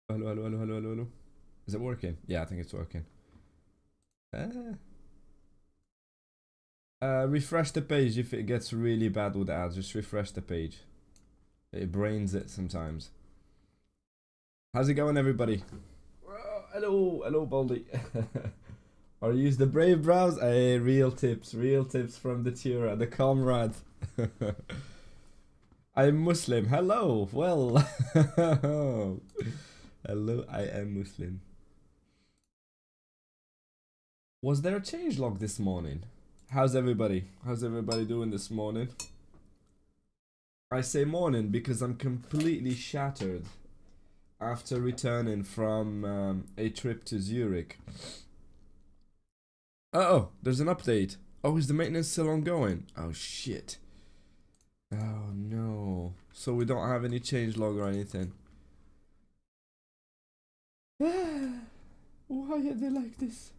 Hello, hello, hello, hello, hello, hello. Is it working? Yeah, I think it's working. Uh, refresh the page if it gets really bad with ads. Just refresh the page. It brains it sometimes. How's it going, everybody? Hello, hello, Baldy. Or use the Brave Brows. Hey, real tips from the Tura, the comrade. I'm Muslim. Hello. Well, hello. I am Muslim. Was there a changelog this morning? How's everybody? How's everybody doing this morning? I say morning because I'm completely shattered after returning from a trip to Zurich. Oh, there's an update. Oh, is the maintenance still ongoing? Oh, shit. Oh, no. So we don't have any changelog or anything. Why are they like this?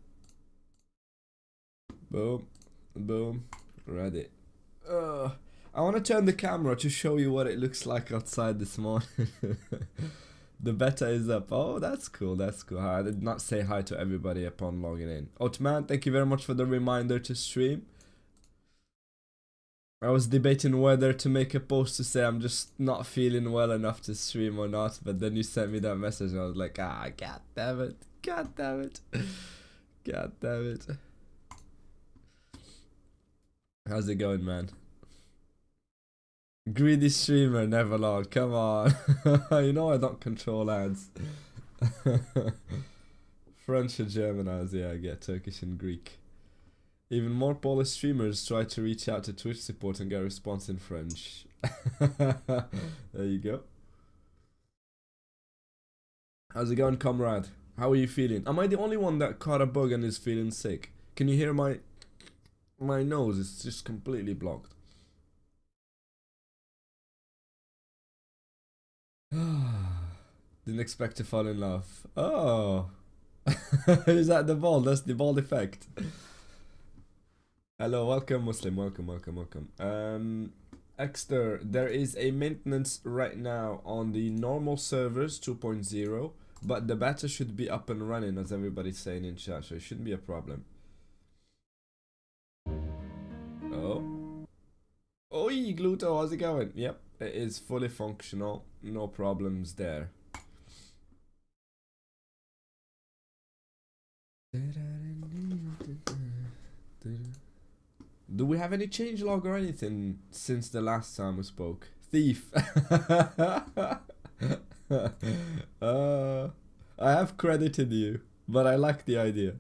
Boom. Boom. Ready. I want to turn the camera to show you what it looks like outside this morning. The beta is up. Oh, that's cool. That's cool. I did not say hi to everybody upon logging in. Otman, thank you very much for the reminder to stream. I was debating whether to make a post to say I'm just not feeling well enough to stream or not, but then you sent me that message and I was like, ah, god damn it. God damn it. God damn it. How's it going, man? Greedy streamer, never long. Come on. You know I don't control ads. French and German ads, yeah, I get Turkish and Greek. Even more Polish streamers try to reach out to Twitch support and get a response in French. There you go. How's it going, comrade? How are you feeling? Am I the only one that caught a bug and is feeling sick? Can you hear my nose? It's just completely blocked. Didn't expect to fall in love. Oh. Is that the ball? That's the ball effect. Hello, welcome Muslim, welcome. Exter, there is a maintenance right now on the normal servers 2.0, but the beta should be up and running as everybody's saying in chat, so it shouldn't be a problem. Oh. Oi, Gluto, how's it going? Yep, it is fully functional, no problems there. Do we have any changelog or anything since the last time we spoke? Thief. I have credited you, but I like the idea.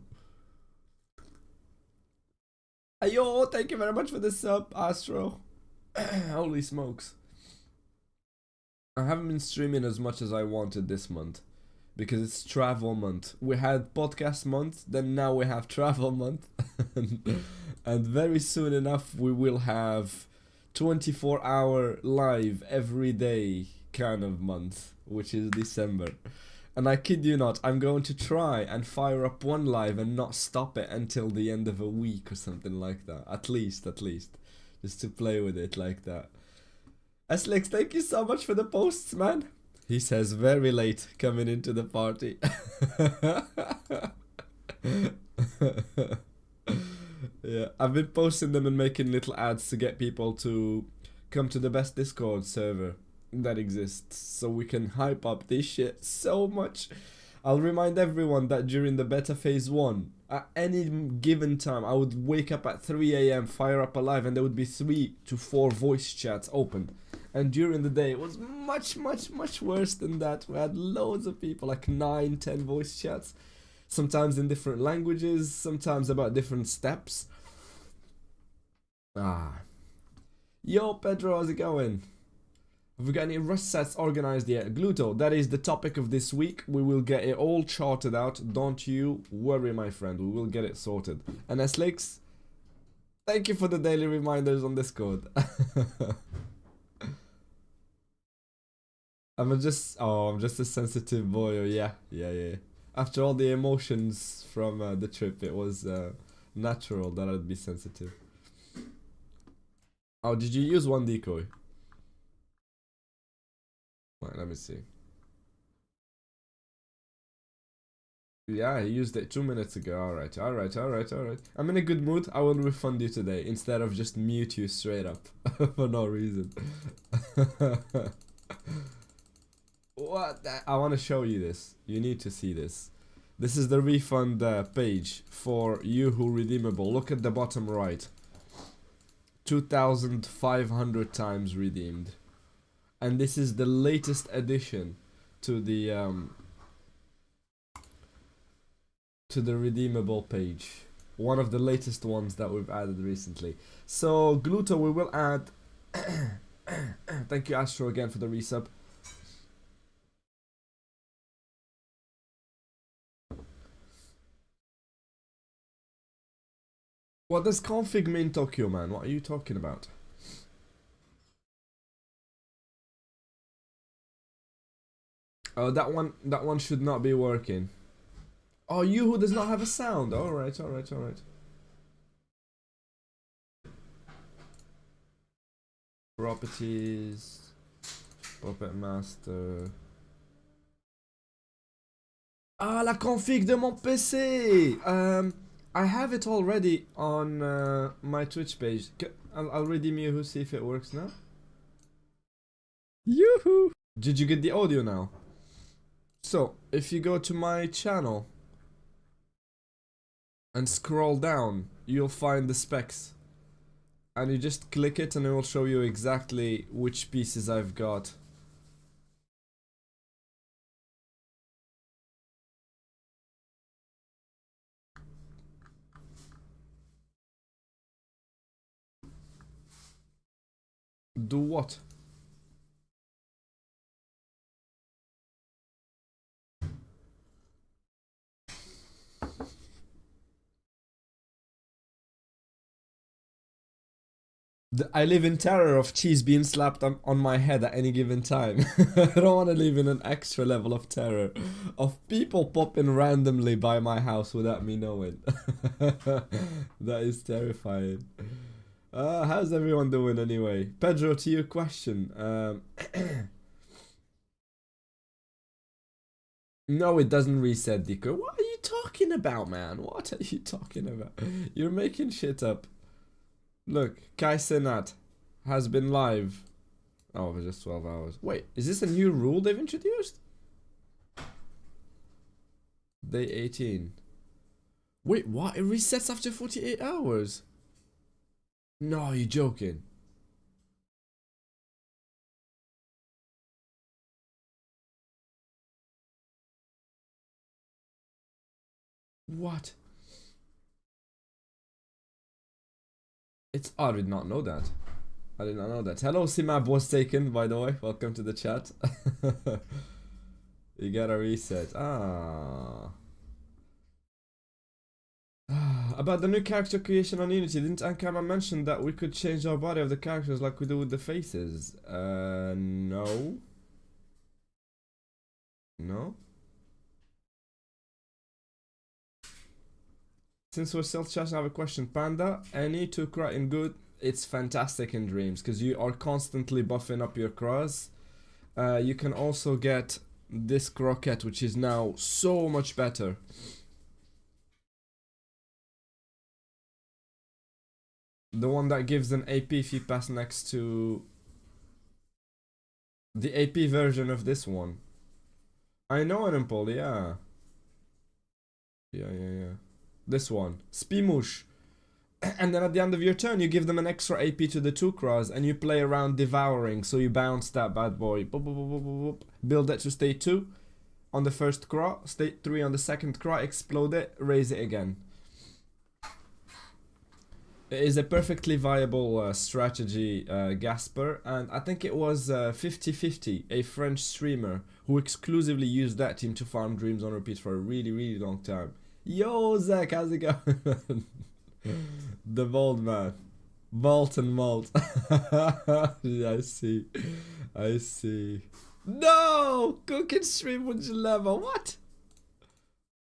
Ayo, thank you very much for the sub, Astro. Holy smokes. I haven't been streaming as much as I wanted this month because it's travel month. We had podcast month, then now we have travel month. And very soon enough we will have 24-hour live every day kind of month, which is December. And I kid you not, I'm going to try and fire up one live and not stop it until the end of a week or something like that. At least. Just to play with it like that. Slex, thank you so much for the posts, man. He says very late coming into the party. Yeah, I've been posting them and making little ads to get people to come to the best Discord server that exists so we can hype up this shit so much. I'll remind everyone that during the beta phase 1, at any given time, I would wake up at 3 AM, fire up a live, and there would be 3 to 4 voice chats open. And during the day, it was much worse than that. We had loads of people, like 9, 10 voice chats. Sometimes in different languages, sometimes about different steps. Yo, Pedro, how's it going? Have we got any rust sets organized yet? Gluto, that is the topic of this week. We will get it all charted out. Don't you worry, my friend. We will get it sorted. And Slix, thank you for the daily reminders on Discord. I'm just a sensitive boy. Yeah. After all the emotions from the trip, it was natural that I'd be sensitive. Oh, did you use one decoy? Right, let me see. Yeah, he used it 2 minutes ago. Alright, alright, alright, alright. I'm in a good mood. I will refund you today instead of just mute you straight up for no reason. What? I want to show you this. You need to see this. This is the refund page for you who redeemable. Look at the bottom right. 2,500 times redeemed. And this is the latest addition to the redeemable page. One of the latest ones that we've added recently. So Gluto, we will add. Thank you Astro again for the resub. What does config mean, Tokyo man? What are you talking about? Oh, that one should not be working. Oh, you who does not have a sound. Alright, alright, alright. Properties. Puppet Master. Ah, la config de mon PC! I have it already on my Twitch page. I'll redeem you, see if it works now. Yoo-hoo! Did you get the audio now? So, if you go to my channel and scroll down, you'll find the specs. And you just click it and it will show you exactly which pieces I've got. Do what? I live in terror of cheese being slapped on my head at any given time. I don't want to live in an extra level of terror of people popping randomly by my house without me knowing. That is terrifying. How's everyone doing anyway? Pedro, to your question. No, it doesn't reset, Dico. What are you talking about, man? What are you talking about? You're making shit up. Look, Kai Senat has been live. Oh, for just 12 hours. Wait, is this a new rule they've introduced? Day 18. Wait, what? It resets after 48 hours? No, you're joking. What? I did not know that. I did not know that. Hello, Simab was taken, by the way. Welcome to the chat. You gotta reset. About the new character creation on Unity, didn't Ankama mention that we could change our body of the characters like we do with the faces? No. No? Since we're self-chatting, I have a question. Panda, any Tukra in good? It's fantastic in Dreams, because you are constantly buffing up your cross. You can also get this croquette, which is now so much better. The one that gives an AP if you pass next to the AP version of this one. I know an Impol, yeah. Yeah. This one. Spimush. And then at the end of your turn, you give them an extra AP to the 2 cross and you play around devouring. So you bounce that bad boy. Boop, boop, boop, boop, boop. Build it to state 2 on the first craw, state 3 on the second craw, explode it, raise it again. It is a perfectly viable strategy, Gasper, and I think it was 50/50, a French streamer who exclusively used that team to farm Dreams on repeat for a really, really long time. Yo, Zach, how's it going? The bold man. Malt and malt. Yeah, I see. No! Cooking stream with Jaleva.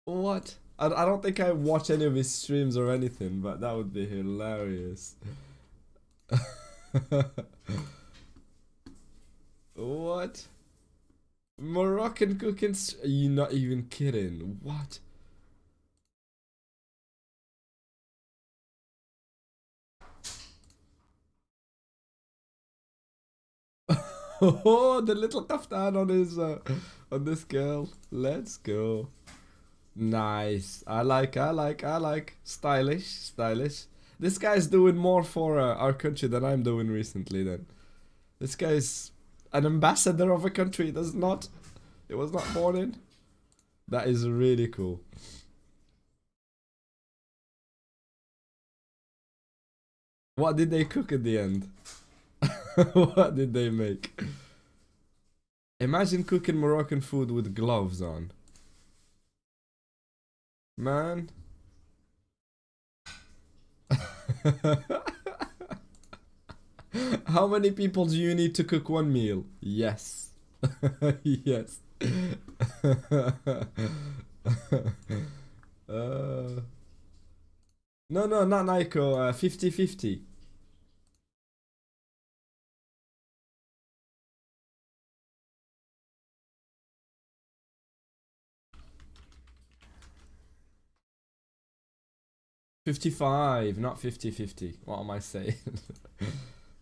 What? I don't think I watch any of his streams or anything, but that would be hilarious. What? Moroccan cooking? You're not even kidding. What? Oh, the little kaftan on his on this girl. Let's go. Nice. I like. Stylish, stylish. This guy's doing more for our country than I'm doing recently. Then this guy's an ambassador of a country. It was not born in. That is really cool. What did they cook at the end? What did they make? Imagine cooking Moroccan food with gloves on. Man. How many people do you need to cook one meal? Yes. Yes. No, not Nico. 50-50. $55, not 50-50. What am I saying?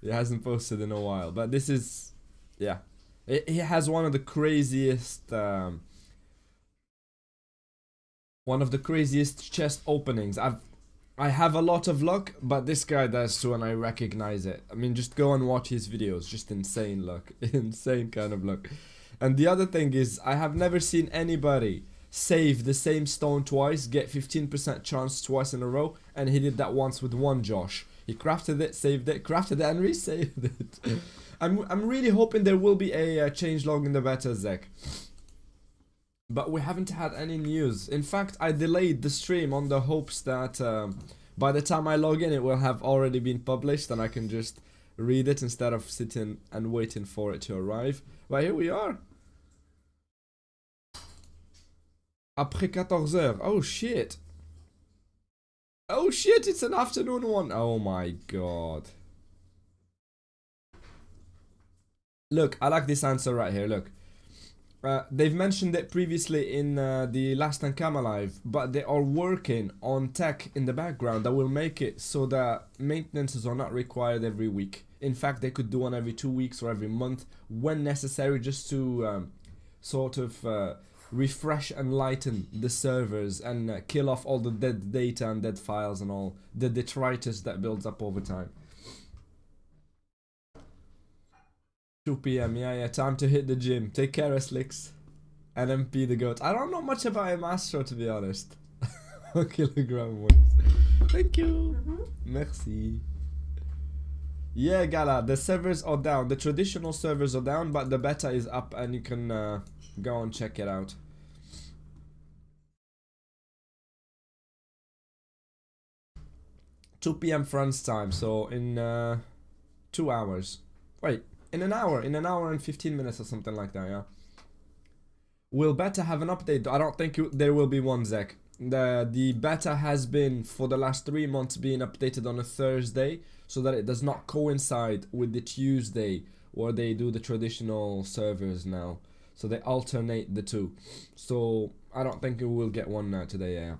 It hasn't posted in a while, but this is, yeah. He has one of the craziest chest openings. I have a lot of luck, but this guy does too, and I recognize it. I mean, just go and watch his videos. Just insane luck. Insane kind of luck. And the other thing is, I have never seen anybody save the same stone twice, get 15% chance twice in a row, and he did that once with one Josh. He crafted it, saved it, crafted it, and resaved it. I'm really hoping there will be a changelog in the beta, Zek. But we haven't had any news. In fact, I delayed the stream on the hopes that by the time I log in, it will have already been published and I can just read it instead of sitting and waiting for it to arrive. But here we are. Après 14 heures. Oh shit. Oh shit, it's an afternoon one. Oh my god. Look, I like this answer right here, look. They've mentioned it previously in the last Ankama live, but they are working on tech in the background that will make it so that maintenances are not required every week. In fact, they could do one every 2 weeks or every month when necessary, just to sort of refresh and lighten the servers and kill off all the dead data and dead files and all the detritus that builds up over time. 2 PM, yeah, time to hit the gym. Take care, Slicks. NMP the goat. I don't know much about him, Astro, to be honest. Kilogram wins. Thank you. Merci. Yeah, Gala, the servers are down. The traditional servers are down, but the beta is up and you can go and check it out. $2 PM France time, so in 2 hours. Wait. In an hour and 15 minutes or something like that, yeah. Will beta have an update? I don't think there will be one, Zek. The beta has been, for the last 3 months, being updated on a Thursday, so that it does not coincide with the Tuesday, where they do the traditional servers now. So they alternate the two. So I don't think we will get one today, yeah.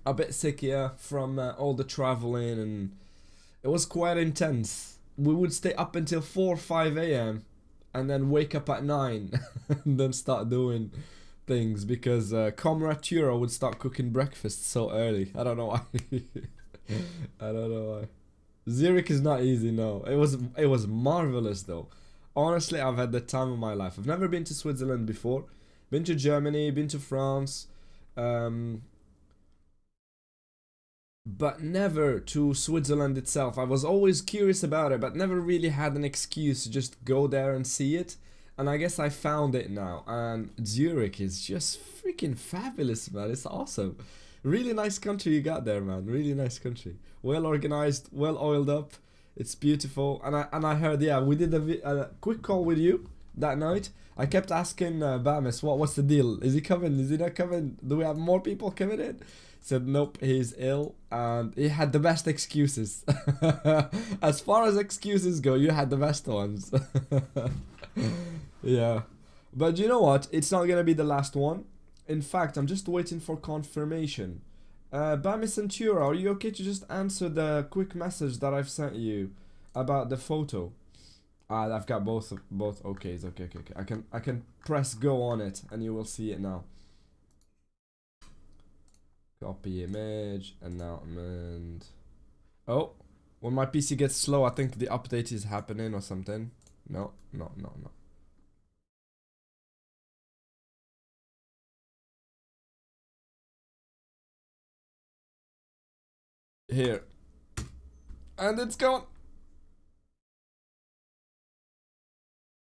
A bit sick, yeah, from all the traveling, and it was quite intense. We would stay up until 4 or 5 AM and then wake up at 9 and then start doing things because Comrade Turo would start cooking breakfast so early. I don't know why. I don't know why. Zurich is not easy, no. It was marvelous though. Honestly, I've had the time of my life. I've never been to Switzerland before. Been to Germany, been to France. But never to Switzerland itself. I was always curious about it, but never really had an excuse to just go there and see it. And I guess I found it now. And Zurich is just freaking fabulous, man. It's awesome. Really nice country you got there, man. Really nice country. Well organized, well oiled up. It's beautiful. And I heard, yeah, we did a quick call with you that night. I kept asking Bamis, what's the deal? Is he coming? Is he not coming? Do we have more people coming in? Said nope, he's ill, and he had the best excuses. As far as excuses go, you had the best ones. Yeah, but you know what? It's not gonna be the last one. In fact, I'm just waiting for confirmation. Bami Centura, are you okay to just answer the quick message that I've sent you about the photo? I've got both okays. Okay. I can press go on it and you will see it now. Copy image, announcement. Oh, when my PC gets slow, I think the update is happening or something. No. Here. And it's gone.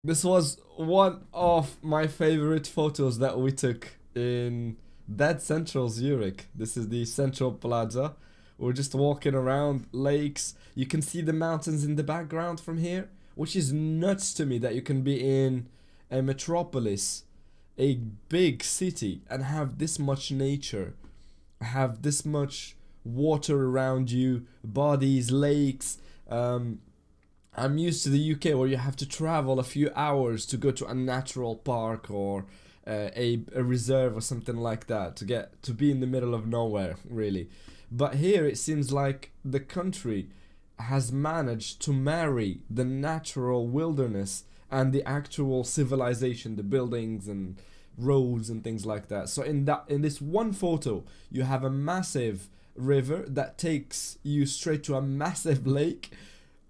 This was one of my favorite photos that we took in Dead Central Zurich. This is the Central Plaza. We're just walking around lakes. You can see the mountains in the background from here, which is nuts to me that you can be in a metropolis, a big city, and have this much nature, have this much water around you, bodies, lakes. I'm used to the UK where you have to travel a few hours to go to a natural park or a reserve or something like that to get to be in the middle of nowhere, really. But here it seems like the country has managed to marry the natural wilderness and the actual civilization, the buildings and roads and things like that. So in this one photo, you have a massive river that takes you straight to a massive lake,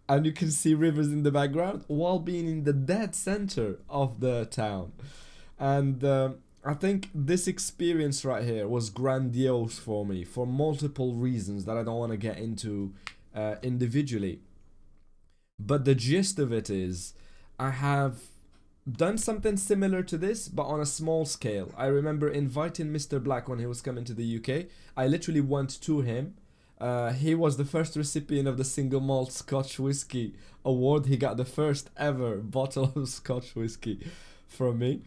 and you can see rivers in the background while being in the dead center of the town. And I think this experience right here was grandiose for me for multiple reasons that I don't want to get into individually. But the gist of it is, I have done something similar to this, but on a small scale. I remember inviting Mr. Black when he was coming to the UK. I literally went to him. He was the first recipient of the Single-Malt Scotch Whisky Award. He got the first ever bottle of Scotch Whisky from me.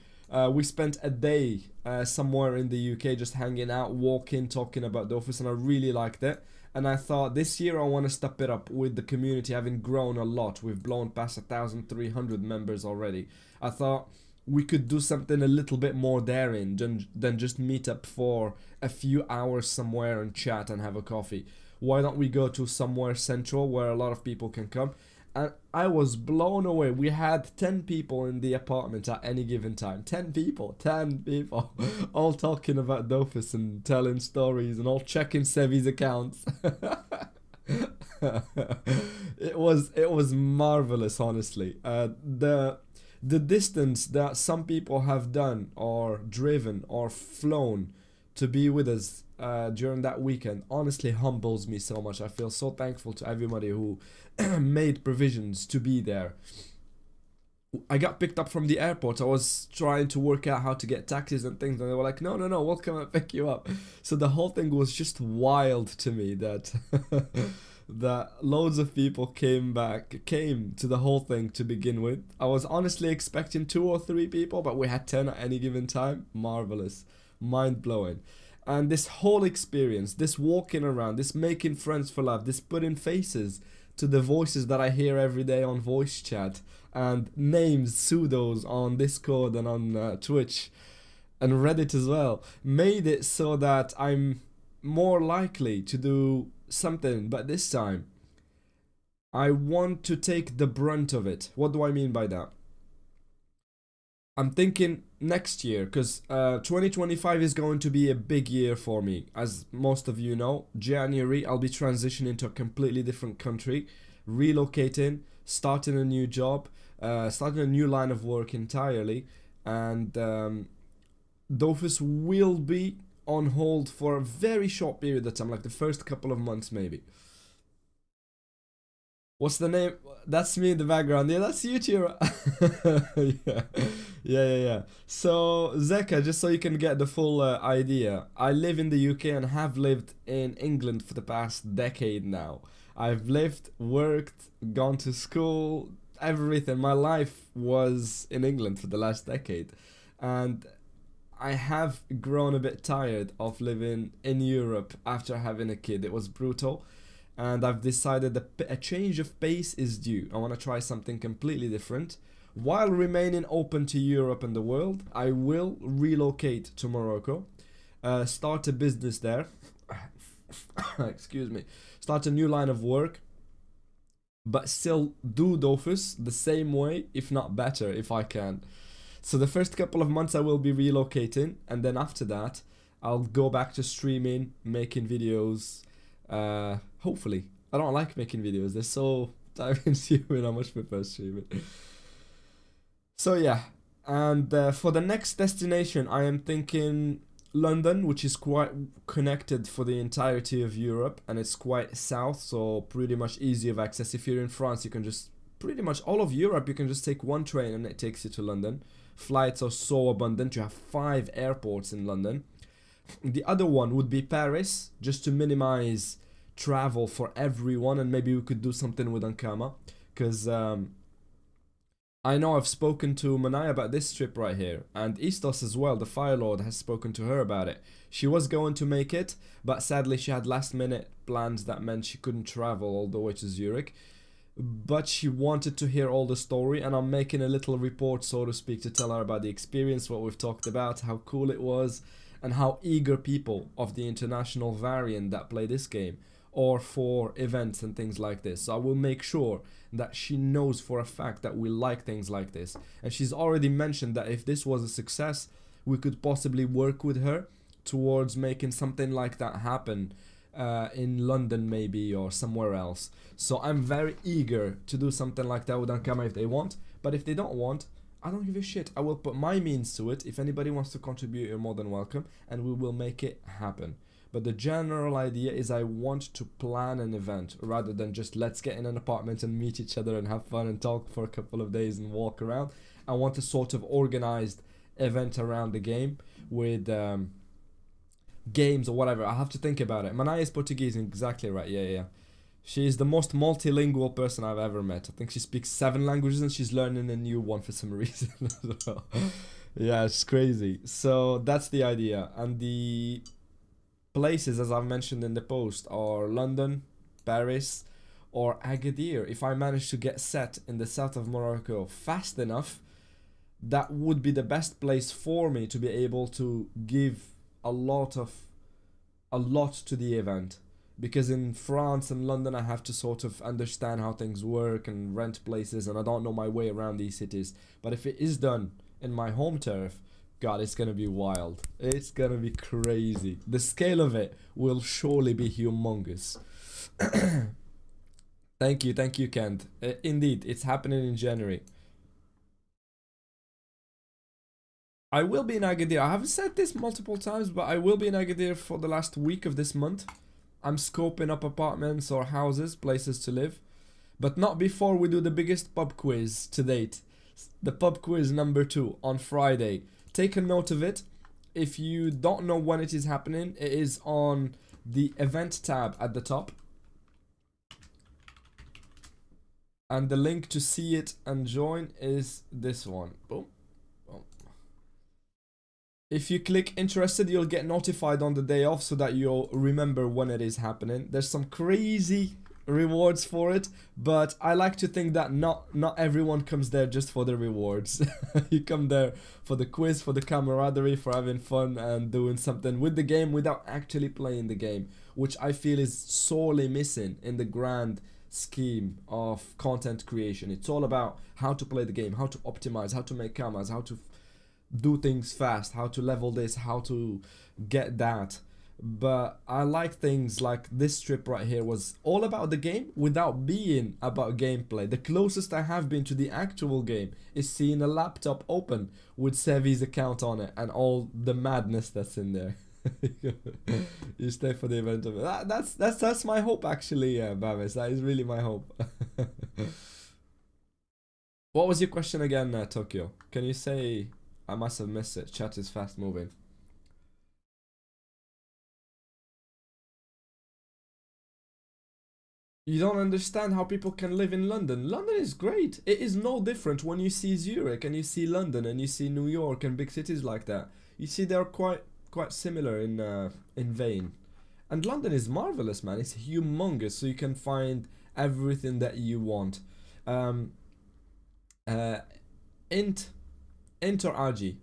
We spent a day somewhere in the UK just hanging out, walking, talking about the office, and I really liked it. And I thought this year I want to step it up with the community having grown a lot. We've blown past 1,300 members already. I thought we could do something a little bit more daring than just meet up for a few hours somewhere and chat and have a coffee. Why don't we go to somewhere central where a lot of people can come? And I was blown away. We had 10 people in the apartment at any given time. 10 people, all talking about Dofus and telling stories and all checking Sevi's accounts. It was marvelous, honestly. The distance that some people have done or driven or flown to be with us during that weekend honestly humbles me so much. I feel so thankful to everybody who made provisions to be there. I got picked up from the airport. I was trying to work out how to get taxis and things, and they were like, no, we'll come and pick you up. So the whole thing was just wild to me that that loads of people came to the whole thing to begin with. I was honestly expecting 2 or 3 people, but we had 10 at any given time. Marvelous, mind-blowing. And this whole experience, this walking around, this making friends for life, this putting faces to the voices that I hear every day on voice chat, and names, pseudos on Discord and on Twitch and Reddit as well, made it so that I'm more likely to do something. But this time, I want to take the brunt of it. What do I mean by that? I'm thinking next year, because 2025 is going to be a big year for me. As most of you know, January I'll be transitioning to a completely different country, relocating, starting a new job, starting a new line of work entirely, and Dofus will be on hold for a very short period of time, like the first couple of months maybe. What's the name? That's me in the background. Yeah, that's you, Chira. Yeah. So, Zeka, just so you can get the full idea, I live in the UK and have lived in England for the past decade now. I've lived, worked, gone to school, everything. My life was in England for the last decade. And I have grown a bit tired of living in Europe after having a kid. It was brutal. And I've decided that a change of pace is due. I want to try something completely different. While remaining open to Europe and the world, I will relocate to Morocco, start a business there, excuse me, start a new line of work, but still do Dofus the same way, if not better, if I can. So the first couple of months I will be relocating, and then after that I'll go back to streaming, making videos. Hopefully, I don't like making videos. They're so time consuming. I much prefer streaming. So yeah, and for the next destination, I am thinking London, which is quite connected for the entirety of Europe, and it's quite south, so pretty much easy of access. If you're in France, you can just pretty much all of Europe, you can just take one train and it takes you to London. Flights are so abundant. You have 5 airports in London. The other one would be Paris, just to minimize travel for everyone, and maybe we could do something with Ankama, because I know I've spoken to Manai about this trip right here, and Istos as well, the Fire Lord, has spoken to her about it. She was going to make it, but sadly she had last minute plans that meant she couldn't travel all the way to Zurich. But she wanted to hear all the story, and I'm making a little report, so to speak, to tell her about the experience, what we've talked about, how cool it was, and how eager people of the international variant that play this game or for events and things like this. So I will make sure that she knows for a fact that we like things like this. And she's already mentioned that if this was a success, we could possibly work with her towards making something like that happen in London maybe, or somewhere else. So I'm very eager to do something like that with Ankama if they want. But if they don't want, I don't give a shit. I will put my means to it. If anybody wants to contribute, you're more than welcome, and we will make it happen. But the general idea is I want to plan an event rather than just let's get in an apartment and meet each other and have fun and talk for a couple of days and walk around. I want a sort of organized event around the game with games or whatever. I have to think about it. Manai is Portuguese, exactly right. Yeah. She is the most multilingual person I've ever met. I think she speaks 7 languages and she's learning a new one for some reason as well. Yeah, it's crazy. So that's the idea. And the places, as I've mentioned in the post, are London, Paris, or Agadir. If I manage to get set in the south of Morocco fast enough, that would be the best place for me to be able to give a lot to the event. Because in France and London I have to sort of understand how things work and rent places, and I don't know my way around these cities. But if it is done in my home turf, God, it's gonna be wild. It's gonna be crazy. The scale of it will surely be humongous. Thank you, Kent. Indeed, it's happening in January. I will be in Agadir. I haven't said this multiple times, but I will be in Agadir for the last week of this month. I'm scoping up apartments or houses, places to live. But not before we do the biggest pub quiz to date. The pub quiz number 2 on Friday. Take a note of it. If you don't know when it is happening, it is on the event tab at the top. And the link to see it and join is this one. Boom. If you click interested, you'll get notified on the day off so that you'll remember when it is happening. There's some crazy rewards for it, but I like to think that not everyone comes there just for the rewards. You come there for the quiz, for the camaraderie, for having fun and doing something with the game without actually playing the game, which I feel is sorely missing in the grand scheme of content creation. It's all about how to play the game, how to optimize, how to make cameras, how to do things fast, how to level this, how to get that. But I like things like this trip right here was all about the game without being about gameplay. The closest I have been to the actual game is seeing a laptop open with Sevi's account on it and all the madness that's in there. You stay for the event of it. That's my hope actually, Bavis. That is really my hope. What was your question again, Tokyo? Can you say? I must have missed it. Chat is fast moving. You don't understand how people can live in London. London is great. It is no different when you see Zurich and you see London and you see New York and big cities like that. You see they're quite similar in vein. And London is marvelous, man. It's humongous, so you can find everything that you want. Enter Agi.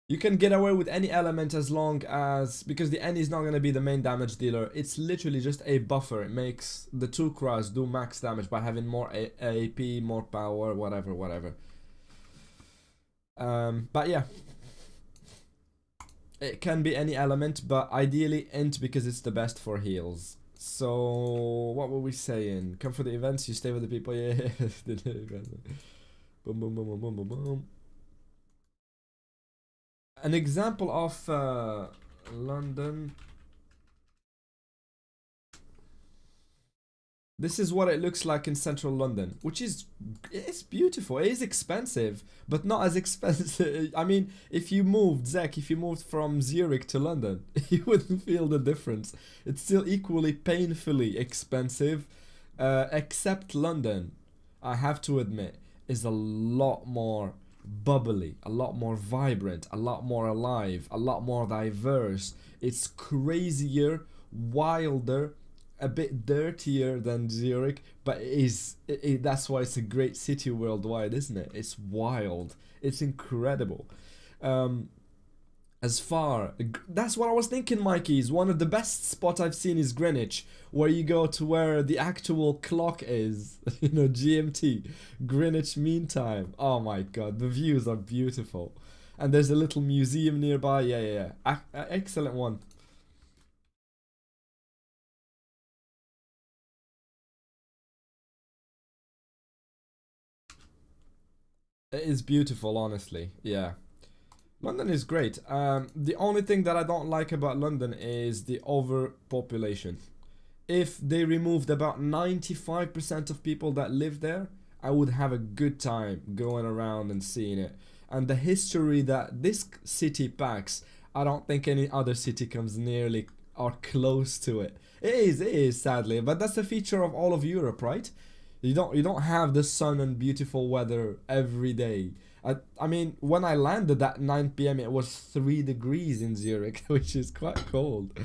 You can get away with any element as long as, because the N is not going to be the main damage dealer, it's literally just a buffer. It makes the 2 cross do max damage by having more AP, more power, whatever. But yeah, it can be any element, but ideally int because it's the best for heals. So what were we saying? Come for the events, you stay with the people. Yeah. Boom, boom, boom, boom, boom, boom, boom. An example of London. This is what it looks like in central London, which is, it's beautiful. It is expensive, but not as expensive. I mean, if you moved, Zach, if you moved from Zurich to London, you wouldn't feel the difference. It's still equally painfully expensive, except London, I have to admit, is a lot more bubbly, a lot more vibrant, a lot more alive, a lot more diverse. It's crazier, wilder, a bit dirtier than Zurich, but that's why it's a great city worldwide, isn't it? It's wild. It's incredible. That's what I was thinking, Mikey's. One of the best spots I've seen is Greenwich, where you go to where the actual clock is, you know, GMT, Greenwich Mean Time. Oh my god, the views are beautiful. And there's a little museum nearby. Yeah. Excellent one. It is beautiful, honestly. Yeah. London is great. The only thing that I don't like about London is the overpopulation. If they removed about 95% of people that live there, I would have a good time going around and seeing it. And the history that this city packs, I don't think any other city comes nearly or close to it. It is sadly, but that's a feature of all of Europe, right? You don't have the sun and beautiful weather every day. I mean, when I landed at 9 p.m. it was 3 degrees in Zurich, which is quite cold.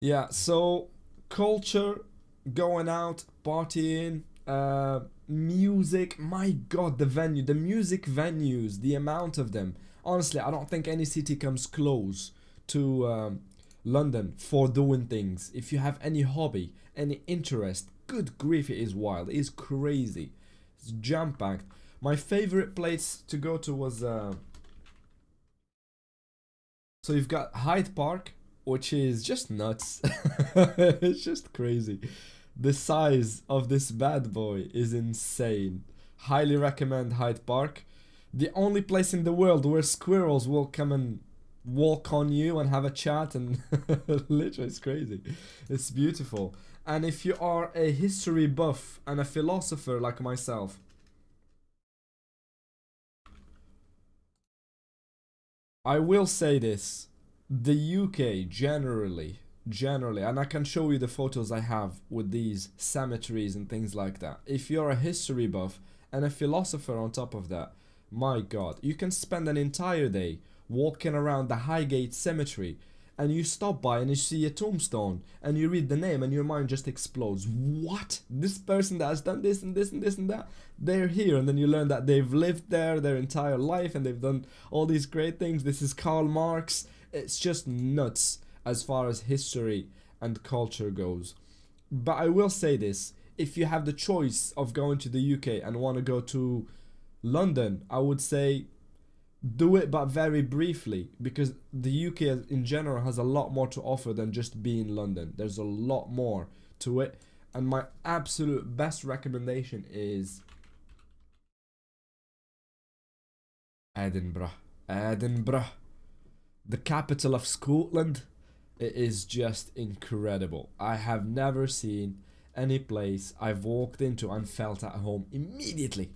Yeah, so culture, going out, partying, music. My god, the music venues, the amount of them. Honestly, I don't think any city comes close to London for doing things. If you have any hobby, any interest, good grief, it is wild. It is crazy. It's jam packed. My favorite place to go to was so you've got Hyde Park, which is just nuts. It's just crazy. The size of this bad boy is insane. Highly recommend Hyde Park. The only place in the world where squirrels will come and walk on you and have a chat, and literally it's crazy. It's beautiful. And if you are a history buff and a philosopher like myself, I will say this, the UK generally, and I can show you the photos I have with these cemeteries and things like that. If you're a history buff and a philosopher on top of that, my god, you can spend an entire day walking around the Highgate Cemetery, and you stop by and you see a tombstone and you read the name and your mind just explodes. What? This person that has done this and this and this and that, they're here. And then you learn that they've lived there their entire life and they've done all these great things. This is Karl Marx. It's just nuts as far as history and culture goes. But I will say this, if you have the choice of going to the UK and want to go to London, I would say do it, but very briefly, because the UK in general has a lot more to offer than just being London. There's a lot more to it, and my absolute best recommendation is Edinburgh. The capital of Scotland. It is just incredible. I have never seen any place I've walked into and felt at home immediately.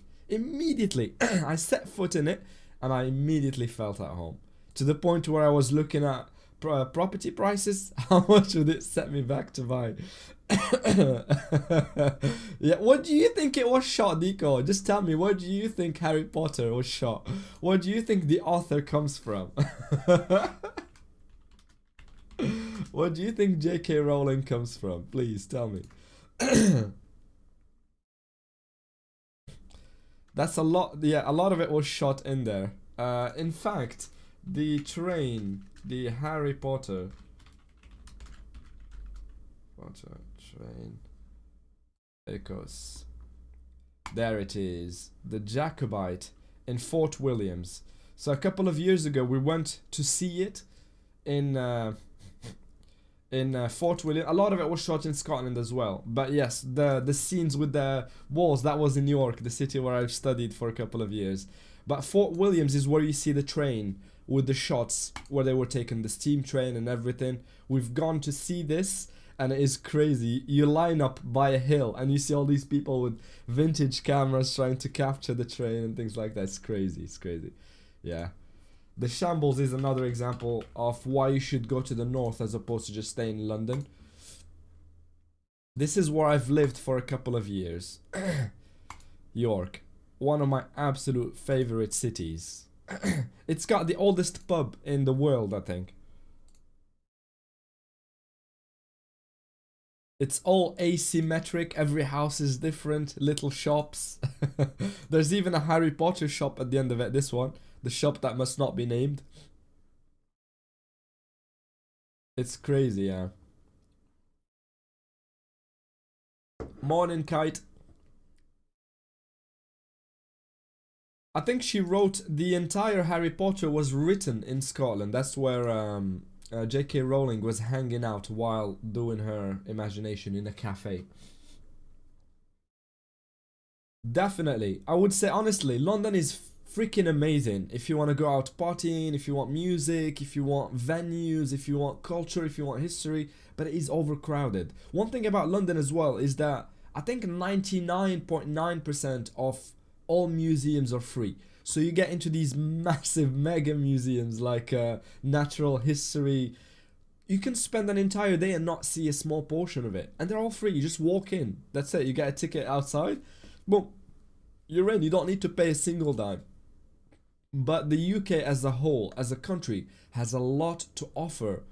I set foot in it and I immediately felt at home, to the point where I was looking at property prices. How much would it set me back to buy? Yeah, what do you think it was shot, Nico? Just tell me, what do you think Harry Potter was shot? What do you think the author comes from? What do you think J.K. Rowling comes from? Please tell me. That's a lot. Yeah, a lot of it was shot in there. In fact, the train, the Harry Potter train, echoes. There it is, the Jacobite in Fort Williams. So a couple of years ago, we went to see it in Fort William. A lot of it was shot in Scotland as well. But yes, the scenes with the walls, that was in York, the city where I've studied for a couple of years. But Fort Williams is where you see the train with the shots where they were taking the steam train and everything. We've gone to see this and it is crazy. You line up by a hill and you see all these people with vintage cameras trying to capture the train and things like that. It's crazy, it's crazy. Yeah. The Shambles is another example of why you should go to the north as opposed to just stay in London. This is where I've lived for a couple of years. York. One of my absolute favorite cities. It's got the oldest pub in the world, I think. It's all asymmetric, every house is different, little shops. There's even a Harry Potter shop at the end of it, this one. The shop that must not be named. It's crazy, yeah. Morning, Kite. I think she wrote the entire Harry Potter was written in Scotland. That's where J.K. Rowling was hanging out while doing her imagination in a cafe. Definitely. I would say honestly, London is freaking amazing if you want to go out partying, if you want music, if you want venues, if you want culture, if you want history, but it is overcrowded. One thing about London as well is that I think 99.9% of all museums are free. So you get into these massive mega museums like natural history. You can spend an entire day and not see a small portion of it. And they're all free. You just walk in. That's it. You get a ticket outside. Boom. You're in. You don't need to pay a single dime. But the UK as a whole, as a country, has a lot to offer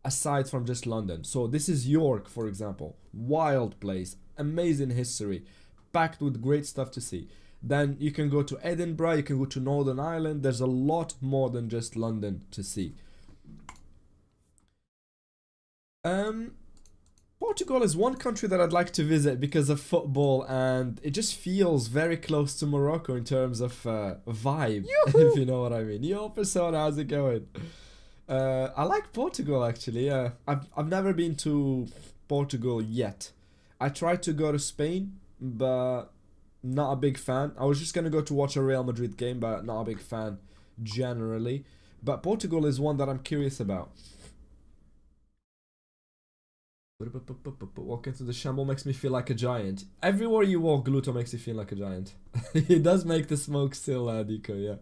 aside from just London. So this is York, for example. Wild place. Amazing history. Packed with great stuff to see. Then you can go to Edinburgh, you can go to Northern Ireland. There's a lot more than just London to see. Portugal is one country that I'd like to visit because of football, and it just feels very close to Morocco in terms of vibe, if you know what I mean. Yo, Persona, how's it going? I like Portugal actually. Yeah, I've never been to Portugal yet. I tried to go to Spain, but not a big fan. I was just gonna go to watch a Real Madrid game, but not a big fan generally. But Portugal is one that I'm curious about. Walking through the shamble makes me feel like a giant. Everywhere you walk, Gluto makes you feel like a giant. He does make the smoke still, Nico, yeah.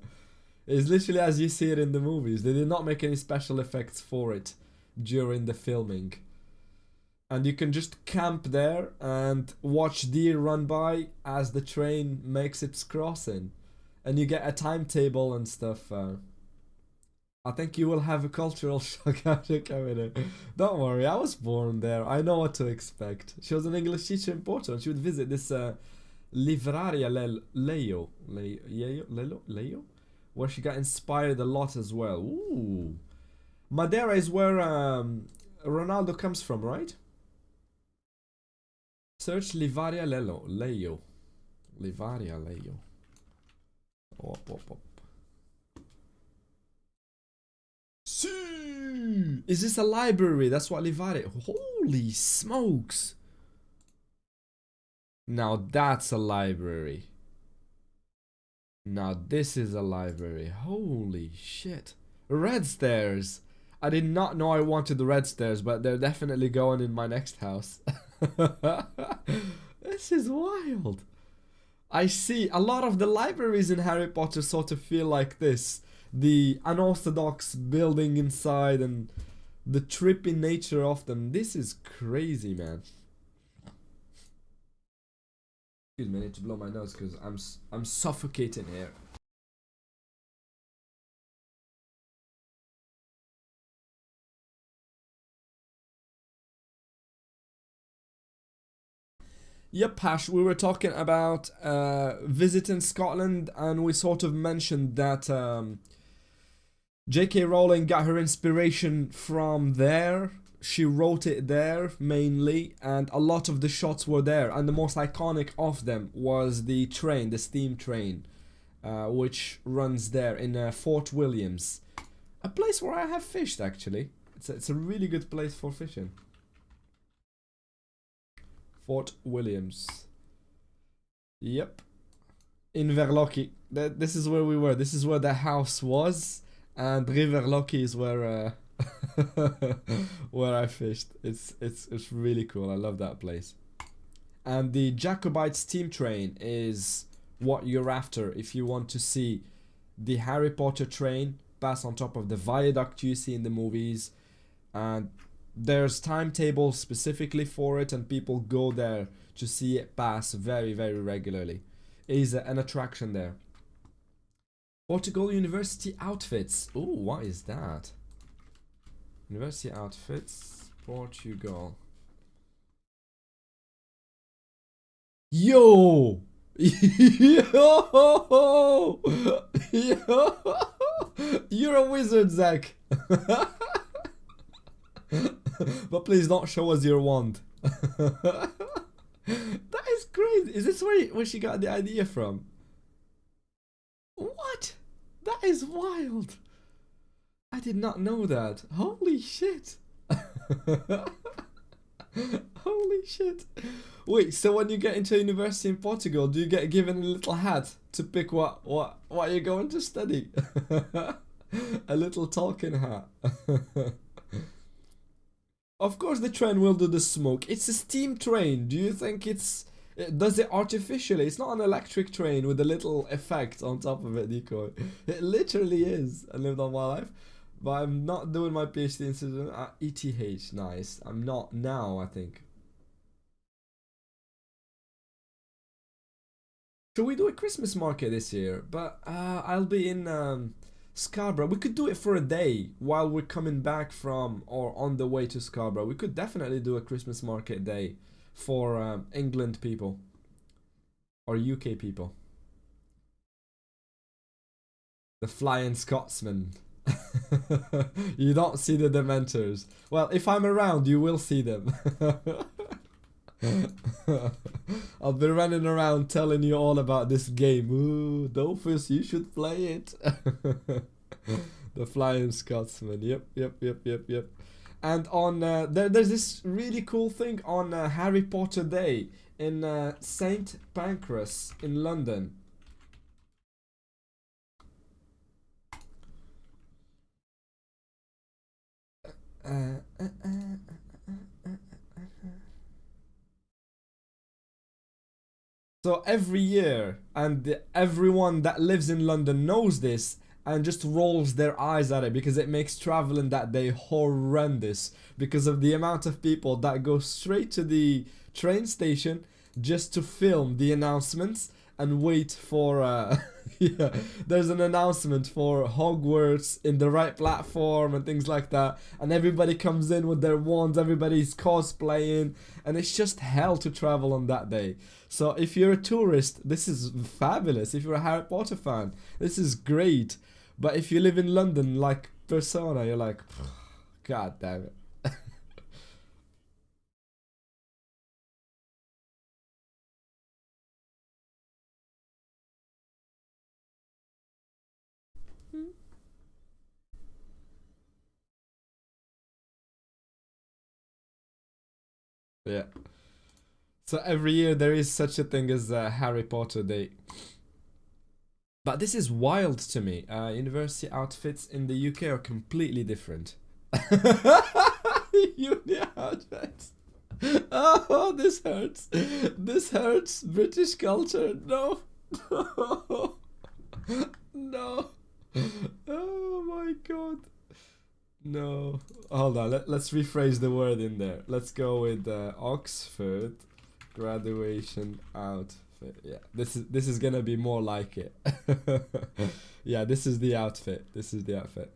It's literally as you see it in the movies. They did not make any special effects for it during the filming. And you can just camp there and watch deer run by as the train makes its crossing. And you get a timetable and stuff. I think you will have a cultural shock after coming in. Don't worry, I was born there. I know what to expect. She was an English teacher in Porto and she would visit this Livraria Leio, where she got inspired a lot as well. Ooh. Madeira is where Ronaldo comes from, right? Search Livaria Leio. Livaria Leio. Op. See! Is this a library? That's what Livaria. Holy smokes! Now that's a library. Now this is a library. Holy shit. Red stairs. I did not know I wanted the red stairs, but they're definitely going in my next house. This is wild. I see a lot of the libraries in Harry Potter sort of feel like this. The unorthodox building inside and the trippy nature of them. This is crazy, man. Excuse me, I need to blow my nose because I'm suffocating here. Yep, Hash, we were talking about visiting Scotland, and we sort of mentioned that J.K. Rowling got her inspiration from there. She wrote it there mainly, and a lot of the shots were there. And the most iconic of them was the train, the steam train, which runs there in Fort Williams, a place where I have fished actually. It's a really good place for fishing. Fort Williams. Yep. Inverlochy. This is where we were. This is where the house was, and Riverlochy is where where I fished. It's really cool. I love that place. And the Jacobite steam train is what you're after if you want to see the Harry Potter train pass on top of the viaduct you see in the movies. And there's timetables specifically for it, and people go there to see it pass very, very regularly. It is an attraction there. Portugal University outfits. Oh, what is that? University outfits, Portugal. Yo! Yo! Yo! You're a wizard, Zach. But please don't show us your wand. That is crazy. Is this where she got the idea from? What? That is wild. I did not know that. Holy shit. Holy shit. Wait, so when you get into university in Portugal, do you get given a little hat to pick what you're going to study? A little Tolkien hat. Of course the train will do the smoke. It's a steam train. Do you think it does it artificially? It's not an electric train with a little effect on top of it, decoy. It literally is. I lived all my life. But I'm not doing my PhD in citizen at ETH. Nice. I'm not now, I think. Should we do a Christmas market this year? But I'll be in Scarborough. We could do it for a day while we're coming back from or on the way to Scarborough. We could definitely do a Christmas market day for England people or UK people. The Flying Scotsman. You don't see the Dementors. Well, if I'm around, you will see them. I'll be running around telling you all about this game. Ooh, Dolphus, you should play it. The Flying Scotsman. Yep. And on there's this really cool thing on Harry Potter Day in St. Pancras in London. So every year, and everyone that lives in London knows this and just rolls their eyes at it because it makes traveling that day horrendous because of the amount of people that go straight to the train station just to film the announcements and wait for yeah, there's an announcement for Hogwarts in the right platform and things like that, and everybody comes in with their wands, everybody's cosplaying, and it's just hell to travel on that day. So if you're a tourist, this is fabulous. If you're a Harry Potter fan, this is great. But if you live in London like Persona, you're like, god damn it. Yeah. So every year there is such a thing as Harry Potter Day. But this is wild to me. University outfits in the UK are completely different. Uni outfits. Oh, this hurts. This hurts. British culture. No. No. Oh my god. No. Hold on. Let's rephrase the word in there. Let's go with Oxford graduation outfit. Yeah, this is gonna be more like it. Yeah, this is the outfit. This is the outfit.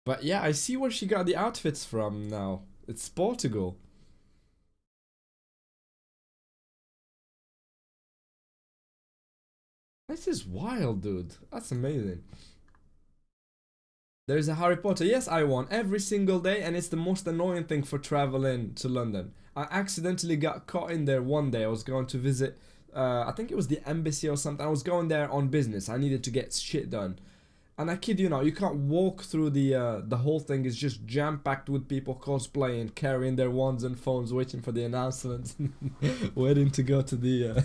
But yeah, I see where she got the outfits from now. It's Portugal. This is wild, dude. That's amazing. There's a Harry Potter. Yes, I won every single day, and it's the most annoying thing for traveling to London. I accidentally got caught in there one day. I was going to visit, I think it was the embassy or something. I was going there on business. I needed to get shit done. And I kid you not, you can't walk through the whole thing is just jam-packed with people cosplaying, carrying their wands and phones, waiting for the announcements, waiting to go to the...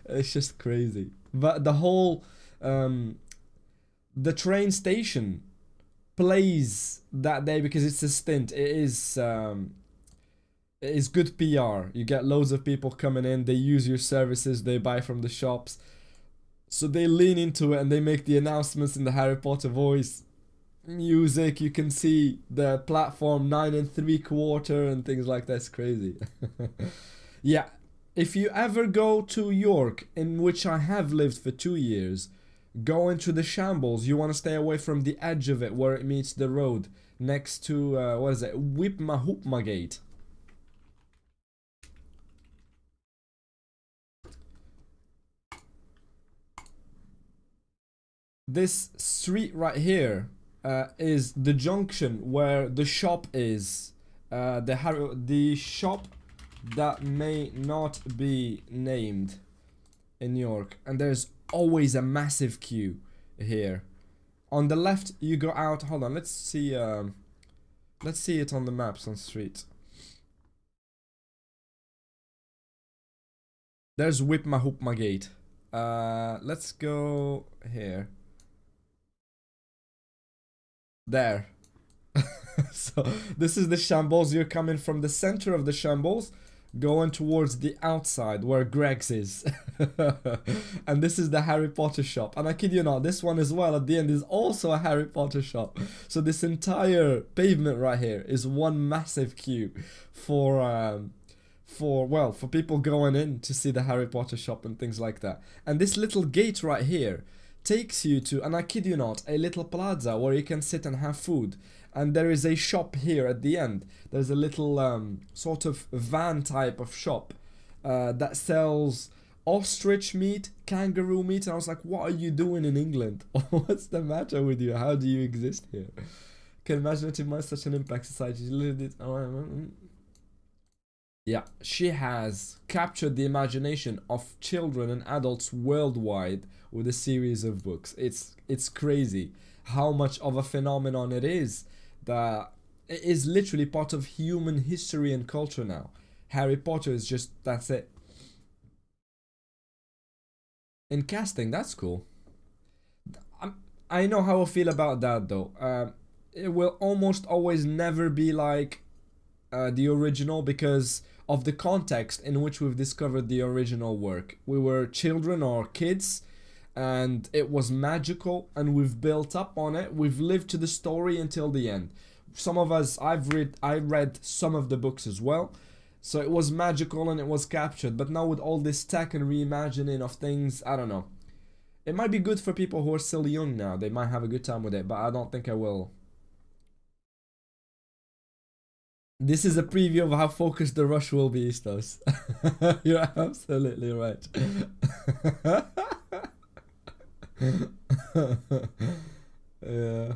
it's just crazy. But the whole... the train station plays that day because it's a stint. It is good PR. You get loads of people coming in, they use your services, they buy from the shops. So they lean into it and they make the announcements in the Harry Potter voice. Music, you can see the platform 9 3/4 and things like that. It's crazy. Yeah, if you ever go to York, in which I have lived for 2 years, go into the shambles. You want to stay away from the edge of it where it meets the road next to, what is it? Whipma Gate. This street right here is the junction where the shop is. The shop that may not be named in York. And there's always a massive queue here. On the left, you go out. Hold on, let's see it on the maps on street. There's Whipma Gate. Let's go here. There. So this is the shambles. You're coming from the center of the shambles, going towards the outside where Greg's is. And this is the Harry Potter shop. And I kid you not, this one as well at the end is also a Harry Potter shop. So this entire pavement right here is one massive queue for people going in to see the Harry Potter shop and things like that. And this little gate right here takes you to, and I kid you not, a little plaza where you can sit and have food. And there is a shop here at the end. There's a little sort of van type of shop that sells ostrich meat, kangaroo meat. And I was like, what are you doing in England? What's the matter with you? How do you exist here? Can imagine it might such an impact society. Yeah, she has captured the imagination of children and adults worldwide with a series of books. It's crazy how much of a phenomenon it is that it is literally part of human history and culture now. Harry Potter is just, that's it. In casting, that's cool. I know how I feel about that though. It will almost always never be like the original because of the context in which we've discovered the original work. We were children or kids and it was magical and we've built up on it. We've lived to the story until the end. Some of us, I read some of the books as well. So it was magical and it was captured. But now with all this tech and reimagining of things, I don't know. It might be good for people who are still young now. They might have a good time with it, but I don't think I will. This is a preview of how focused the rush will be, Istos. You're absolutely right. Yeah.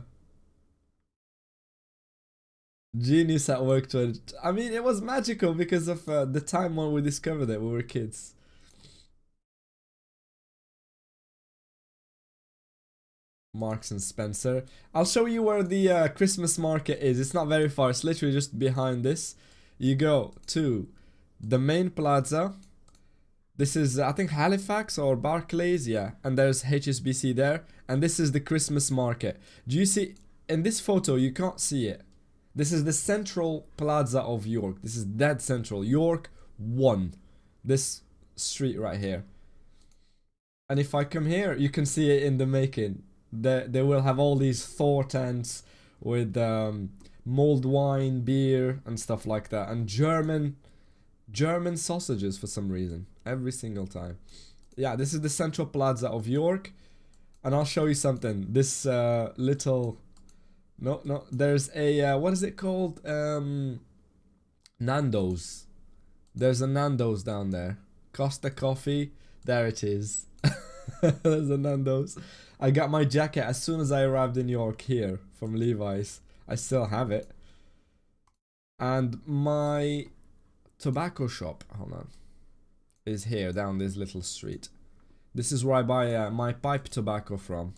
Genius at work to it. I mean, it was magical because of the time when we discovered it. We were kids. Marks and Spencer. I'll show you where the Christmas market is. It's not very far. It's literally just behind this. You go to the main plaza. This is, I think, Halifax or Barclays. Yeah. And there's HSBC there. And this is the Christmas market. Do you see? In this photo, you can't see it. This is the central plaza of York. This is dead central. York 1. This street right here. And if I come here, you can see it in the making. They will have all these Thor tents with mulled wine, beer and stuff like that. And German sausages for some reason. Every single time. Yeah, this is the central plaza of York. And I'll show you something. This little... No, there's a... what is it called? Nando's. There's a Nando's down there. Costa Coffee. There it is. There's a Nando's. I got my jacket as soon as I arrived in York here from Levi's. I still have it. And my tobacco shop, hold on, is here down this little street. This is where I buy my pipe tobacco from.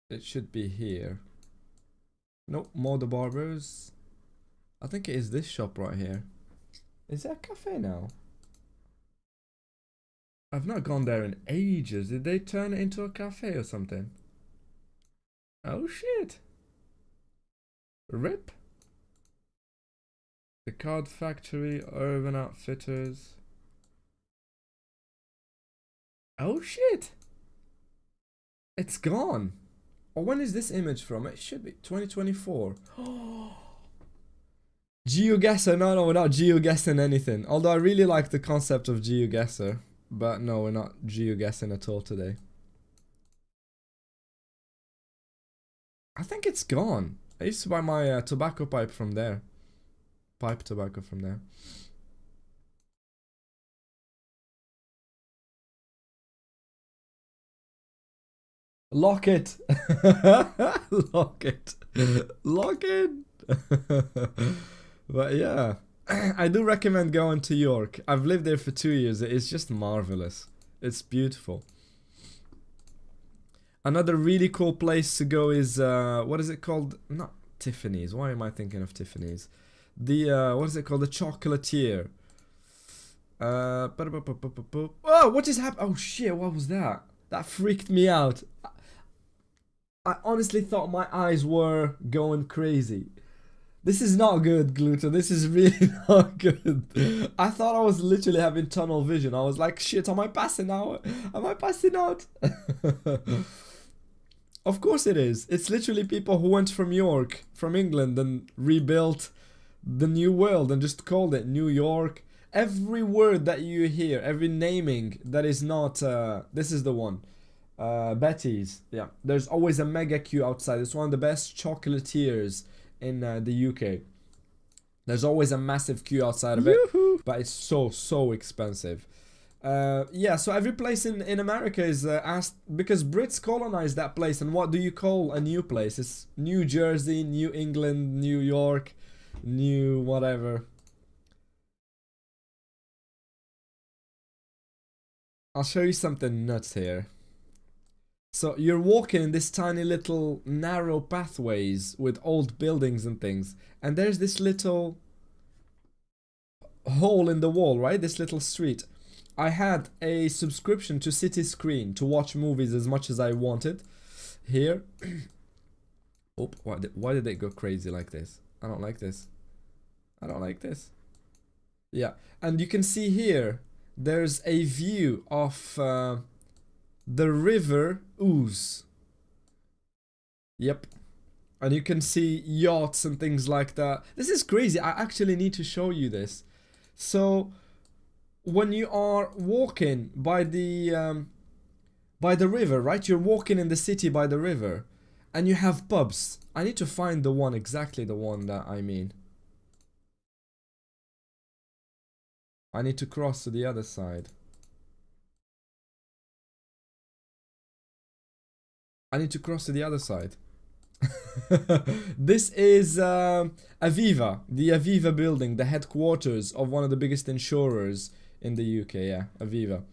It should be here. Nope, more the barbers. I think it is this shop right here. Is that a cafe now? I've not gone there in ages. Did they turn it into a cafe or something? Oh shit. RIP. The Card Factory, Urban Outfitters. Oh shit. It's gone. Or when is this image from? It should be 2024. GeoGuessr. No, we're not GeoGuessing anything. Although I really like the concept of GeoGuessr. But no, we're not GeoGuessing at all today. I think it's gone. I used to buy my tobacco pipe from there. Pipe tobacco from there. Lock it. Lock it. Lock it. But yeah, I do recommend going to York. I've lived there for 2 years. It's just marvelous. It's beautiful. Another really cool place to go is what is it called? Not Tiffany's. Why am I thinking of Tiffany's? The what is it called? The Chocolatier. Oh, what just happened? Oh shit! What was that? That freaked me out. I honestly thought my eyes were going crazy. This is not good, Gluto. This is really not good. I thought I was literally having tunnel vision. I was like, shit, am I passing out? Am I passing out? Of course it is. It's literally people who went from York, from England, and rebuilt the new world and just called it New York. Every word that you hear, every naming that is not, this is the one. Betty's, yeah. There's always a mega queue outside. It's one of the best chocolatiers in the UK. There's always a massive queue outside of it, but it's so expensive. Yeah, so every place in America is asked, because Brits colonized that place, and what do you call a new place? It's New Jersey, New England, New York, New whatever. I'll show you something nuts here. So you're walking in this tiny little narrow pathways with old buildings and things, and there's this little hole in the wall, right? This little street. I had a subscription to City Screen to watch movies as much as I wanted. Here. Oh, why did it go crazy like this? I don't like this. I don't like this. Yeah, and you can see here, there's a view of the river Ouse. Yep. And you can see yachts and things like that. This is crazy. I actually need to show you this. So when you are walking by the river, right? You're walking in the city by the river, and you have pubs. I need to find the one, exactly the one that I mean. I need to cross to the other side. I need to cross to the other side. This is Aviva, the Aviva building, the headquarters of one of the biggest insurers in the UK. Yeah, Aviva.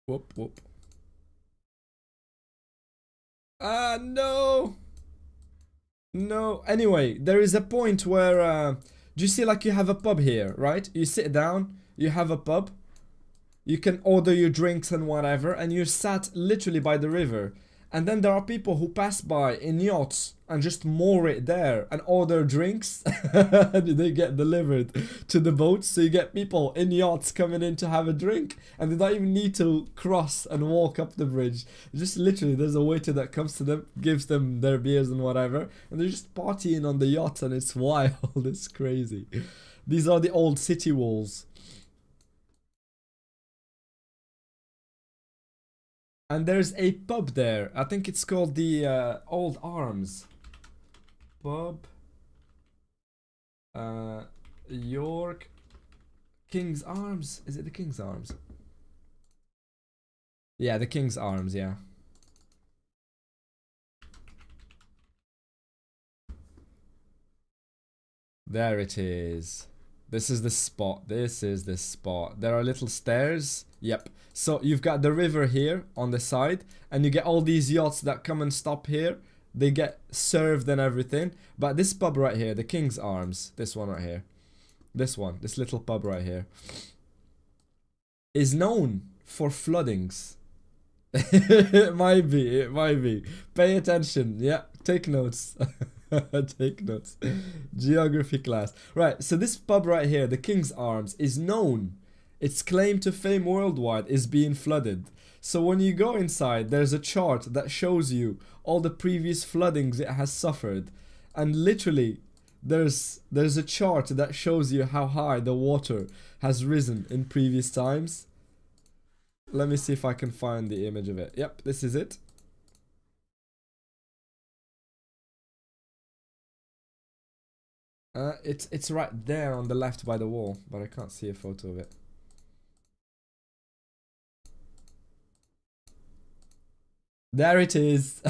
Whoop, whoop. No. No. Anyway, there is a point where do you see, like, you have a pub here, right? You sit down, you have a pub, you can order your drinks and whatever, and you're sat literally by the river. And then there are people who pass by in yachts and just moor it there and order drinks. And they get delivered to the boats. So you get people in yachts coming in to have a drink. And they don't even need to cross and walk up the bridge. Just literally, there's a waiter that comes to them, gives them their beers and whatever. And they're just partying on the yacht, and it's wild. It's crazy. These are the old city walls. And there's a pub there. I think it's called the Old Arms. Pub. York. King's Arms. Is it the King's Arms? Yeah, the King's Arms, yeah. There it is. This is the spot. This is the spot. There are little stairs. Yep. So you've got the river here on the side, and you get all these yachts that come and stop here. They get served and everything. But this pub right here, the King's Arms, this one right here, this one, this little pub right here, is known for floodings. It might be. It might be. Pay attention. Yeah. Take notes. Take notes. Geography class. Right, so this pub right here, the King's Arms, is known. Its claim to fame worldwide is being flooded. So when you go inside, there's a chart that shows you all the previous floodings it has suffered. And literally, there's a chart that shows you how high the water has risen in previous times. Let me see if I can find the image of it. Yep, this is it. It's right there on the left by the wall, but I can't see a photo of it. There it is.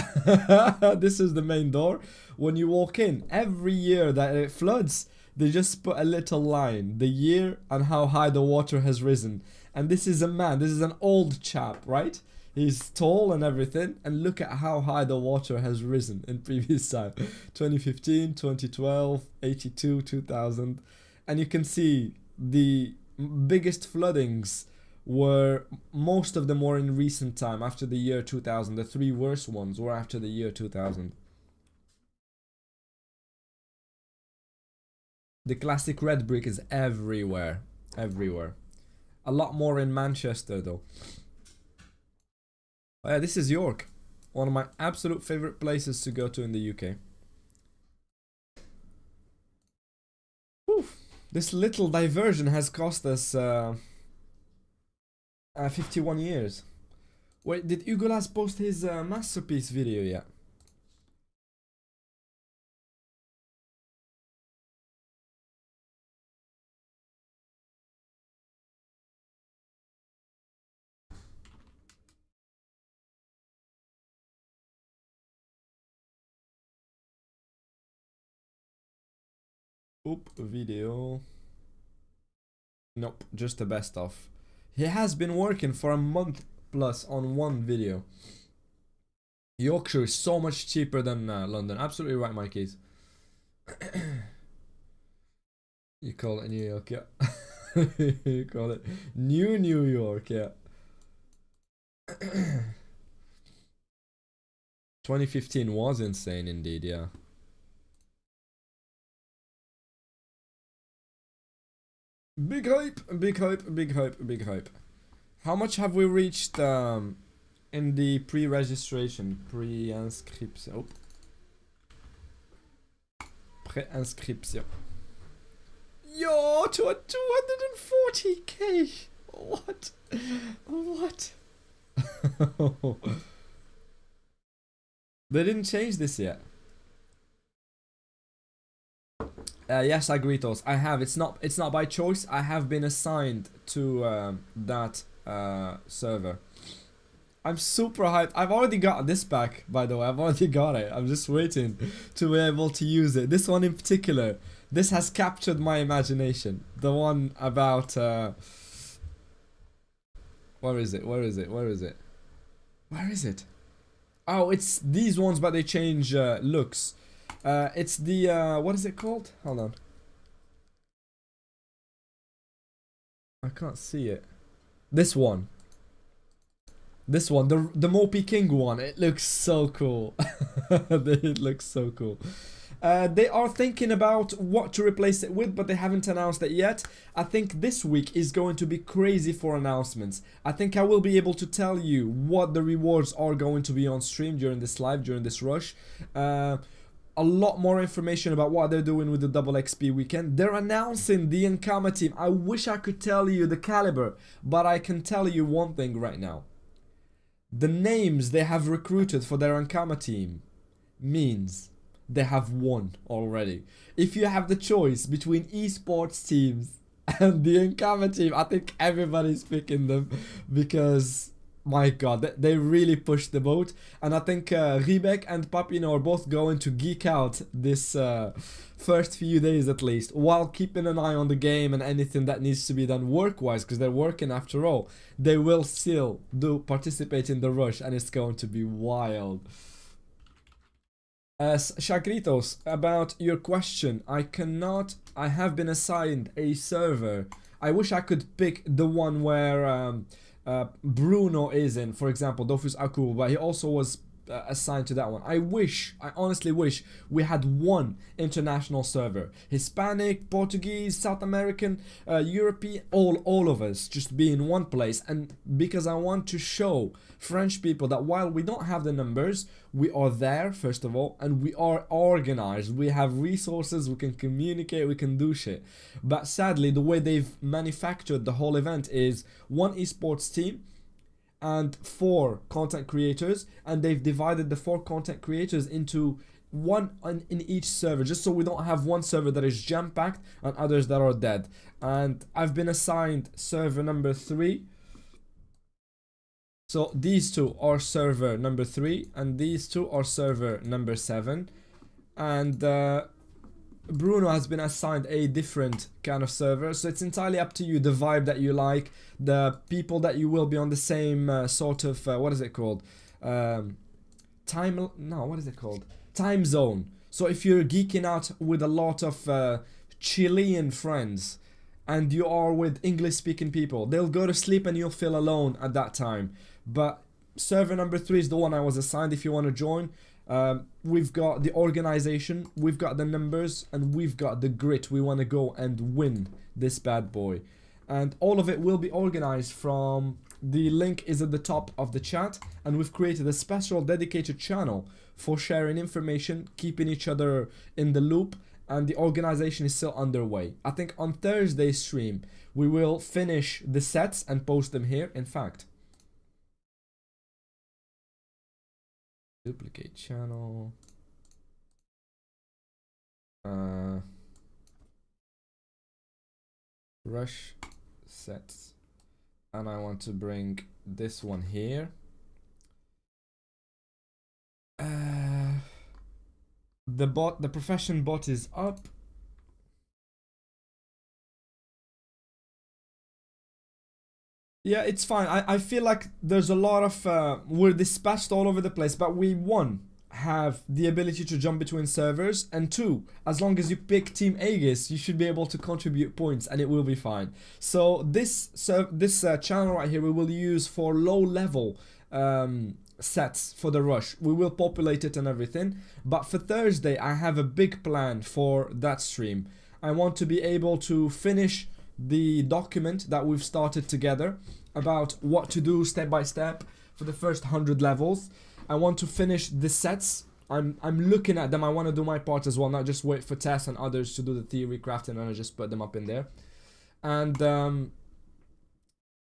This is the main door. When you walk in, every year that it floods, they just put a little line, the year and how high the water has risen. And this is a man, this is an old chap, right? He's tall and everything, and look at how high the water has risen in previous time. 2015, 2012, 82, 2000. And you can see the biggest floodings were, most of them were in recent time, after the year 2000. The three worst ones were after the year 2000. The classic red brick is everywhere. Everywhere. A lot more in Manchester though. Oh yeah, this is York. One of my absolute favorite places to go to in the UK. Whew. This little diversion has cost us 51 years. Wait, did Hugolas post his masterpiece video yet? Oop, video. Nope, just the best of. He has been working for a month plus on one video. Yorkshire is so much cheaper than London. Absolutely right, Mikeys. You call it New York, yeah. You call it New York, yeah. 2015 was insane indeed, yeah. Big hype, big hype, big hype, big hype. How much have we reached in the pre-registration, pre-inscription? Oh. Pre-inscription. Yo, to a 240k. What? What? They didn't change this yet. Yes, Agritos, I have. It's not by choice. I have been assigned to that server. I'm super hyped. I've already got this back, by the way. I've already got it. I'm just waiting to be able to use it. This one in particular, this has captured my imagination. The one about where is it? Where is it? Where is it? Where is it? Oh, it's these ones, but they change looks. It's the what is it called? Hold on. I can't see it. This one. This one, the Mopey King one, it looks so cool. It looks so cool. They are thinking about what to replace it with, but they haven't announced it yet. I think this week is going to be crazy for announcements. I think I will be able to tell you what the rewards are going to be on stream during this live, during this rush. A lot more information about what they're doing with the double XP weekend. They're announcing the Ankama team. I wish I could tell you the caliber, but I can tell you one thing right now. The names they have recruited for their Ankama team means they have won already. If you have the choice between esports teams and the Ankama team, I think everybody's picking them because, my god, they really pushed the boat. And I think Riebeck and Papino are both going to geek out this first few days at least, while keeping an eye on the game and anything that needs to be done work-wise, because they're working after all. They will still participate in the rush, and it's going to be wild. Shagritos, about your question, I have been assigned a server. I wish I could pick the one where Bruno is in, for example, Dofus Aku, but he also was assigned to that one. I honestly wish we had one international server. Hispanic, Portuguese, South American, European, all of us just be in one place. And because I want to show French people that while we don't have the numbers, we are there, first of all, and we are organized. We have resources, we can communicate, we can do shit. But sadly, the way they've manufactured the whole event is one esports team and 4 content creators, and they've divided the 4 content creators into one in each server, just so we don't have one server that is jam-packed and others that are dead. And I've been assigned server number 3. So these 2 are server number 3 and these 2 are server number 7. And Bruno has been assigned a different kind of server, so it's entirely up to you, the vibe that you like, the people that you will be on the same sort of what is it called, time zone. So if you're geeking out with a lot of Chilean friends and you are with English speaking people, they'll go to sleep and you'll feel alone at that time. But server number 3 is the one I was assigned. If you want to join, we've got the organization, we've got the numbers, and we've got the grit. We want to go and win this bad boy. And all of it will be organized from, the link is at the top of the chat, and we've created a special dedicated channel for sharing information, keeping each other in the loop, and the organization is still underway. I think on Thursday's stream, we will finish the sets and post them here. In fact, duplicate channel, rush sets, and I want to bring this one here. The profession bot is up. Yeah, it's fine. I feel like there's a lot of we're dispatched all over the place, but we, 1, have the ability to jump between servers, and 2, as long as you pick Team Aegis, you should be able to contribute points and it will be fine. So this channel right here we will use for low level sets for the rush. We will populate it and everything, but for Thursday I have a big plan for that stream. I want to be able to finish the document that we've started together about what to do step by step for the first 100 levels. I want to finish the sets. I'm looking at them. I want to do my part as well, not just wait for Tess and others to do the theory crafting and I just put them up in there. And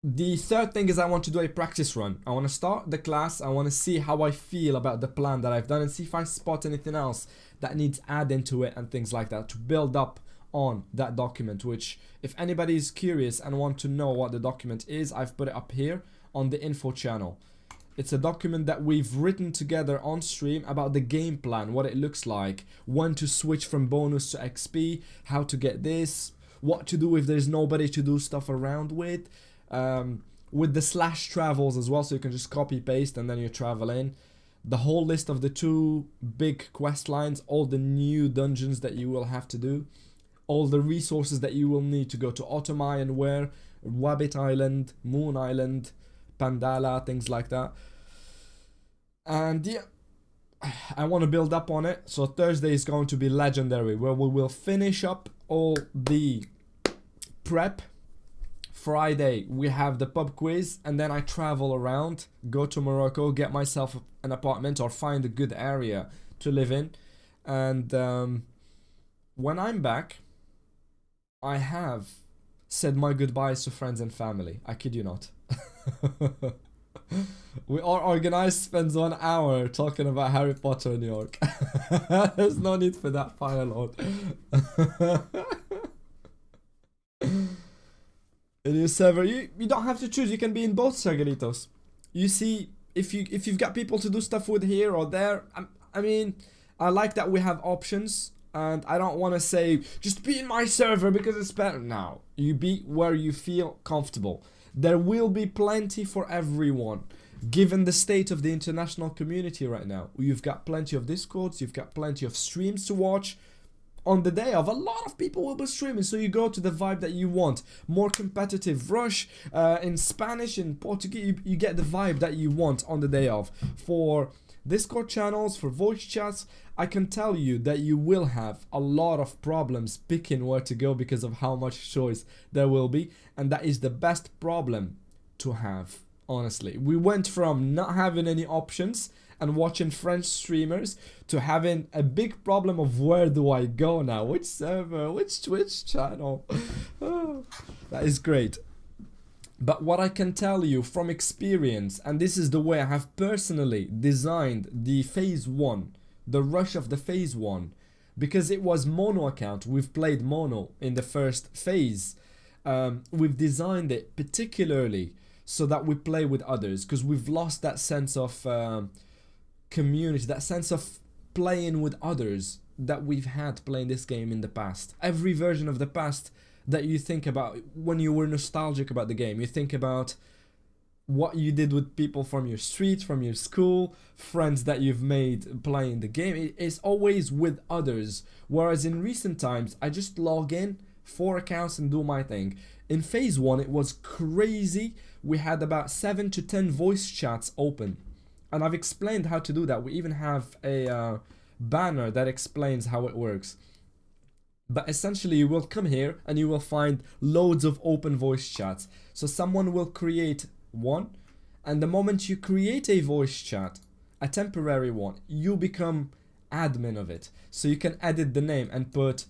the third thing is I want to do a practice run. I want to start the class. I want to see how I feel about the plan that I've done and see if I spot anything else that needs adding to it and things like that to build up on that document, which if anybody is curious and want to know what the document is, I've put it up here on the info channel. It's a document that we've written together on stream about the game plan, what it looks like, when to switch from bonus to XP, how to get this, what to do if there's nobody to do stuff around with the slash travels as well, so you can just copy paste and then you travel in. The whole list of the 2 big quest lines, all the new dungeons that you will have to do, all the resources that you will need to go to Otomai and where, Wabbit Island, Moon Island, Pandala, things like that. And yeah, I want to build up on it. So Thursday is going to be legendary, where we will finish up all the prep. Friday we have the pub quiz, and then I travel around, go to Morocco, get myself an apartment or find a good area to live in. And when I'm back, I have said my goodbyes to friends and family. I kid you not. We are organized, spends 1 hour talking about Harry Potter in New York. There's no need for that, Fire Lord. In your server, you don't have to choose. You can be in both Sagalitos. You see, if you've got people to do stuff with here or there, I mean, I like that we have options, and I don't want to say just be in my server because it's better. No, you be where you feel comfortable. There will be plenty for everyone. Given the state of the international community right now, you've got plenty of Discords, you've got plenty of streams to watch. On the day of, a lot of people will be streaming, so you go to the vibe that you want. More competitive rush, in Spanish, in Portuguese, you get the vibe that you want on the day of. For Discord channels, for voice chats, I can tell you that you will have a lot of problems picking where to go because of how much choice there will be, and that is the best problem to have, honestly. We went from not having any options and watching French streamers to having a big problem of where do I go now, which server, which Twitch channel. Oh, that is great. But what I can tell you from experience, and this is the way I have personally designed the phase 1, the rush of the phase 1, because it was mono account, we've played mono in the first phase. We've designed it particularly so that we play with others, because we've lost that sense of community, that sense of playing with others that we've had playing this game in the past. Every version of the past that you think about when you were nostalgic about the game, you think about what you did with people from your street, from your school, friends that you've made playing the game. It's always with others, whereas in recent times I just log in 4 accounts and do my thing. In phase 1 it was crazy. We had about 7 to 10 voice chats open, and I've explained how to do that. We even have a banner that explains how it works. But essentially you will come here and you will find loads of open voice chats. So someone will create one, and the moment you create a voice chat, a temporary one, you become admin of it. So you can edit the name and put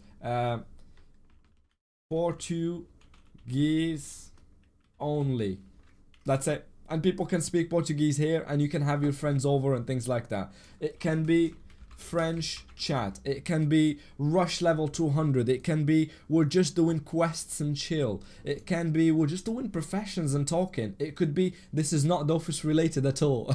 Portuguese only. That's it. And people can speak Portuguese here, and you can have your friends over and things like that. It can be French chat, it can be rush level 200, it can be we're just doing quests and chill, it can be we're just doing professions and talking, it could be this is not Dofus related at all.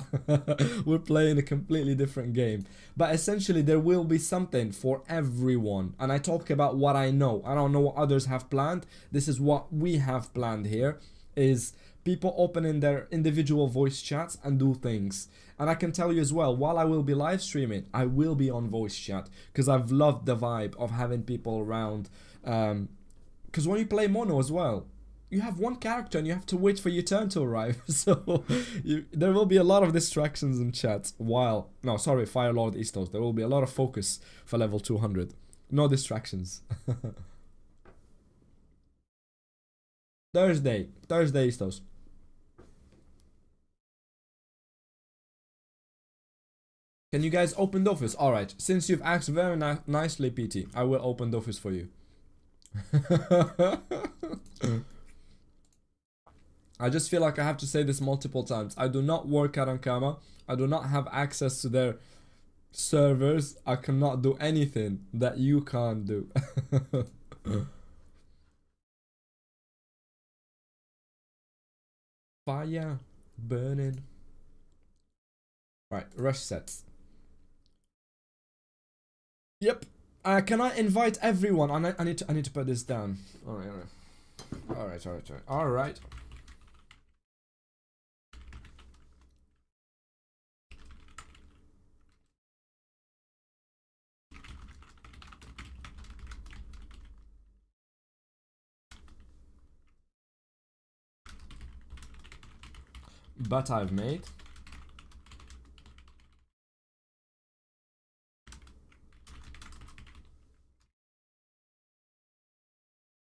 We're playing a completely different game. But essentially there will be something for everyone, and I talk about what I know. I don't know what others have planned. This is what we have planned here, is people opening their individual voice chats and do things. And I can tell you as well, while I will be live streaming, I will be on voice chat, because I've loved the vibe of having people around. Because when you play mono as well, you have one character and you have to wait for your turn to arrive. So there will be a lot of distractions in chat while... No, sorry, Fire Lord Istos. There will be a lot of focus for level 200. No distractions. Thursday Istos. Can you guys open Dofus? Alright, since you've asked very nicely, PT, I will open Dofus for you. I just feel like I have to say this multiple times. I do not work at Ankama. I do not have access to their servers. I cannot do anything that you can't do. Fire burning. Right, rush sets. Yep. Can I invite everyone? I need to put this down. All right. but I've made.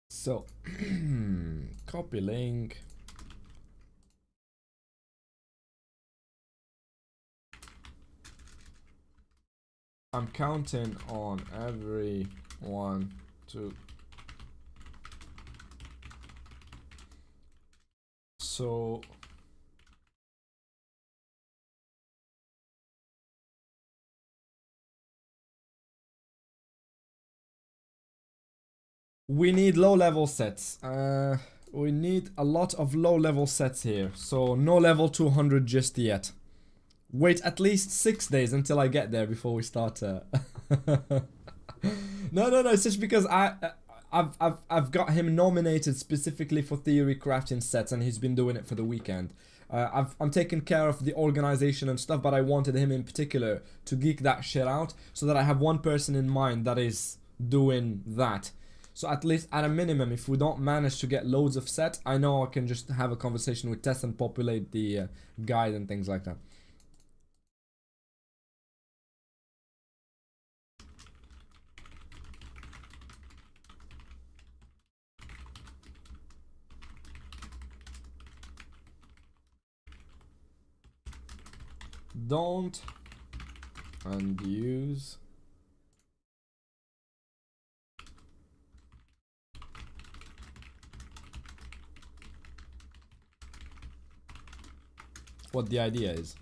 So, copy link. I'm counting on everyone to. So. We need low level sets. We need a lot of low level sets here. So no level 200 just yet. Wait at least 6 days until I get there before we start. No. It's just because I've got him nominated specifically for theory crafting sets, and he's been doing it for the weekend. I'm taking care of the organization and stuff, but I wanted him in particular to geek that shit out, so that I have one person in mind that is doing that. So at least at a minimum, if we don't manage to get loads of sets, I know I can just have a conversation with Tess and populate the guide and things like that. Don't unuse what the idea is.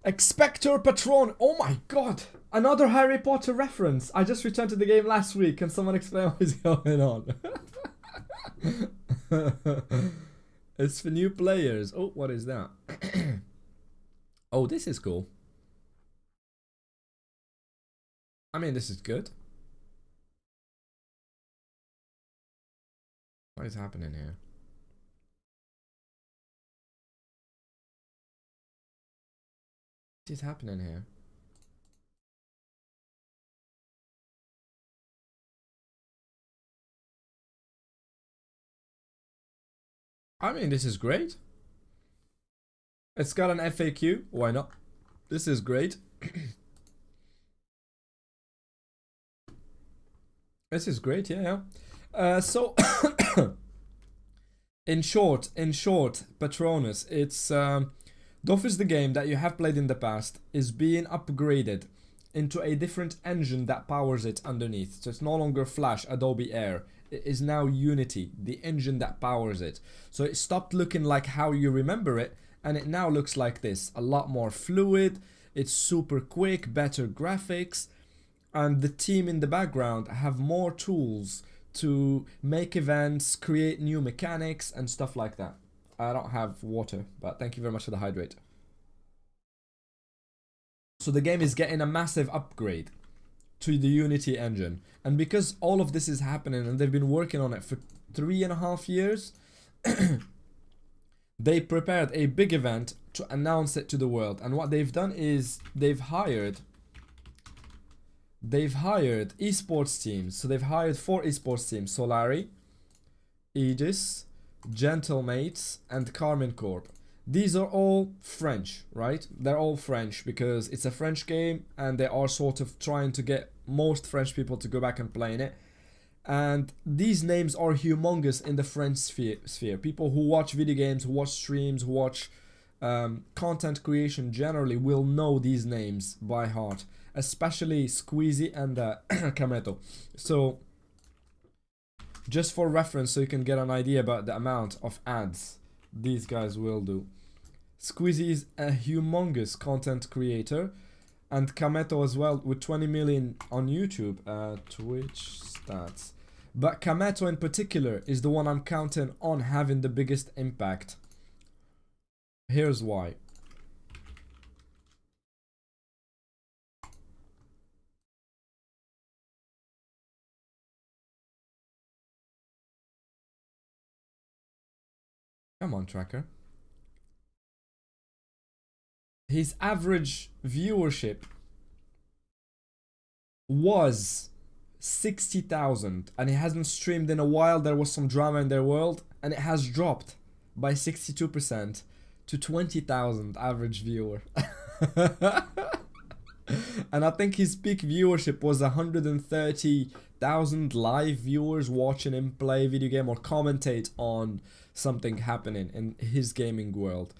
Expector Patron. Oh my god, another Harry Potter reference. I just returned to the game last week. Can someone explain what is going on? It's for new players. Oh, what is that? Oh, this is cool. I mean, this is good. What is happening here? What is happening here? I mean, this is great. It's got an FAQ. Why not? This is great. This is great, yeah. So, in short, Patronus, it's Dofus the game that you have played in the past is being upgraded into a different engine that powers it underneath. So it's no longer Flash, Adobe Air. It is now Unity, the engine that powers it. So it stopped looking like how you remember it, and it now looks like this. A lot more fluid, it's super quick, better graphics, and the team in the background have more tools to make events, create new mechanics, and stuff like that. I don't have water, but thank you very much for the hydrate. So the game is getting a massive upgrade to the Unity engine. And because all of this is happening and they've been working on it for 3.5 years, they prepared a big event to announce it to the world. And what they've done is they've hired esports teams. So they've hired 4 esports teams: Solari, Aegis, Gentlemates, and Carmine Corp. These are all French, right? They're all French because it's a French game and they are sort of trying to get most French people to go back and play in it. And these names are humongous in the French sphere. People who watch video games, who watch streams, who watch content creation generally will know these names by heart, especially Squeezy and Kameto. So just for reference, so you can get an idea about the amount of ads these guys will do. Squeezy is a humongous content creator, and Kameto as well, with 20 million on YouTube. Twitch stats. But Kameto in particular is the one I'm counting on having the biggest impact. Here's why. Come on, tracker. His average viewership was 60,000, and it hasn't streamed in a while. There was some drama in their world, and it has dropped by 62% to 20,000 average viewer. And I think his peak viewership was 130,000 live viewers watching him play video game or commentate on something happening in his gaming world.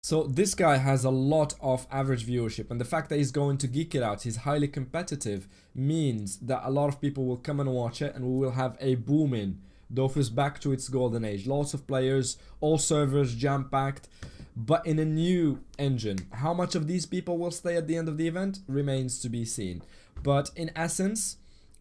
So this guy has a lot of average viewership, and the fact that he's going to Geek It Out, he's highly competitive, means that a lot of people will come and watch it, and we will have a booming Dofus back to its golden age. Lots of players, all servers jam-packed, but in a new engine. How much of these people will stay at the end of the event remains to be seen. But in essence,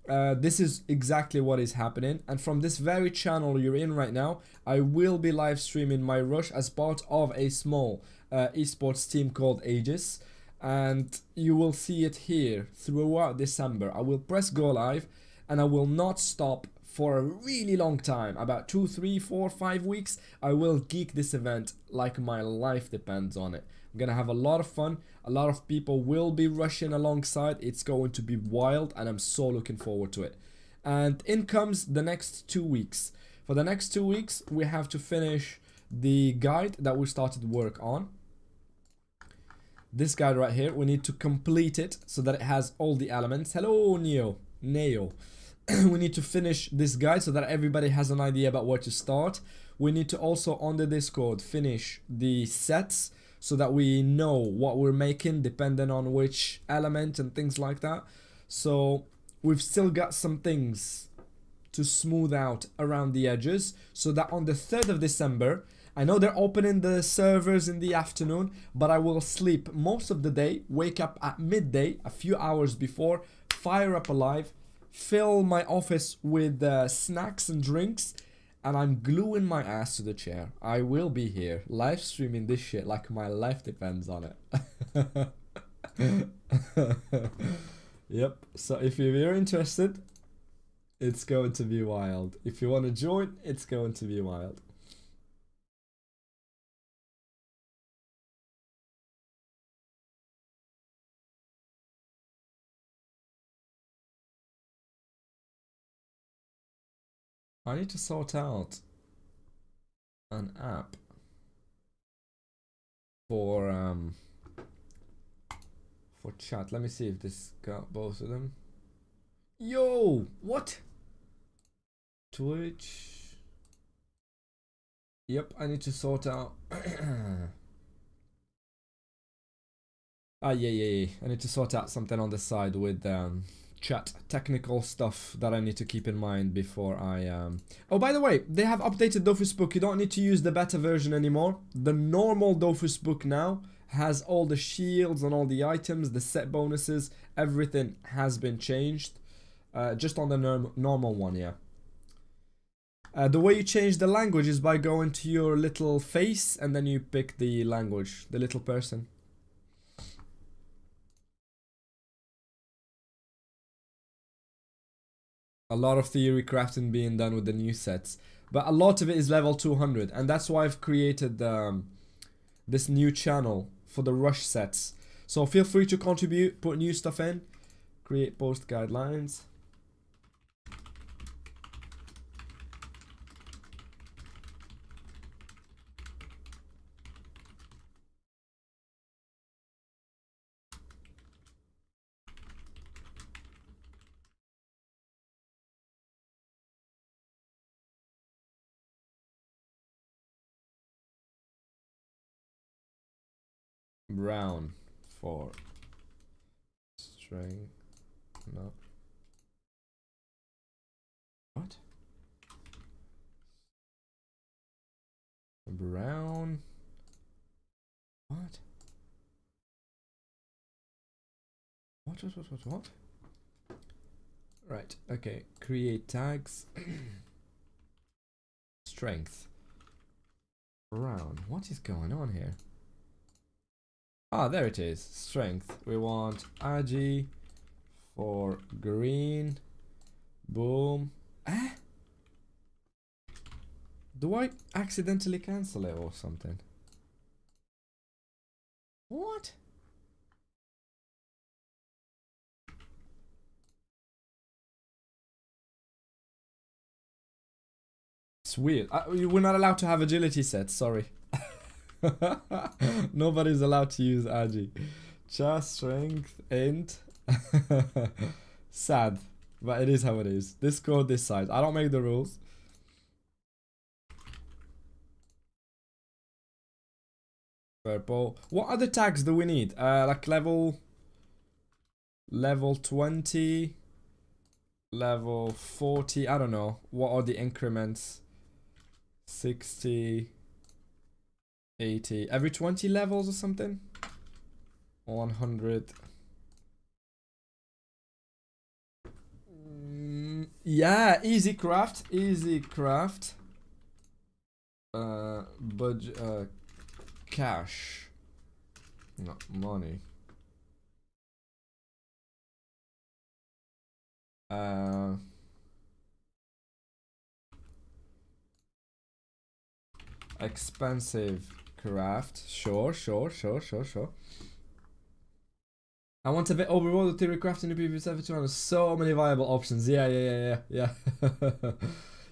this is exactly what is happening, and from this very channel you're in right now, I will be live streaming my rush as part of a small esports team called Aegis, and you will see it here throughout December. I will press go live, and I will not stop for a really long time, about 2, 3, 4, 5 weeks. I will geek this event like my life depends on it. I'm gonna have a lot of fun. A lot of people will be rushing alongside. It's going to be wild, and I'm so looking forward to it. And in comes the next 2 weeks. For the next 2 weeks, we have to finish the guide that we started work on. This guide right here, we need to complete it so that it has all the elements. Hello, Neo. We need to finish this guide so that everybody has an idea about where to start. We need to also, on the Discord, finish the sets so that we know what we're making depending on which element and things like that. So we've still got some things to smooth out around the edges, so that on the 3rd of December, I know they're opening the servers in the afternoon, but I will sleep most of the day, wake up at midday, a few hours before, fire up a live, fill my office with snacks and drinks, and I'm gluing my ass to the chair. I will be here live streaming this shit like my life depends on it. Yep, so if you're interested, it's going to be wild. If you want to join, it's going to be wild. I need to sort out an app for chat. Let me see if this got both of them. Yo, what? Twitch. Yep, I need to sort out. Yeah. I need to sort out something on the side with chat, technical stuff that I need to keep in mind before I Oh, by the way, they have updated Dofus Book. You don't need to use the beta version anymore. The normal Dofus Book now has all the shields and all the items, the set bonuses, everything has been changed. Just on the normal one, yeah. The way you change the language is by going to your little face and then you pick the language, the little person. A lot of theory crafting being done with the new sets, but a lot of it is level 200, and that's why I've created this new channel for the rush sets. So feel free to contribute, put new stuff in, create post guidelines. Brown for string. No. What? Brown. What? What? Right, okay. Create tags. Strength. Brown. What is going on here? Ah, there it is. Strength. We want Agi for green. Boom. Eh? Do I accidentally cancel it or something? What? That's weird. We're not allowed to have agility sets, sorry. Nobody's allowed to use agi. Just strength, int. Sad. But it is how it is. This code, this size. I don't make the rules. Purple. What other tags do we need? Like level 20, level 40. I don't know. What are the increments? 60, 80. Every 20 levels or something? 100. Yeah, easy craft. Easy craft. Budget. Cash. Not money. Expensive craft. Sure. I want a bit overall the theory crafting the previous episode. So many viable options. Yeah.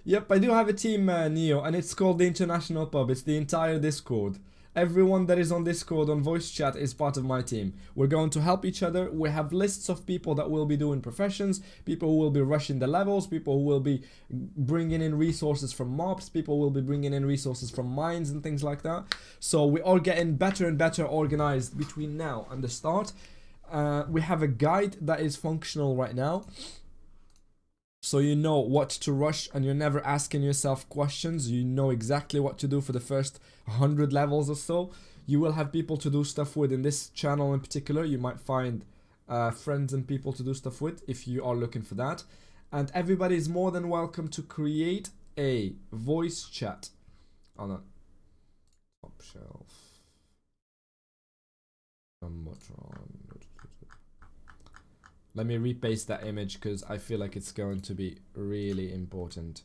Yep, I do have a team, Neo, and it's called the International Pub. It's the entire Discord. Everyone that is on Discord on voice chat is part of my team. We're going to help each other. We have lists of people that will be doing professions, people who will be rushing the levels, people who will be bringing in resources from mobs, people will be bringing in resources from mines and things like that. So we are getting better and better organized between now and the start. We have a guide that is functional right now. So you know what to rush and you're never asking yourself questions. You know exactly what to do for the first 100 levels or so. You will have people to do stuff with in this channel in particular. You might find friends and people to do stuff with if you are looking for that. And everybody is more than welcome to create a voice chat on a top shelf. Let me repaste that image because I feel like it's going to be really important.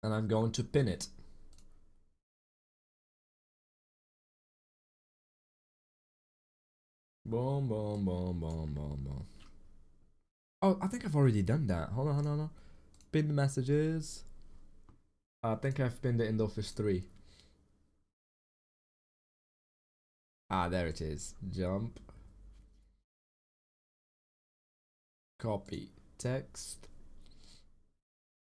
And I'm going to pin it. Boom. Oh, I think I've already done that. Hold on. Pinned messages. I think I've pinned it in the Office 3. Ah, there it is. Jump. Copy text,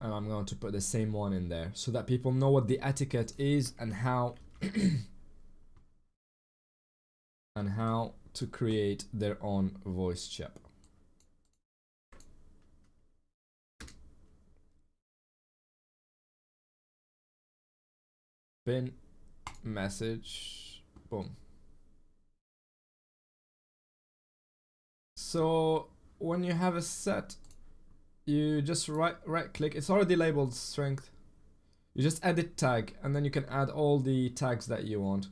and I'm going to put the same one in there so that people know what the etiquette is and how to create their own voice chat. Pin message, boom. So when you have a set, you just right click. It's already labeled strength. You just edit tag and then you can add all the tags that you want.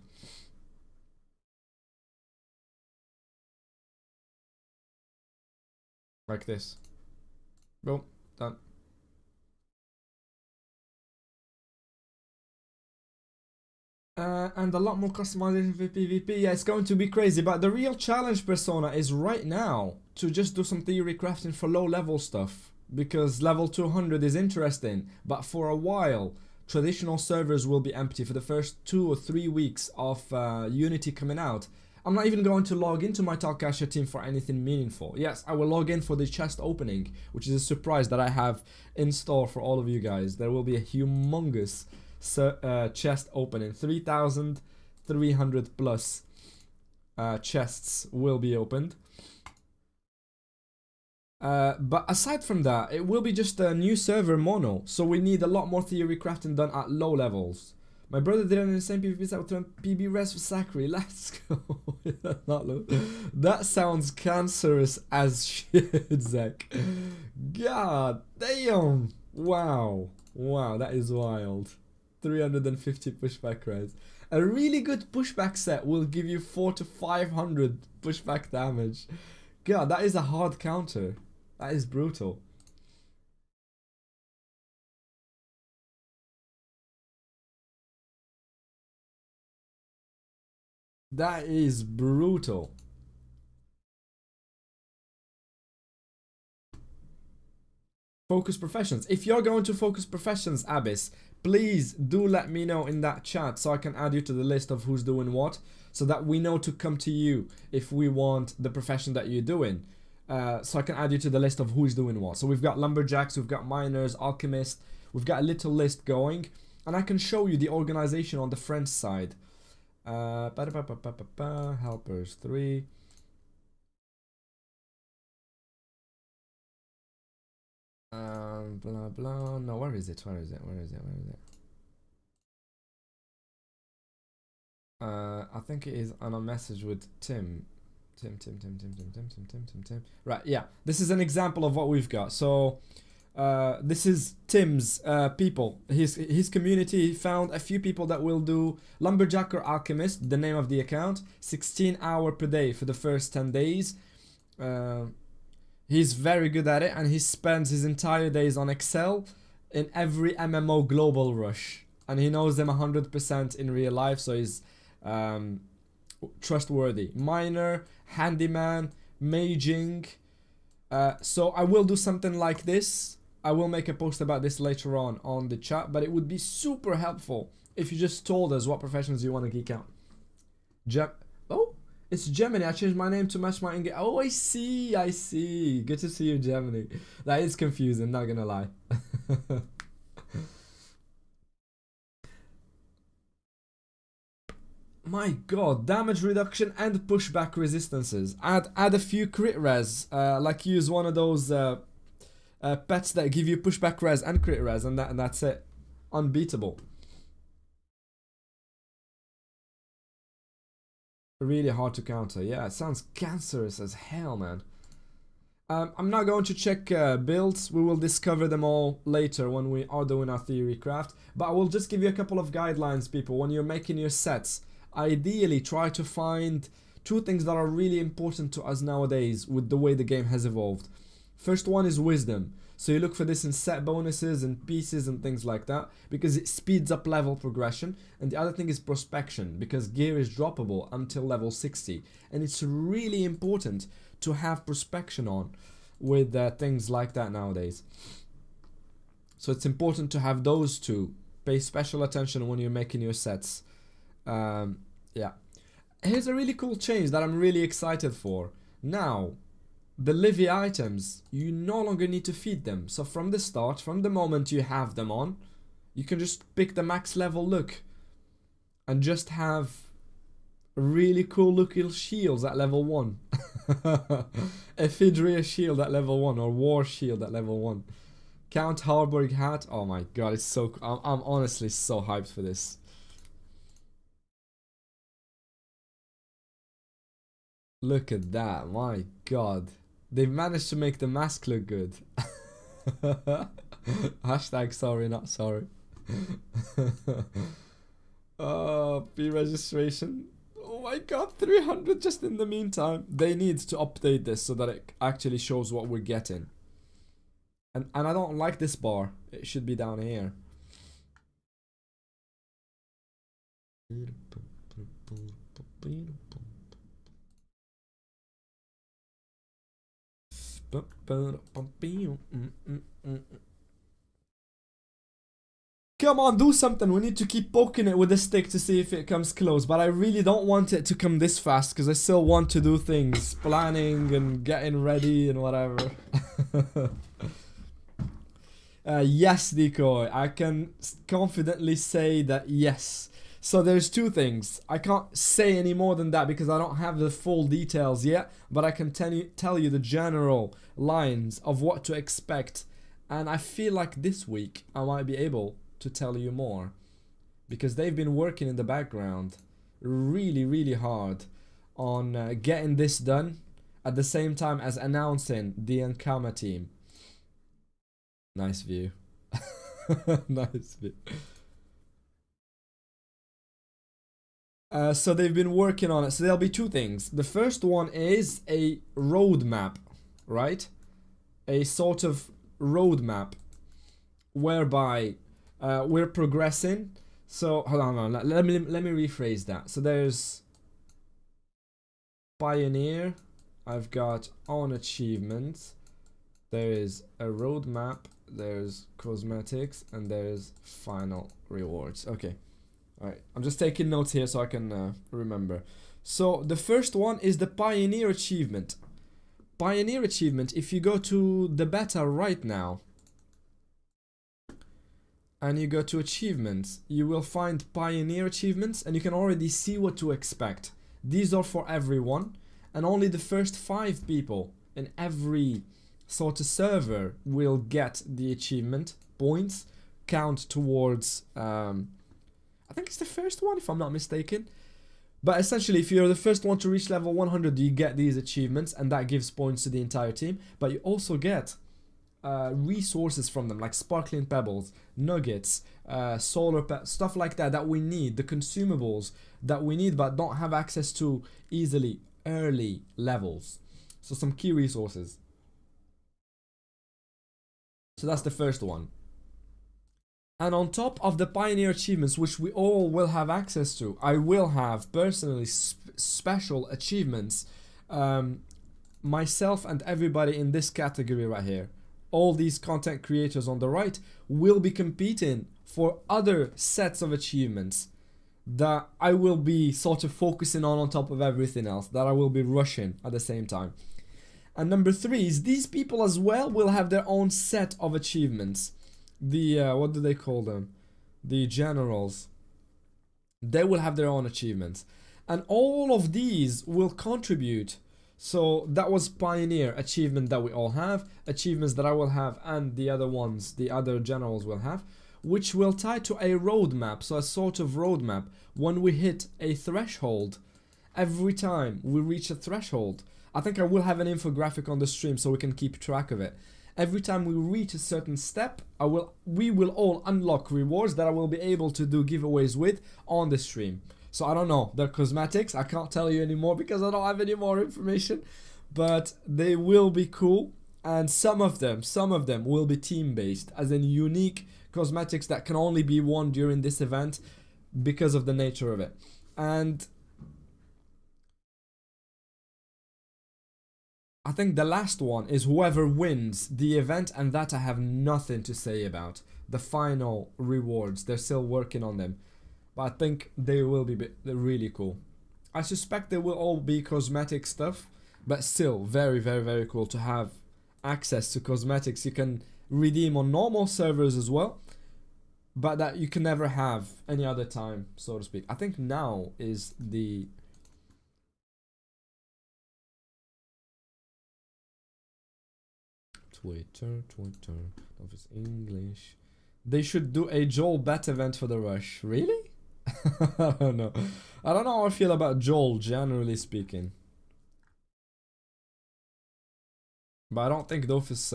Like this. Boom, done. And a lot more customization for PvP. Yeah, it's going to be crazy, but the real challenge persona is right now to just do some theory crafting for low level stuff, because level 200 is interesting, but for a while traditional servers will be empty for the first 2 or 3 weeks of Unity coming out. I'm not even going to log into my Talkasha team for anything meaningful. Yes, I will log in for the chest opening, which is a surprise that I have in store for all of you guys. There will be a humongous chest opening. 3,300 plus chests will be opened. But aside from that, it will be just a new server mono, so we need a lot more theory crafting done at low levels. My brother did it in the same PvP set with PB res for Sakri. Let's go. That sounds cancerous as shit, Zach. God damn. Wow, that is wild. 350 pushback res. A really good pushback set will give you 400 to 500 pushback damage. God, that is a hard counter. That is brutal. That is brutal. Focus Professions. If you're going to Focus Professions, Abyss, please do let me know in that chat so I can add you to the list of who's doing what, so that we know to come to you if we want the profession that you're doing. So I can add you to the list of who's doing what. So we've got lumberjacks, we've got miners, alchemists, we've got a little list going, and I can show you the organization on the French side. Helpers 3. Blah blah. No, where is it? Where is it? Where is it? Where is it? I think it is on a message with Tim. Tim. Right, yeah. This is an example of what we've got. So, this is Tim's people. His community found a few people that will do lumberjack or alchemist, the name of the account, 16 hours per day for the first 10 days. He's very good at it, and he spends his entire days on Excel in every MMO global rush, and he knows them 100% in real life, so he's trustworthy. Miner, handyman, maging. So I will do something like this. I will make a post about this later on the chat, but it would be super helpful if you just told us what professions you want to geek out. Oh, it's Gemini. I changed my name to match my engagement. Oh, I see. Good to see you, Gemini. That is confusing, not gonna lie. My god, damage reduction and pushback resistances. Add a few crit res. Like use one of those pets that give you pushback res and crit res, and that's it. Unbeatable. Really hard to counter. Yeah, it sounds cancerous as hell, man. I'm not going to check builds. We will discover them all later when we are doing our theory craft. But I will just give you a couple of guidelines, people. When you're making your sets, ideally try to find 2 things that are really important to us nowadays with the way the game has evolved. First one is wisdom. So you look for this in set bonuses and pieces and things like that, because it speeds up level progression. And the other thing is prospection, because gear is droppable until level 60. And it's really important to have prospection on with things like that nowadays. So it's important to have those 2. Pay special attention when you're making your sets. Yeah. Here's a really cool change that I'm really excited for. Now, the Livy items, you no longer need to feed them. So from the start, from the moment you have them on, you can just pick the max level look and just have really cool looking shields at level 1. Ephidria shield at level 1 or war shield at level 1. Count Harburg hat. Oh my god, it's so cool. I'm honestly so hyped for this. Look at that, my god. They've managed to make the mask look good. Hashtag sorry, not sorry. Oh, pre-registration. Oh my god, 300 just in the meantime. They need to update this so that it actually shows what we're getting. And I don't like this bar. It should be down here. Come on, do something. We need to keep poking it with a stick to see if it comes close. But I really don't want it to come this fast, because I still want to do things. Planning and getting ready and whatever. Yes, Decoy. I can confidently say that yes. So there's 2 things. I can't say any more than that because I don't have the full details yet. But I can tell you the general lines of what to expect. And I feel like this week I might be able to tell you more, because they've been working in the background really hard on getting this done at the same time as announcing the Ankama team. Nice view. Nice view. So they've been working on it. So there'll be 2 things. The first one is a roadmap, right? A sort of roadmap whereby we're progressing. So hold on, let me rephrase that. So there's Pioneer. I've got on achievements. There is a roadmap there's cosmetics, and there's final rewards. Okay. Alright, I'm just taking notes here so I can remember. So the first one is the Pioneer Achievement. Pioneer Achievement, if you go to the beta right now, and you go to achievements, you will find Pioneer Achievements, and you can already see what to expect. These are for everyone, and only the first 5 people in every sort of server will get the achievement points, count towards I think it's the first one if I'm not mistaken. But essentially, if you're the first one to reach level 100, you get these achievements, and that gives points to the entire team. But you also get resources from them, like sparkling pebbles, nuggets, stuff like that we need, the consumables that we need but don't have access to easily early levels. So some key resources. So that's the first one. And on top of the Pioneer Achievements, which we all will have access to, I will have personally special achievements. Myself and everybody in this category right here, all these content creators on the right, will be competing for other sets of achievements that I will be sort of focusing on top of everything else, that I will be rushing at the same time. And number 3 is these people as well will have their own set of achievements. The what do they call them? The generals. They will have their own achievements, and all of these will contribute. So that was Pioneer achievement that we all have, achievements that I will have, and the other ones the other generals will have, which will tie to a roadmap. So a sort of roadmap. When we hit a threshold, every time we reach a threshold, I think I will have an infographic on the stream so we can keep track of it. Every time we reach a certain step, we will all unlock rewards that I will be able to do giveaways with on the stream. So I don't know, they're cosmetics, I can't tell you anymore because I don't have any more information, but they will be cool, and some of them will be team based, as in unique cosmetics that can only be won during this event because of the nature of it. And I think the last one is whoever wins the event, and that I have nothing to say about. The final rewards, they're still working on them, but I think they will be really cool. I suspect they will all be cosmetic stuff, but still very, very, very cool to have access to cosmetics you can redeem on normal servers as well, but that you can never have any other time, so to speak. I think now is the Twitter, Office English. They should do a Joel bet event for the rush. Really? I don't know. I don't know how I feel about Joel, generally speaking. But I don't think the office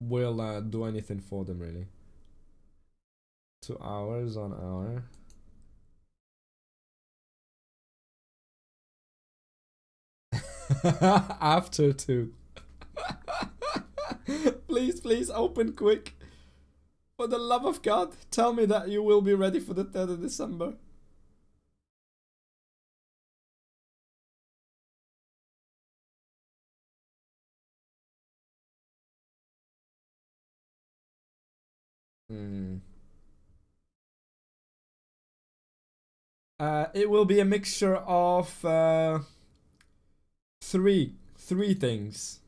will do anything for them, really. 2 hours on hour. After 2. Please open quick. For the love of God, tell me that you will be ready for the 3rd of December. It will be a mixture of three things.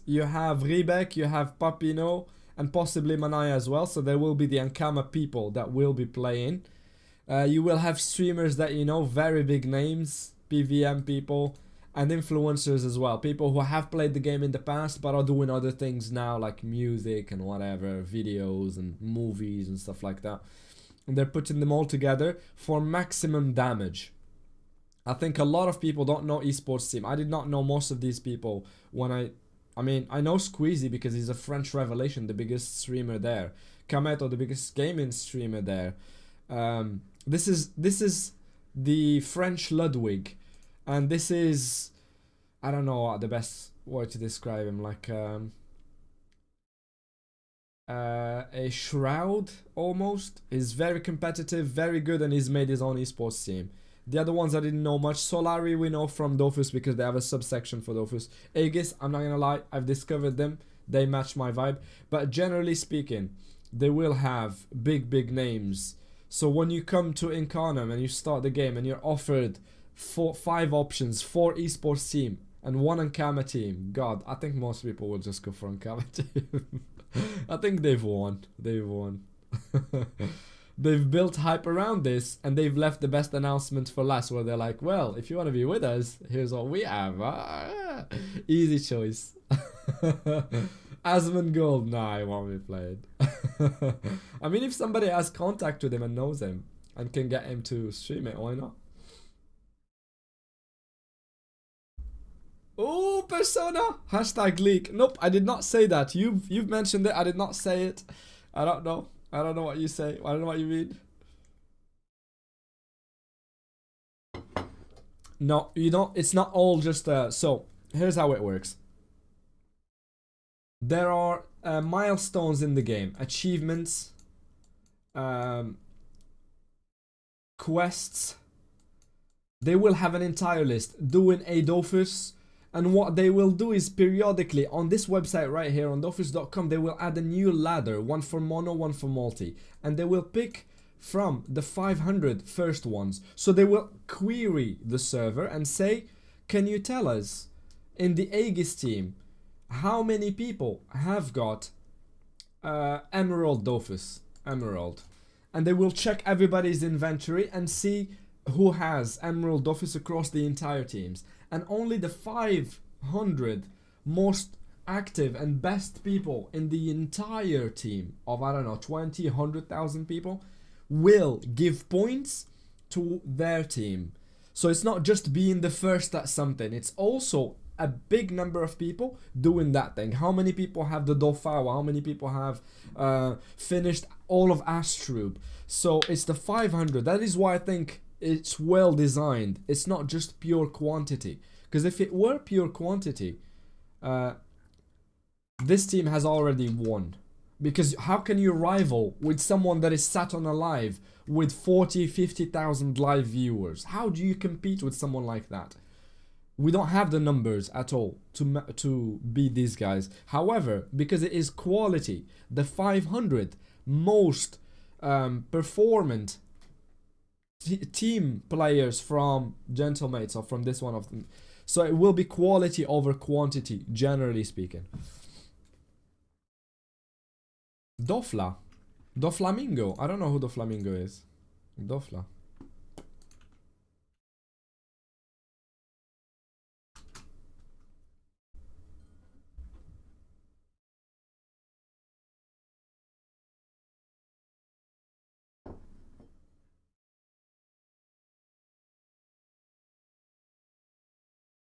You have Rebek, you have Papino, and possibly Manaya as well. So there will be the Ankama people that will be playing. You will have streamers that you know, very big names, PVM people, and influencers as well. People who have played the game in the past but are doing other things now, like music and whatever, videos and movies and stuff like that. And they're putting them all together for maximum damage. I think a lot of people don't know esports team. I did not know most of these people when I mean, I know Squeezy because he's a French revelation, the biggest streamer there. Kameto, the biggest gaming streamer there. This is the French Ludwig, and this is, I don't know what the best word to describe him, like a Shroud almost. He's very competitive, very good, and he's made his own esports team. The other ones I didn't know much. Solari we know from Dofus because they have a subsection for Dofus. Aegis, I'm not gonna lie, I've discovered them. they match my vibe. But generally speaking, they will have big names. So when you come to Incarnum and you start the game and you're offered 5 options, 4 esports team and 1 Ankama team, God, I think most people will just go for Ankama team. I think they've won. They've won. They've built hype around this, and they've left the best announcement for last, where they're like, well, if you want to be with us, here's what we have. Easy choice. Asmund Gold, nah, I won't be played. I mean, if somebody has contact with him and knows him and can get him to stream it, why not? Oh, Persona! Hashtag leak. Nope, I did not say that. You've mentioned it. I did not say it. I don't know. I don't know what you say. I don't know what you mean. No, you don't. It's not all just so here's how it works. There are milestones in the game, achievements, quests. They will have an entire list doing a Dofus. And what they will do is periodically on this website right here on dofus.com, they will add a new ladder, one for mono, one for multi, and they will pick from the 500 first ones. So they will query the server and say, can you tell us in the Aegis team how many people have got Emerald Dofus, Emerald, and they will check everybody's inventory and see who has Emerald Dofus across the entire teams. And only the 500 most active and best people in the entire team of, I don't know, 20, 100,000 people will give points to their team. So it's not just being the first at something, it's also a big number of people doing that thing. How many people have the Dofau? How many people have finished all of Astrub? So it's the 500. That is why I think it's well designed. It's not just pure quantity, because if it were pure quantity, this team has already won. Because how can you rival with someone that is sat on a live with 40, 50,000 live viewers? How do you compete with someone like that? We don't have the numbers at all to beat these guys. However, because it is quality, the 500 most performant team players from Gentlemates, or from this one of them, so it will be quality over quantity, generally speaking. Doflamingo. I don't know who Doflamingo is. Dofla.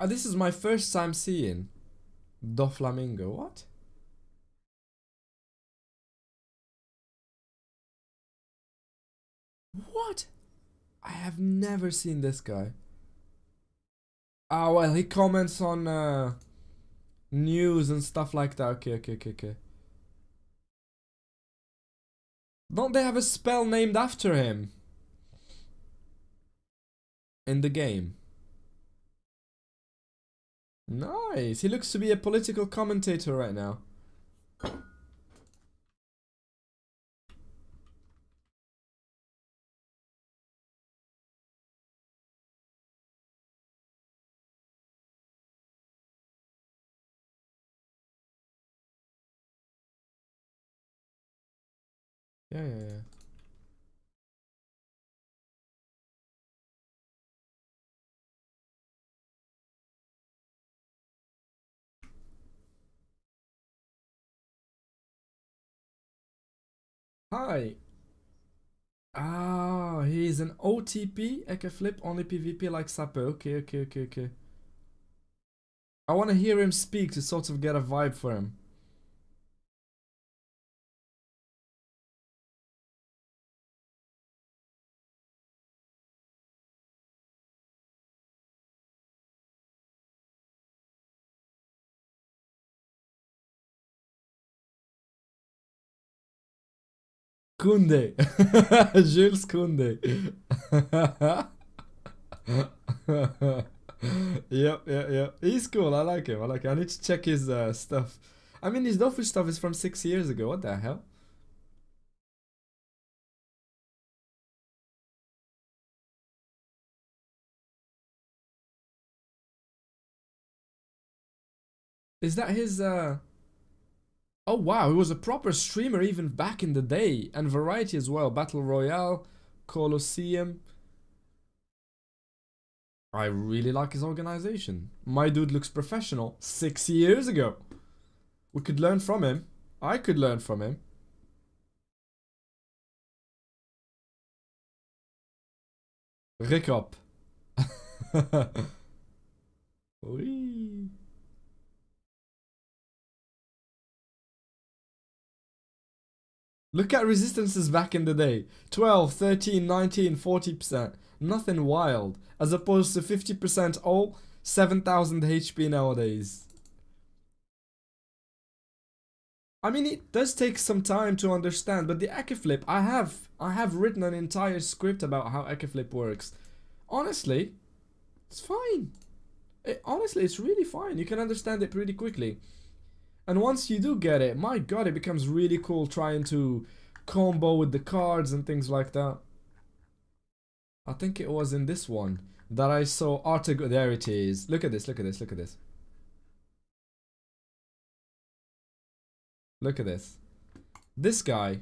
This is my first time seeing Doflamingo. What? What? I have never seen this guy. Ah, well, he comments on news and stuff like that. Okay. Don't they have a spell named after him in the game? Nice. He looks to be a political commentator right now. Yeah. Hi. Ah, he's an OTP, Eka Flip, only PvP like Sapo. Okay. I want to hear him speak to sort of get a vibe for him. Kunde. Jules Kunde. Yep. He's cool. I like him. I need to check his stuff. I mean, his Dofus stuff is from 6 years ago. What the hell? Is that his, Oh wow, he was a proper streamer even back in the day. And variety as well. Battle Royale, Colosseum. I really like his organization. My dude looks professional 6 years ago. We could learn from him. I could learn from him. Recap. Oui. Look at resistances back in the day. 12, 13, 19, 40%. Nothing wild. As opposed to 50% all, 7,000 HP nowadays. I mean, it does take some time to understand, but the Ekiflip, I have written an entire script about how Ekiflip works. Honestly, it's fine. Honestly, it's really fine. You can understand it pretty quickly. And once you do get it, my god, it becomes really cool trying to combo with the cards and things like that. I think it was in this one that I saw Artigo. There it is. Look at this, look at this, look at this. Look at this. This guy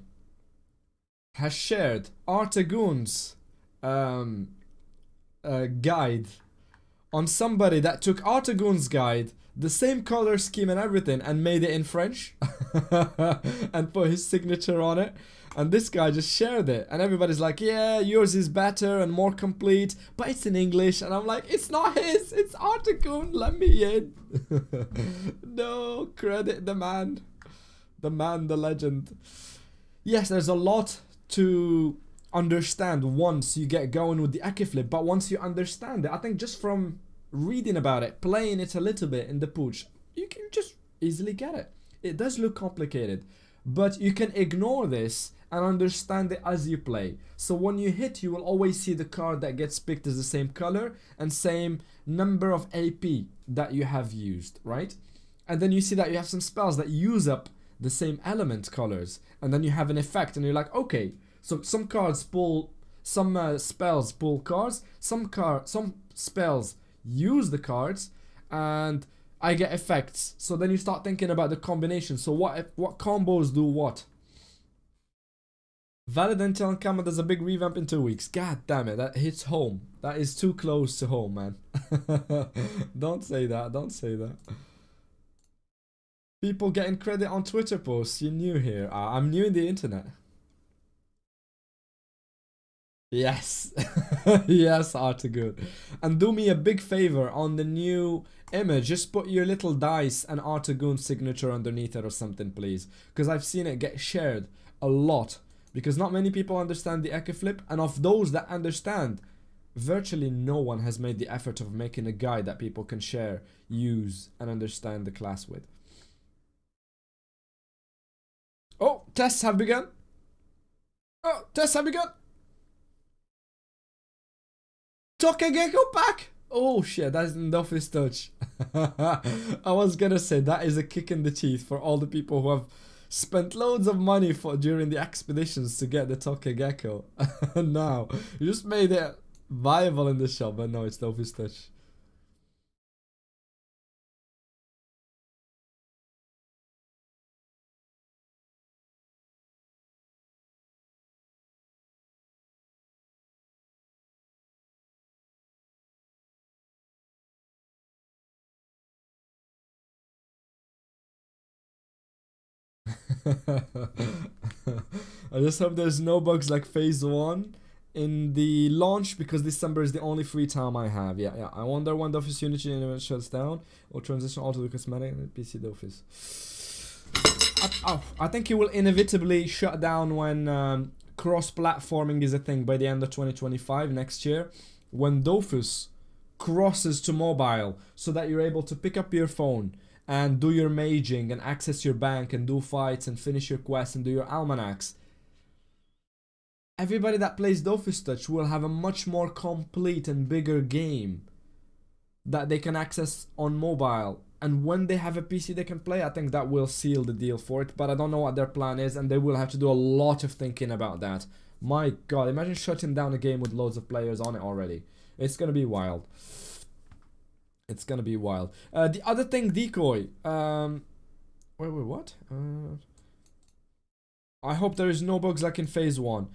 has shared Artagoon's guide on somebody that took Artagoon's guide, the same color scheme and everything, and made it in French and put his signature on it. And this guy just shared it, and everybody's like, yeah, yours is better and more complete, but it's in English. And I'm like, it's not his, it's Artagoon, let me in. No, credit the man, the legend. Yes, there's a lot to understand once you get going with the Ekiflip, but once you understand it, I think just from reading about it, playing it a little bit in the pooch, you can just easily get it. It does look complicated, but you can ignore this and understand it as you play. So when you hit, you will always see the card that gets picked as the same color and same number of AP that you have used, right? And then you see that you have some spells that use up the same element colors, and then you have an effect, and you're like, okay, so some cards pull, some spells pull cards, some spells use the cards, and I get effects. So then you start thinking about the combination. So what combos do what? Valid Intel and Kama does a big revamp in 2 weeks. God damn it, that hits home. That is too close to home, man. Don't say that, don't say that. People getting credit on Twitter posts. You're new here. I'm new in the internet. Yes. Yes, Artagoon. And do me a big favor on the new image. Just put your little dice and Artagoon signature underneath it or something, please. Because I've seen it get shared a lot. Because not many people understand the Ekiflip. And of those that understand, virtually no one has made the effort of making a guide that people can share, use, and understand the class with. Oh, tests have begun. Oh, tests have begun. Tokageko pack. Oh shit, that isn't off his touch. I was gonna say that is a kick in the teeth for all the people who have spent loads of money for during the expeditions to get the Tokageko. Now you just made it viable in the shop, but no, it's off his touch. I just hope there's no bugs like phase 1 in the launch, because December is the only free time I have. Yeah. I wonder when the Office Unity event shuts down or transition all to the cosmetic and PC the Office. I think it will inevitably shut down when cross-platforming is a thing by the end of 2025 next year, when Dofus crosses to mobile, so that you're able to pick up your phone and do your maging and access your bank and do fights and finish your quests and do your almanacs. Everybody that plays Dofus Touch will have a much more complete and bigger game that they can access on mobile and when they have a PC they can play, I think that will seal the deal for it. But I don't know what their plan is, and they will have to do a lot of thinking about that. My god, imagine shutting down a game with loads of players on it already. It's gonna be wild. It's gonna be wild. The other thing, decoy. Wait, what? I hope there is no bugs like in phase 1.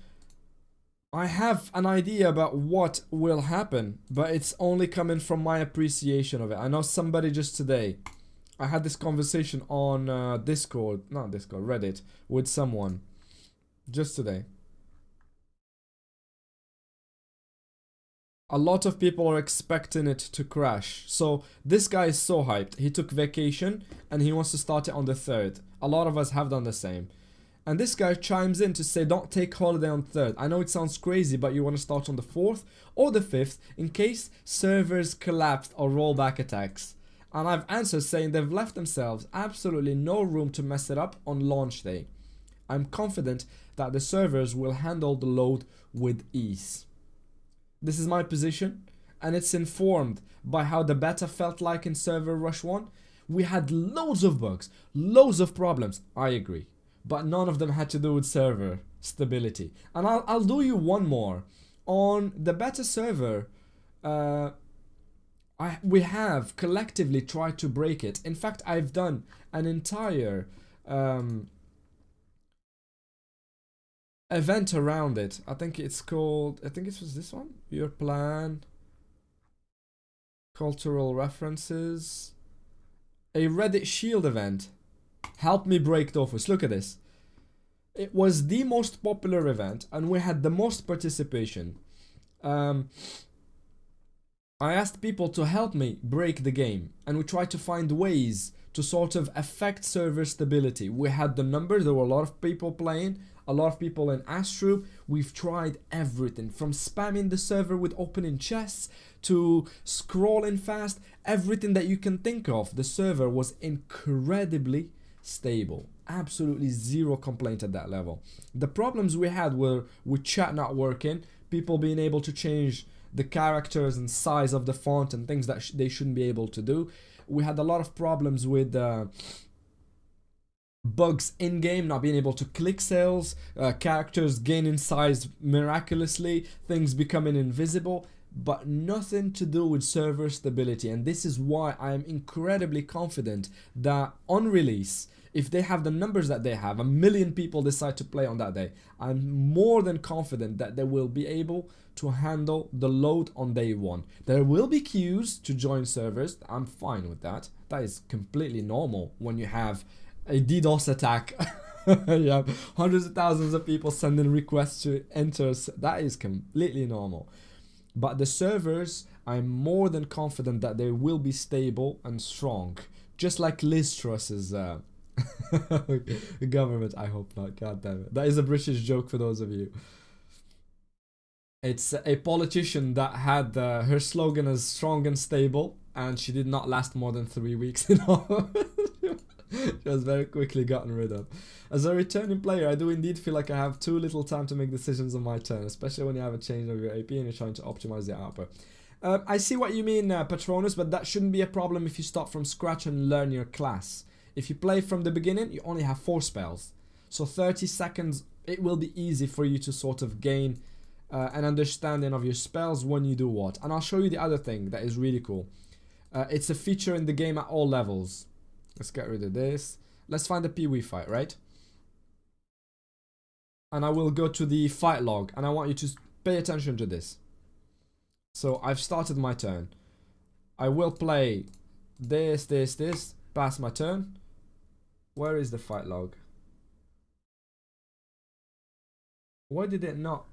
I have an idea about what will happen, but it's only coming from my appreciation of it. I know somebody just today, I had this conversation on Reddit, with someone just today. A lot of people are expecting it to crash. So this guy is so hyped. He took vacation and he wants to start it on the 3rd. A lot of us have done the same. And this guy chimes in to say, don't take holiday on 3rd. I know it sounds crazy, but you want to start on the 4th or the 5th in case servers collapsed or rollback attacks. And I've answered saying they've left themselves absolutely no room to mess it up on launch day. I'm confident that the servers will handle the load with ease. This is my position, and it's informed by how the beta felt like in server rush 1. We had loads of bugs, loads of problems, I agree. But none of them had to do with server stability. And I'll do you one more. On the beta server, we have collectively tried to break it. In fact, I've done an entire event around it. I think it's called, I think it was this one, your plan, cultural references, a Reddit shield event. Help me break Dofus. Look at this. It was the most popular event and we had the most participation. I asked people to help me break the game, and we tried to find ways to sort of affect server stability. We had the numbers, there were a lot of people playing, a lot of people in Astro. We've tried everything from spamming the server with opening chests to scrolling fast, everything that you can think of. The server was incredibly stable, absolutely zero complaint at that level. The problems we had were with chat not working, people being able to change the characters and size of the font and things that they shouldn't be able to do. We had a lot of problems with bugs in-game, not being able to click cells, characters gaining size miraculously, things becoming invisible, but nothing to do with server stability. And this is why I am incredibly confident that on release, if they have the numbers that they have, 1 million people decide to play on that day, I'm more than confident that they will be able to handle the load on day 1. There will be queues to join servers. I'm fine with that. That is completely normal when you have a DDoS attack. You have hundreds of thousands of people sending requests to enter. That is completely normal. But the servers, I'm more than confident that they will be stable and strong. Just like Liz Truss's government. I hope not. God damn it. That is a British joke for those of you. It's a politician that had her slogan as strong and stable, and she did not last more than 3 weeks in office. She was very quickly gotten rid of. As a returning player, I do indeed feel like I have too little time to make decisions on my turn, especially when you have a change of your AP and you're trying to optimize the output. I see what you mean, Patronus, but that shouldn't be a problem if you start from scratch and learn your class. If you play from the beginning, you only have 4 spells. So 30 seconds, it will be easy for you to sort of gain an understanding of your spells when you do what. And I'll show you the other thing that is really cool. It's a feature in the game at all levels. Let's get rid of this. Let's find the Pee-wee fight, right? And I will go to the fight log, and I want you to pay attention to this. So I've started my turn. I will play this, pass my turn. Where is the fight log? Why did it not?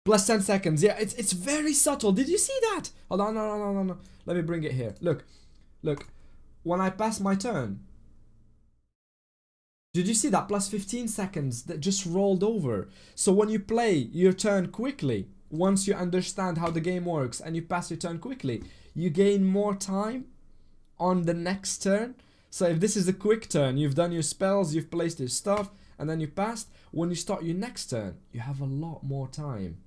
Plus 10 seconds. Yeah, it's very subtle. Did you see that? Hold on, no. Let me bring it here. Look. When I pass my turn, did you see that? Plus 15 seconds that just rolled over. So when you play your turn quickly, once you understand how the game works and you pass your turn quickly, you gain more time on the next turn. So if this is a quick turn, you've done your spells, you've placed your stuff, and then you passed. When you start your next turn, you have a lot more time.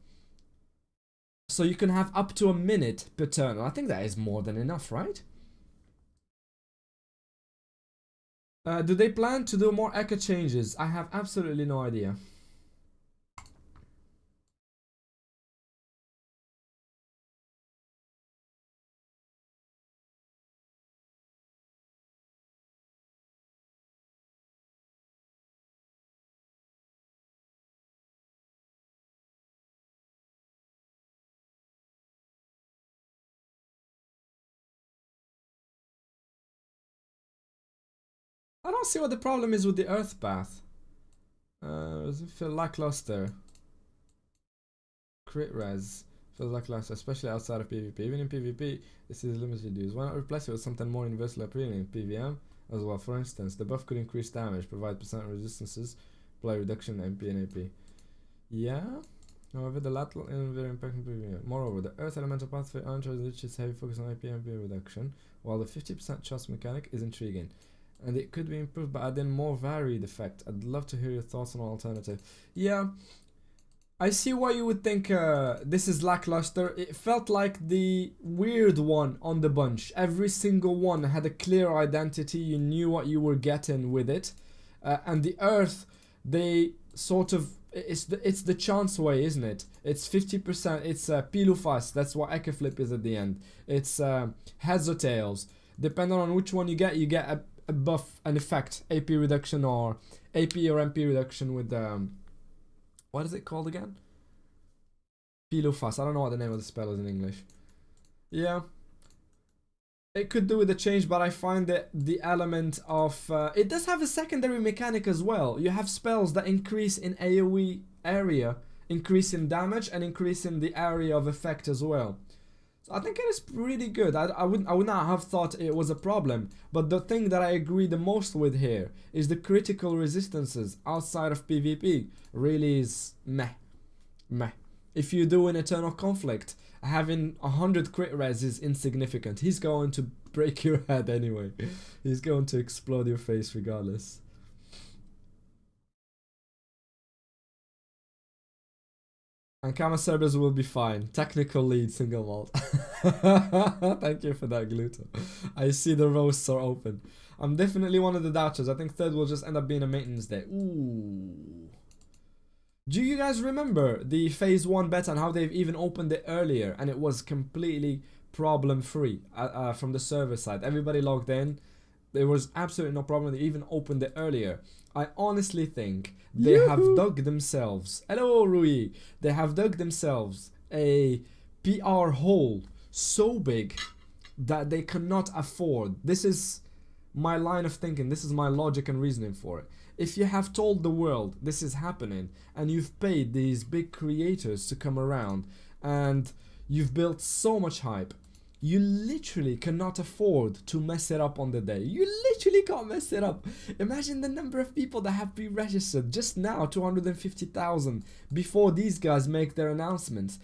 So you can have up to a minute per turn. I think that is more than enough, right? Do they plan to do more echo changes? I have absolutely no idea. I don't see what the problem is with the earth bath. Does it feel lackluster? Crit res feels lackluster, especially outside of PvP. Even in PvP, this is limited use. Why not replace it with something more universally appealing in PvM as well? For instance, the buff could increase damage, provide percent resistances, apply reduction in MP and AP. Yeah. However, the lateral is very impacting PvM. Moreover, the Earth Elemental Pathway which is heavy focus on AP and MP reduction, while the 50% chance mechanic is intriguing. And it could be improved by adding more varied effect. I'd love to hear your thoughts on an alternative. Yeah, I see why you would think this is lackluster. It felt like the weird one on the bunch. Every single one had a clear identity. You knew what you were getting with it. And the Earth, they sort of... It's the chance way, isn't it? It's 50%. It's Pilufas. That's what Echo Flip is at the end. It's heads or tails. Depending on which one you get a buff, an effect, AP reduction or AP or MP reduction with what is it called again? Pilufas. I don't know what the name of the spell is in English. Yeah, it could do with the change, but I find that the element of it does have a secondary mechanic as well. You have spells that increase in AoE area, increase in damage, and increase in the area of effect as well. I think it is pretty good. I would not have thought it was a problem. But the thing that I agree the most with here is the critical resistances outside of PvP really is meh. If you do an Eternal Conflict, having 100 crit res is insignificant. He's going to break your head anyway. He's going to explode your face regardless. And Kama servers will be fine. Technical lead, Single-Malt. Thank you for that, Gluto. I see the roasts are open. I'm definitely one of the doubters. I think third will just end up being a maintenance day. Ooh. Do you guys remember the phase 1 beta and how they've even opened it earlier and it was completely problem free from the server side? Everybody logged in. There was absolutely no problem. They even opened it earlier. I honestly think they have dug themselves. Hello, Rui. They have dug themselves a PR hole so big that they cannot afford. This is my line of thinking. This is my logic and reasoning for it. If you have told the world this is happening and you've paid these big creators to come around and you've built so much hype, you literally cannot afford to mess it up on the day. You literally can't mess it up. Imagine the number of people that have pre-registered just now, 250,000, before these guys make their announcements.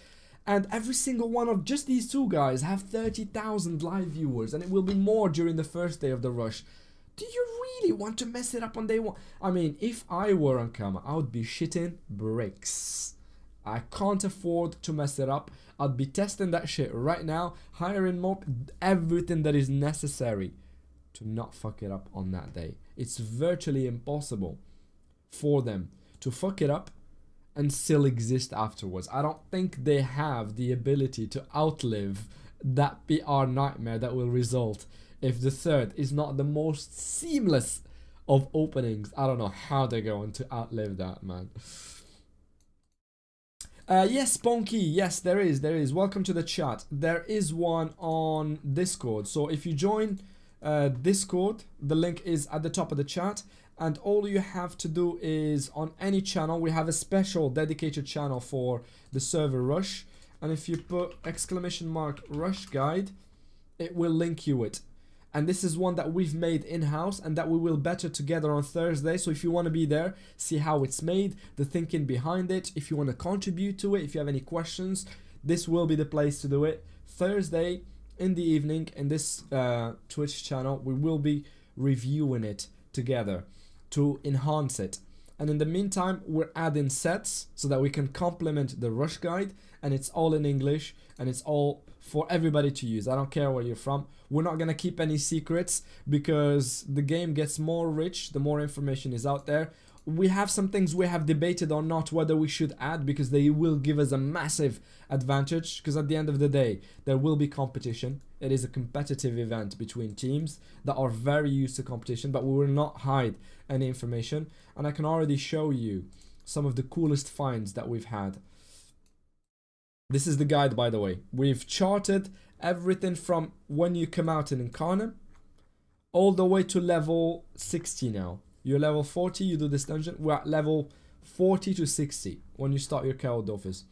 And every single one of just these two guys have 30,000 live viewers, and it will be more during the first day of the rush. Do you really want to mess it up on day one? I mean, if I were on camera, I would be shitting bricks. I can't afford to mess it up. I'd be testing that shit right now, hiring more, everything that is necessary to not fuck it up on that day. It's virtually impossible for them to fuck it up and still exist afterwards. I don't think they have the ability to outlive that PR nightmare that will result if the third is not the most seamless of openings. I don't know how they're going to outlive that, man. Yes, Ponky, yes, there is. Welcome to the chat. There is one on Discord. So if you join Discord, the link is at the top of the chat. And all you have to do is, on any channel, we have a special dedicated channel for the server rush. And if you put !rush guide, it will link you it. And this is one that we've made in-house and that we will better together on Thursday. So if you want to be there, see how it's made, the thinking behind it, if you want to contribute to it, if you have any questions, this will be the place to do it. Thursday in the evening in this Twitch channel, we will be reviewing it together to enhance it. And in the meantime, we're adding sets so that we can complement the rush guide, and it's all in English and it's all for everybody to use. I don't care where you're from. We're not gonna keep any secrets because the game gets more rich the more information is out there. We have some things we have debated or not whether we should add because they will give us a massive advantage, because at the end of the day there will be competition. It is a competitive event between teams that are very used to competition, but we will not hide any information. And I can already show you some of the coolest finds that we've had. This is the guide, by the way. We've charted everything from when you come out in Incarnate all the way to level 60 now. You're level 40, you do this dungeon. We're at level 40 to 60 when you start your Carol Office.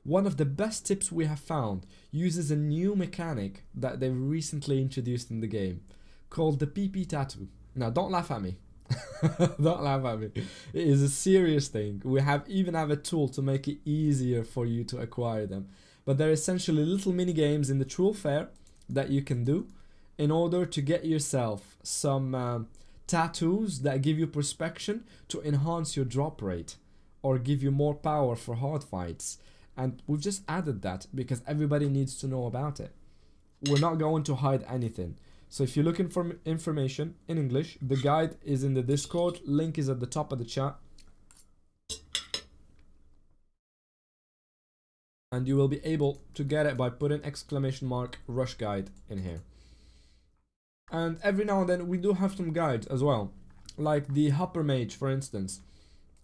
One of the best tips we have found uses a new mechanic that they've recently introduced in the game called the PP tattoo. Now, don't laugh at me. Don't laugh at me. It is a serious thing. We even have a tool to make it easier for you to acquire them. But they're essentially little mini games in the Troll Fair that you can do in order to get yourself some tattoos that give you perspection to enhance your drop rate or give you more power for hard fights. And we've just added that because everybody needs to know about it. We're not going to hide anything. So if you're looking for information in English, the guide is in the Discord. Link is at the top of the chat. And you will be able to get it by putting !rush guide in here. And every now and then we do have some guides as well. Like the Hopper Mage, for instance.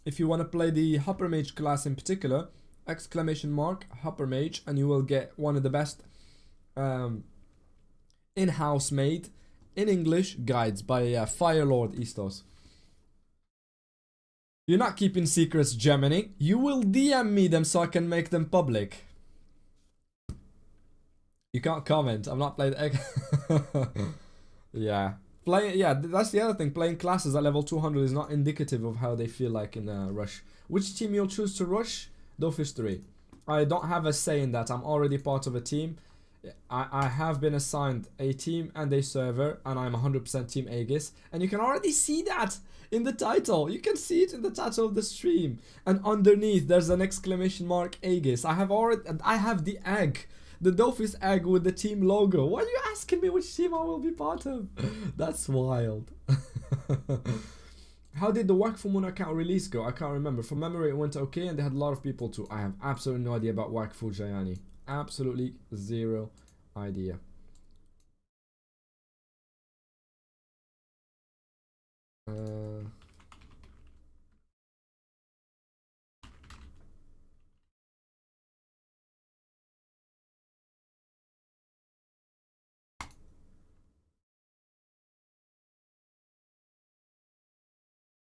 If you want to play the Hopper Mage class in particular, !Hopper Mage, and you will get one of the best in-house made in English guides by Firelord Istos. You're not keeping secrets, Gemini. You will DM me them so I can make them public. You can't comment. I'm not playing. Yeah. That's the other thing. Playing classes at level 200 is not indicative of how they feel like in Rush. Which team you'll choose to rush? Dofus 3. I don't have a say in that. I'm already part of a team. I have been assigned a team and a server, and I'm 100% Team Aegis. And you can already see that in the title. You can see it in the title of the stream. And underneath, there's an ! Aegis. I have the egg. The Dofus egg with the team logo. Why are you asking me which team I will be part of? That's wild. How did the Wakfu Moon account release go? I can't remember. From memory, it went okay, and they had a lot of people too. I have absolutely no idea about Wakfu Jayani. Absolutely zero idea.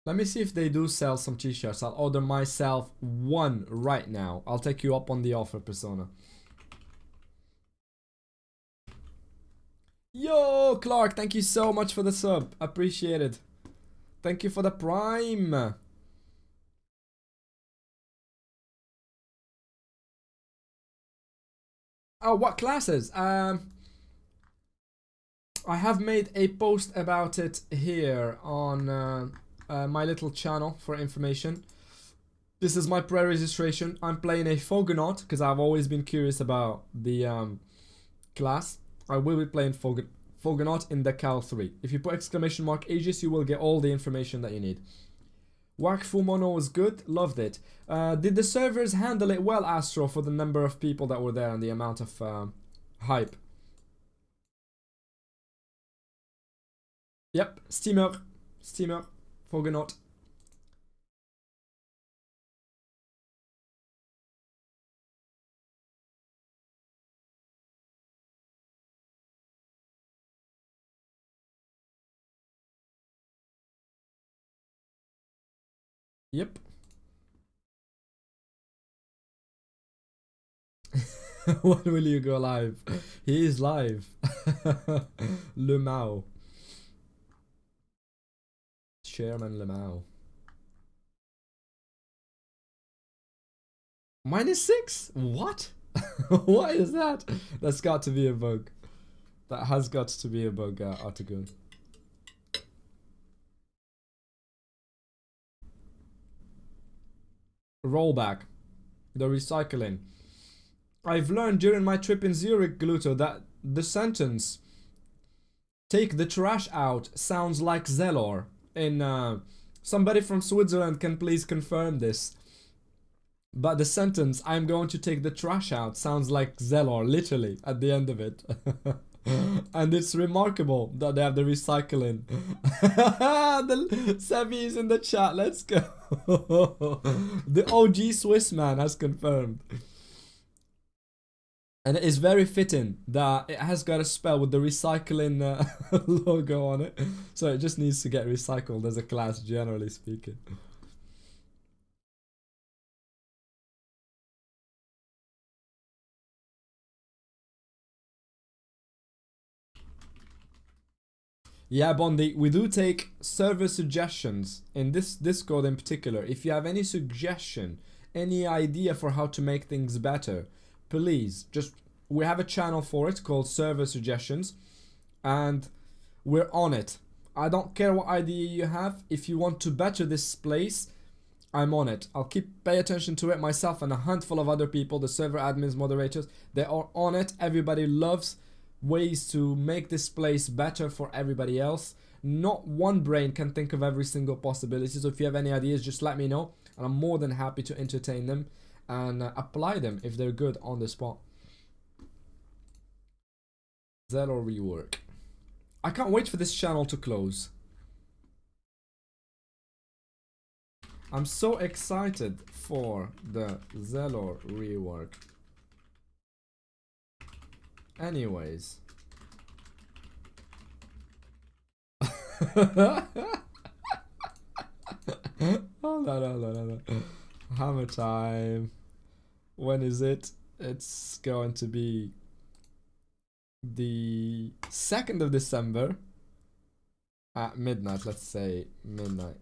Let me see if they do sell some t-shirts. I'll order myself one right now. I'll take you up on the offer, Persona. Yo, Clark, thank you so much for the sub. Appreciate it. Thank you for the prime. Oh, what classes? I have made a post about it here on my little channel for information. This is my pre-registration. I'm playing a Fogonaut because I've always been curious about the class. I will be playing Fogonaut in the Cal 3. If you put ! Aegis, you will get all the information that you need. Wakfu Mono was good, loved it. Did the servers handle it well, Astro, for the number of people that were there and the amount of hype? Yep, Steamer, Fogonaut. Yep. When will you go live? He is live. Le Mao. Chairman Le Mao. -6? What? What is that? That's got to be a bug. That has got to be a bug, Artagoon. rollback, the recycling. I've learned during my trip in Zurich, Gluto, that the sentence "take the trash out" sounds like Zellor. In somebody from Switzerland can please confirm this. But the sentence "I'm going to take the trash out" sounds like Zellor, literally, at the end of it. And it's remarkable that they have the recycling. The Sevi is in the chat, let's go. The OG Swiss man has confirmed. And it is very fitting that it has got a spell with the recycling logo on it. So it just needs to get recycled as a class, generally speaking. Yeah, Bondi, we do take server suggestions in this Discord in particular. If you have any suggestion, any idea for how to make things better, please just, we have a channel for it called Server Suggestions, and we're on it. I don't care what idea you have. If you want to better this place, I'm on it. I'll pay attention to it myself and a handful of other people, the server admins, moderators. They are on it. Everybody loves ways to make this place better for everybody else. Not one brain can think of every single possibility. So if you have any ideas, just let me know, and I'm more than happy to entertain them and apply them if they're good on the spot. Zero rework. I can't wait for this channel to close. I'm so excited for the Zelor rework. Anyways. Hold on. Hammer time. When is it? It's going to be the 2nd of December at midnight. Let's say midnight.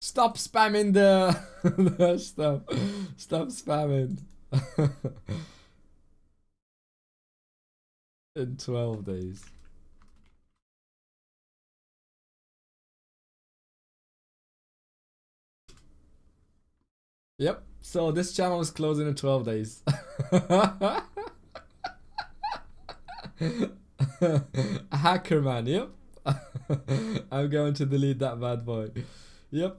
Stop spamming the stuff. Stop spamming. In 12 days. Yep. So this channel is closing in 12 days. Hacker man, yep. I'm going to delete that bad boy. Yep.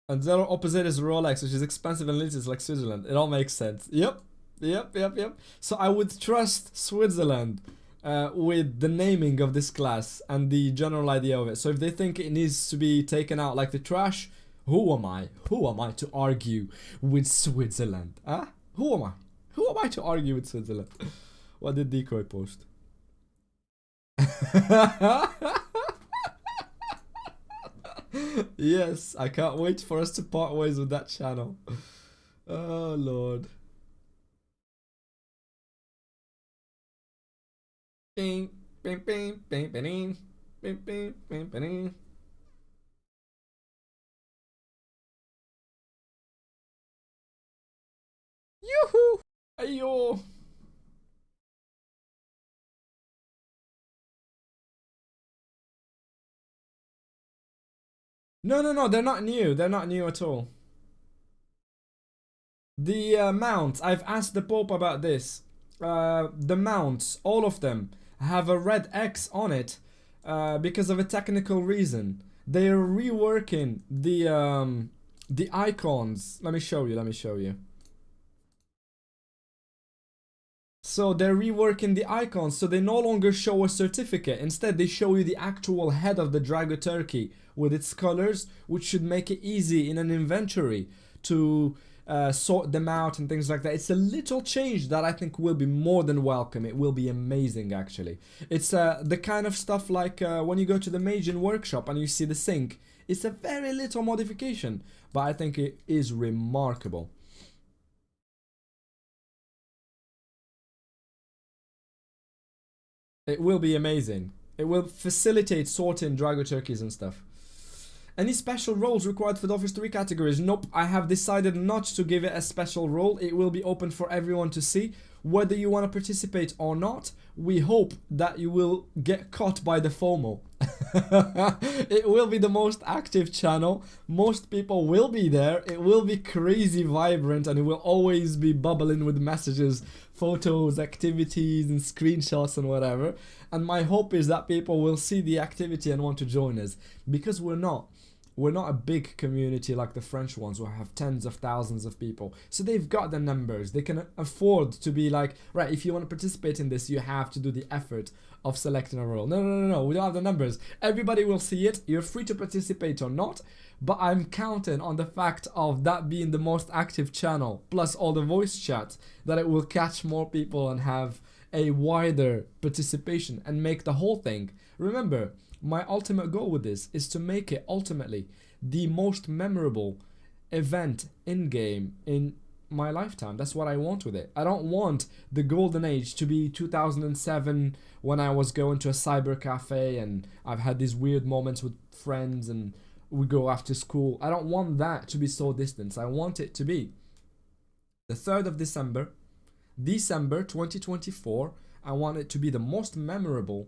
And zero opposite is Rolex, which is expensive and elitist like Switzerland. It all makes sense. Yep. So I would trust Switzerland with the naming of this class and the general idea of it. So if they think it needs to be taken out like the trash, who am I? Who am I to argue with Switzerland? Huh? Who am I? Who am I to argue with Switzerland? What did Decoy post? Yes, I can't wait for us to part ways with that channel. Oh Lord. Bing, bing, bing, bing, bing, bing, bing, bing, bing. Yoo-hoo! Ayo! No, they're not new. They're not new at all. The mounts, I've asked the Pope about this. The mounts, all of them, have a red X on it because of a technical reason. They're reworking the icons. Let me show you. So they're reworking the icons, so they no longer show a certificate. Instead, they show you the actual head of the Drago turkey with its colors, which should make it easy in an inventory to sort them out and things like that. It's a little change that I think will be more than welcome. It will be amazing, actually. It's the kind of stuff like when you go to the Magian workshop and you see the sink. It's a very little modification, but I think it is remarkable. It will be amazing. It will facilitate sorting Drago turkeys and stuff. Any special roles required for the Office 3 categories? Nope, I have decided not to give it a special role. It will be open for everyone to see. Whether you want to participate or not, we hope that you will get caught by the FOMO. It will be the most active channel. Most people will be there. It will be crazy vibrant, and it will always be bubbling with messages, photos, activities, and screenshots and whatever. And my hope is that people will see the activity and want to join us, because we're not a big community like the French ones who have tens of thousands of people. So they've got the numbers. They can afford to be like, right, if you want to participate in this, you have to do the effort of selecting a role. No. We don't have the numbers. Everybody will see it. You're free to participate or not. But I'm counting on the fact of that being the most active channel, plus all the voice chat, that it will catch more people and have a wider participation and make the whole thing. Remember, my ultimate goal with this is to make it ultimately the most memorable event in game in my lifetime. That's what I want with it. I don't want the golden age to be 2007 when I was going to a cyber cafe and I've had these weird moments with friends and we go after school. I don't want that to be so distant. I want it to be the 3rd of December 2024. I want it to be the most memorable,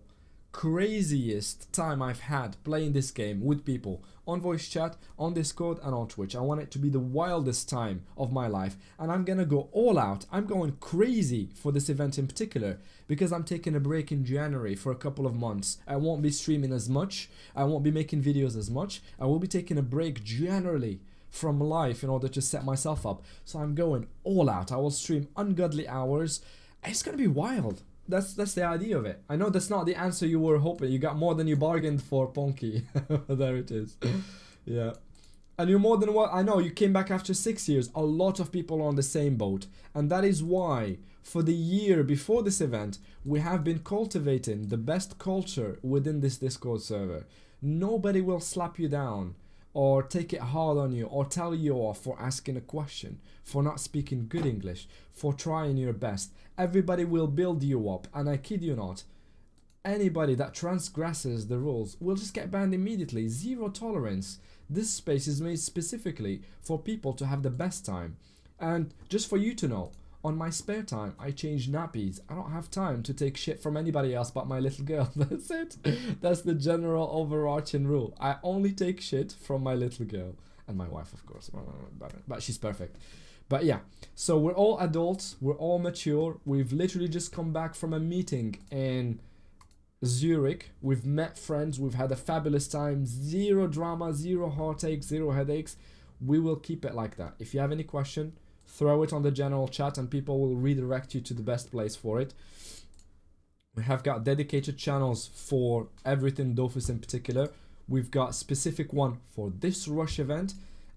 craziest time I've had playing this game with people on voice chat, on Discord, and on Twitch. I want it to be the wildest time of my life, and I'm gonna go all out. I'm going crazy for this event in particular because I'm taking a break in January for a couple of months. I won't be streaming as much. I won't be making videos as much. I will be taking a break generally from life in order to set myself up. So I'm going all out. I will stream ungodly hours. It's gonna be wild. That's the idea of it. I know that's not the answer you were hoping. You got more than you bargained for, Ponky. There it is. Yeah. And you're more than what I know. You came back after 6 years. A lot of people are on the same boat. And that is why, for the year before this event, we have been cultivating the best culture within this Discord server. Nobody will slap you down or take it hard on you or tell you off for asking a question, for not speaking good English, for trying your best. Everybody will build you up, and I kid you not, anybody that transgresses the rules will just get banned immediately. Zero tolerance. This space is made specifically for people to have the best time. And just for you to know, on my spare time, I change nappies. I don't have time to take shit from anybody else but my little girl. That's it. That's the general overarching rule. I only take shit from my little girl. And my wife, of course. But she's perfect. But yeah, so we're all adults. We're all mature. We've literally just come back from a meeting in Zurich. We've met friends. We've had a fabulous time. Zero drama, zero heartache, zero headaches. We will keep it like that. If you have any question, throw it on the general chat and people will redirect you to the best place for it. We have got dedicated channels for everything Dofus in particular. We've got specific one for this rush event,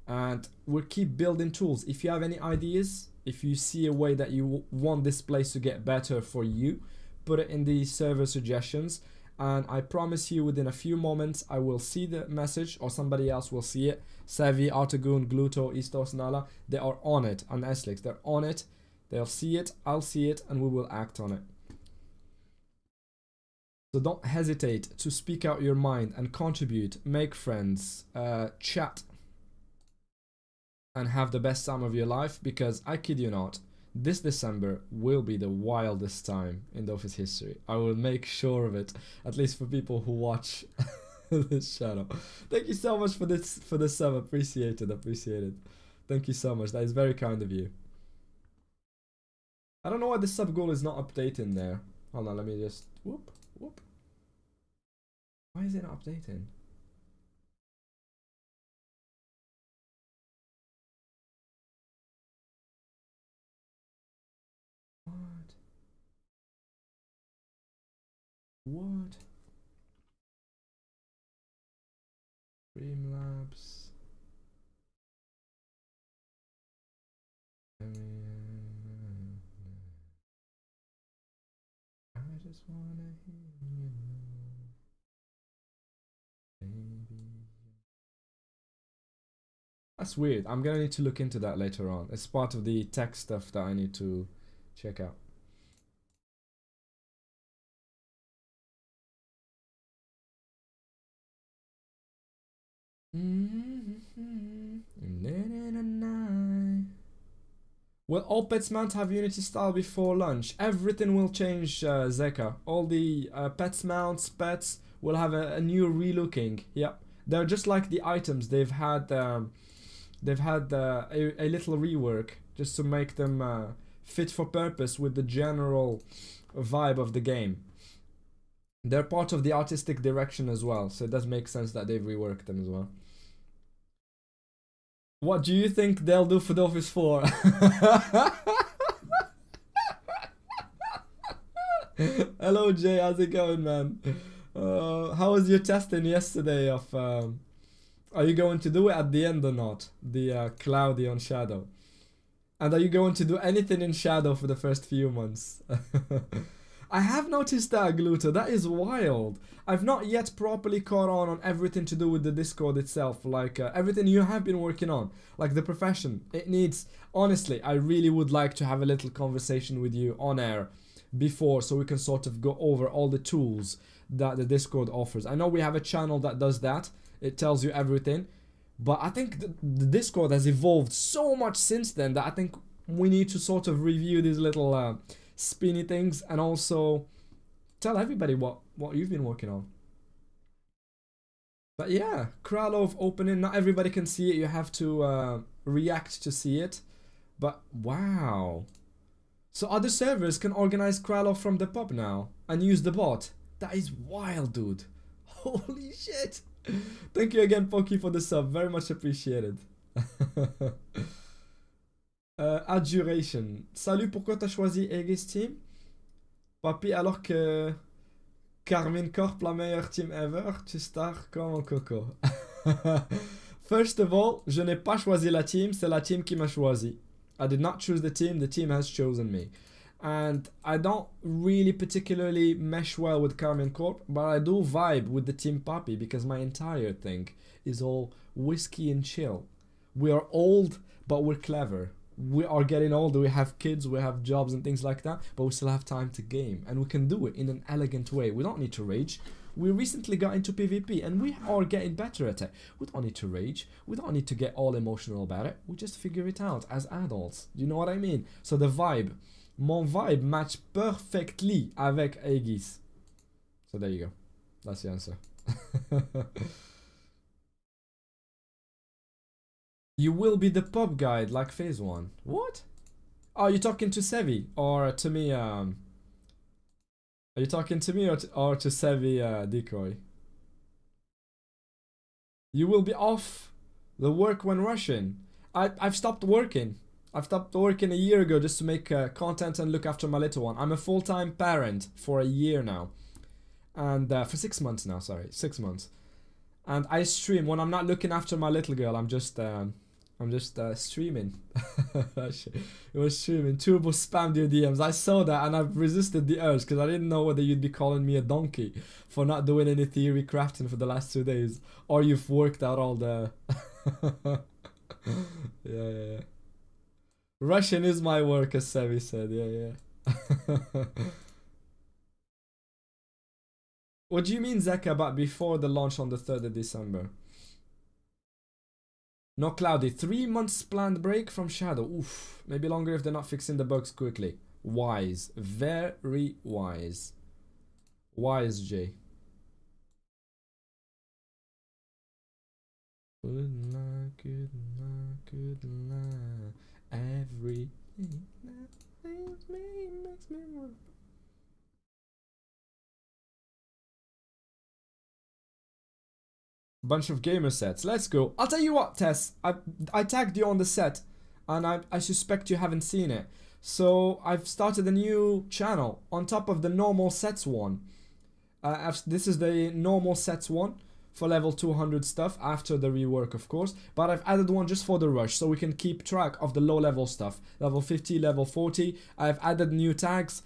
and we'll keep building tools. If you have any ideas, if you see a way that you want this place to get better for you, put it in the server suggestions, and I promise you within a few moments I will see the message, or somebody else will see it. Sevi, Artagoon, Gluto, Istos, Nala, they are on it, and Eslix, they're on it. They'll see it, I'll see it, and we will act on it. So don't hesitate to speak out your mind and contribute, make friends, chat, and have the best time of your life, because I kid you not, this December will be the wildest time in the Office history. I will make sure of it, at least for people who watch this channel. Thank you so much for the sub. Appreciate it. Thank you so much. That is very kind of you. I don't know why the sub goal is not updating there. Hold on, let me just whoop. Why is it not updating? What? Streamlabs. I just wanna hear you know, baby. That's weird. I'm gonna need to look into that later on. It's part of the tech stuff that I need to check out. Will all pets mount have Unity style before lunch? Everything will change, Zeka. All the pets mounts, pets will have a new relooking. Yep, they're just like the items. They've had a little rework just to make them fit for purpose with the general vibe of the game. They're part of the artistic direction as well, so it does make sense that they've reworked them as well. What do you think they'll do for the Office 4? Hello Jay, how's it going, man? How was your testing yesterday of are you going to do it at the end or not? The cloudy on Shadow. And are you going to do anything in Shadow for the first few months? I have noticed that, Gluto. That is wild. I've not yet properly caught on everything to do with the Discord itself. Like, everything you have been working on. Like, the profession. It needs... Honestly, I really would like to have a little conversation with you on air before, so we can sort of go over all the tools that the Discord offers. I know we have a channel that does that. It tells you everything. But I think the Discord has evolved so much since then that I think we need to sort of review these little... spinny things, and also tell everybody what you've been working on. But yeah, Kralov opening, not everybody can see it, you have to react to see it. But wow, so other servers can organize Kralov from the pub now and use the bot. That is wild, dude. Holy shit. Thank you again, Poki, for the sub, very much appreciated. Adjuration. Salut, pourquoi t'as choisi Aegis Team? Papi, alors que Carmine Corp, la meilleure team ever, tu stars comme un coco. First of all, je n'ai pas choisi la team, c'est la team qui m'a choisi. I did not choose the team has chosen me. And I don't really particularly mesh well with Carmine Corp, but I do vibe with the team Papi because my entire thing is all whiskey and chill. We are old, but we're clever. We are getting older, we have kids, we have jobs and things like that, but we still have time to game, and we can do it in an elegant way. We don't need to rage. We recently got into PvP and we are getting better at it. We don't need to rage, we don't need to get all emotional about it, we just figure it out as adults. Do you know what I mean? So the vibe, mon vibe match perfectly avec Aegis. So there you go, that's the answer. You will be the pub guide like phase 1. What? Oh, you talking to Sevi or to me? Are you talking to me or to Sevi, Decoy? You will be off the work when rushing. I've stopped working. I've stopped working a year ago just to make content and look after my little one. I'm a full-time parent for a year now, and for 6 months now. Sorry, 6 months. And I stream when I'm not looking after my little girl. I'm just streaming. It was streaming. Turbo spammed your DMs. I saw that and I've resisted the urge because I didn't know whether you'd be calling me a donkey for not doing any theory crafting for the last 2 days, or you've worked out all the... yeah. Russian is my work, as Sevi said. Yeah. What do you mean, Zeka, about before the launch on the 3rd of December? No, Cloudy. 3 months planned break from Shadow. Oof. Maybe longer if they're not fixing the bugs quickly. Wise. Very wise. Wise, Jay. Good luck, good luck, good luck. Everything that makes me work. Bunch of gamer sets. Let's go. I'll tell you what, Tess. I tagged you on the set, and I suspect you haven't seen it. So I've started a new channel on top of the normal sets one. This is the normal sets one for level 200 stuff after the rework, of course. But I've added one just for the rush, so we can keep track of the low level stuff. Level 50, level 40. I've added new tags.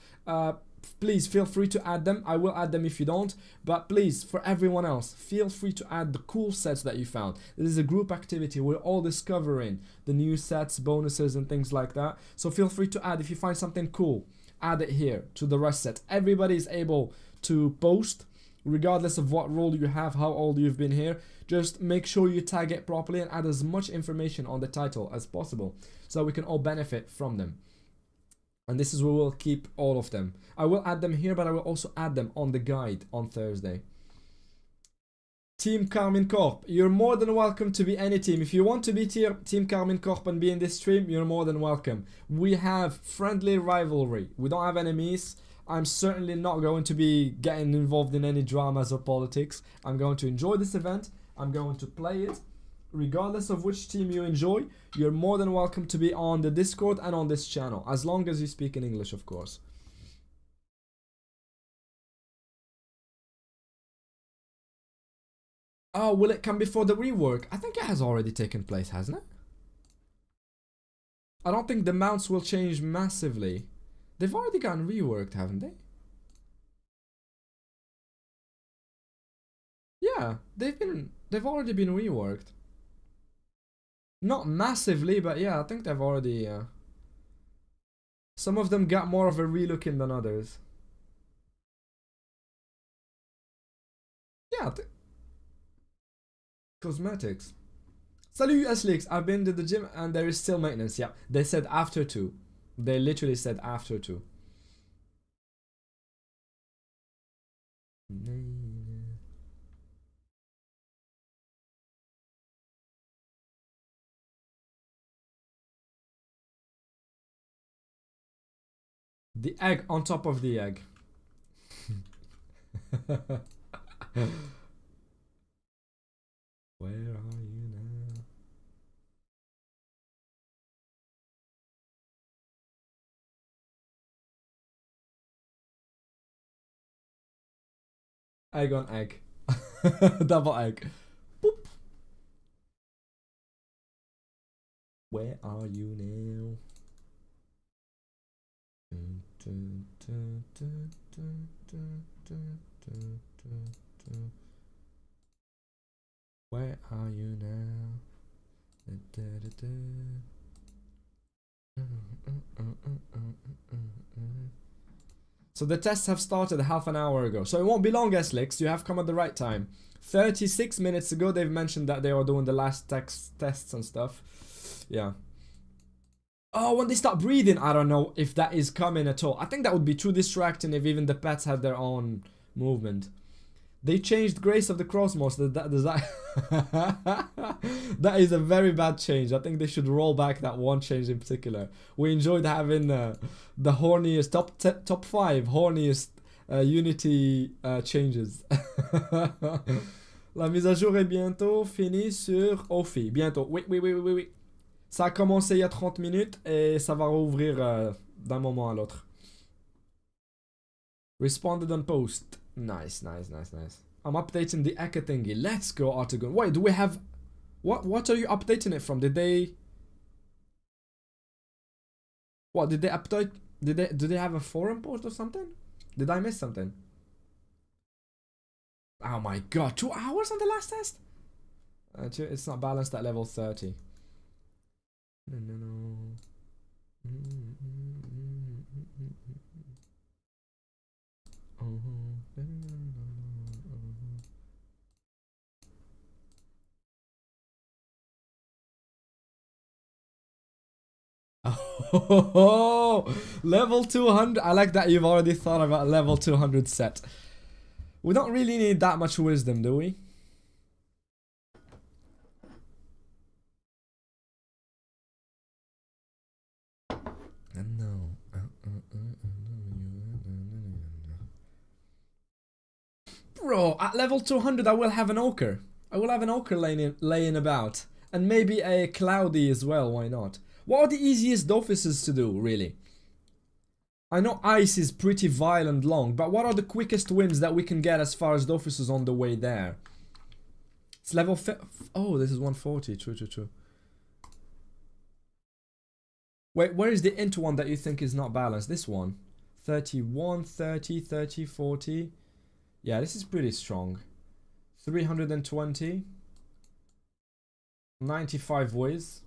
Please feel free to add them. I will add them if you don't, but please, for everyone else, feel free to add the cool sets that you found. This is a group activity. We're all discovering the new sets, bonuses and things like that, so feel free to add. If you find something cool, add it here to the rush set. Everybody is able to post regardless of what role you have, how old you've been here. Just make sure you tag it properly and add as much information on the title as possible so we can all benefit from them. And this is where we'll keep all of them. I will add them here, but I will also add them on the guide on Thursday. Team Carmine Corp, you're more than welcome to be any team. If you want to be Team Carmine Corp and be in this stream, you're more than welcome. We have friendly rivalry. We don't have enemies. I'm certainly not going to be getting involved in any dramas or politics. I'm going to enjoy this event. I'm going to play it. Regardless of which team you enjoy, you're more than welcome to be on the Discord and on this channel, as long as you speak in English, of course. Oh, will it come before the rework? I think it has already taken place, hasn't it? I don't think the mounts will change massively. They've already gotten reworked, haven't they? Yeah, they've already been reworked. Not massively, but yeah, I think they've already... some of them got more of a relooking than others. Yeah, cosmetics. Salut Aslix, I've been to the gym and there is still maintenance. Yeah, they said after 2. They literally said after 2. The egg on top of the egg. Where are you now? Egg on egg. Double egg. Boop. Where are you now? Where are you now? So the tests have started half an hour ago. So it won't be long, Slix. You have come at the right time. 36 minutes ago, they've mentioned that they are doing the last tests and stuff. Yeah. Oh, when they start breathing, I don't know if that is coming at all. I think that would be too distracting if even the pets had their own movement. They changed Grace of the Cosmos. That is a very bad change. I think they should roll back that one change in particular. We enjoyed having the horniest, top 5 horniest Unity changes. La mise à jour est bientôt finie sur Ophi. Bientôt. Oui. Ça a commencé il y a 30 minutes et ça va rouvrir d'un moment à l'autre. Responded on post. Nice. I'm updating the Eka thingy. Let's go, Artagon. Wait, do we have... What are you updating it from? Did they... What, did they update... Do they have a forum post or something? Did I miss something? Oh my god, 2 hours on the last test? It's not balanced at level 30. No. Oh, level 200. I like that you've already thought about level 200 set. We don't really need that much wisdom, do we? No. Bro, at level 200 I will have an ochre. I will have an ochre laying about. And maybe a cloudy as well, why not? What are the easiest doffices to do, really? I know ice is pretty vile and long, but what are the quickest wins that we can get as far as doffices on the way there? It's level oh, this is 140, true. Wait, where is the int one that you think is not balanced? This one. 31, 30, 30, 40. Yeah, this is pretty strong. 320. 95 whiz.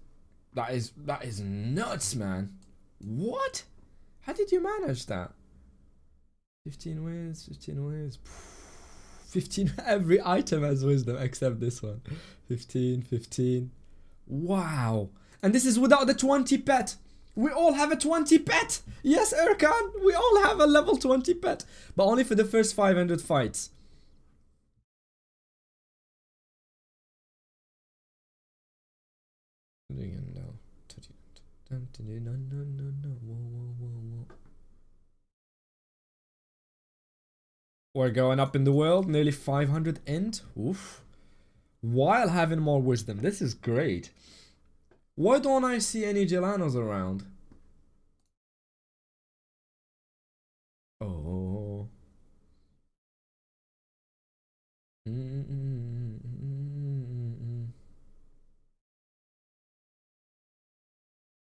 That is nuts, man. What? How did you manage that? 15 whiz, 15 whiz. 15. Every item has wisdom except this one. 15, 15. Wow. And this is without the 20 pet. We all have a 20 pet. Yes, Erkan. We all have a level 20 pet. But only for the first 500 fights. We're going up in the world. Nearly 500 end. Oof. While having more wisdom. This is great. Why don't I see any Gelanos around? Oh.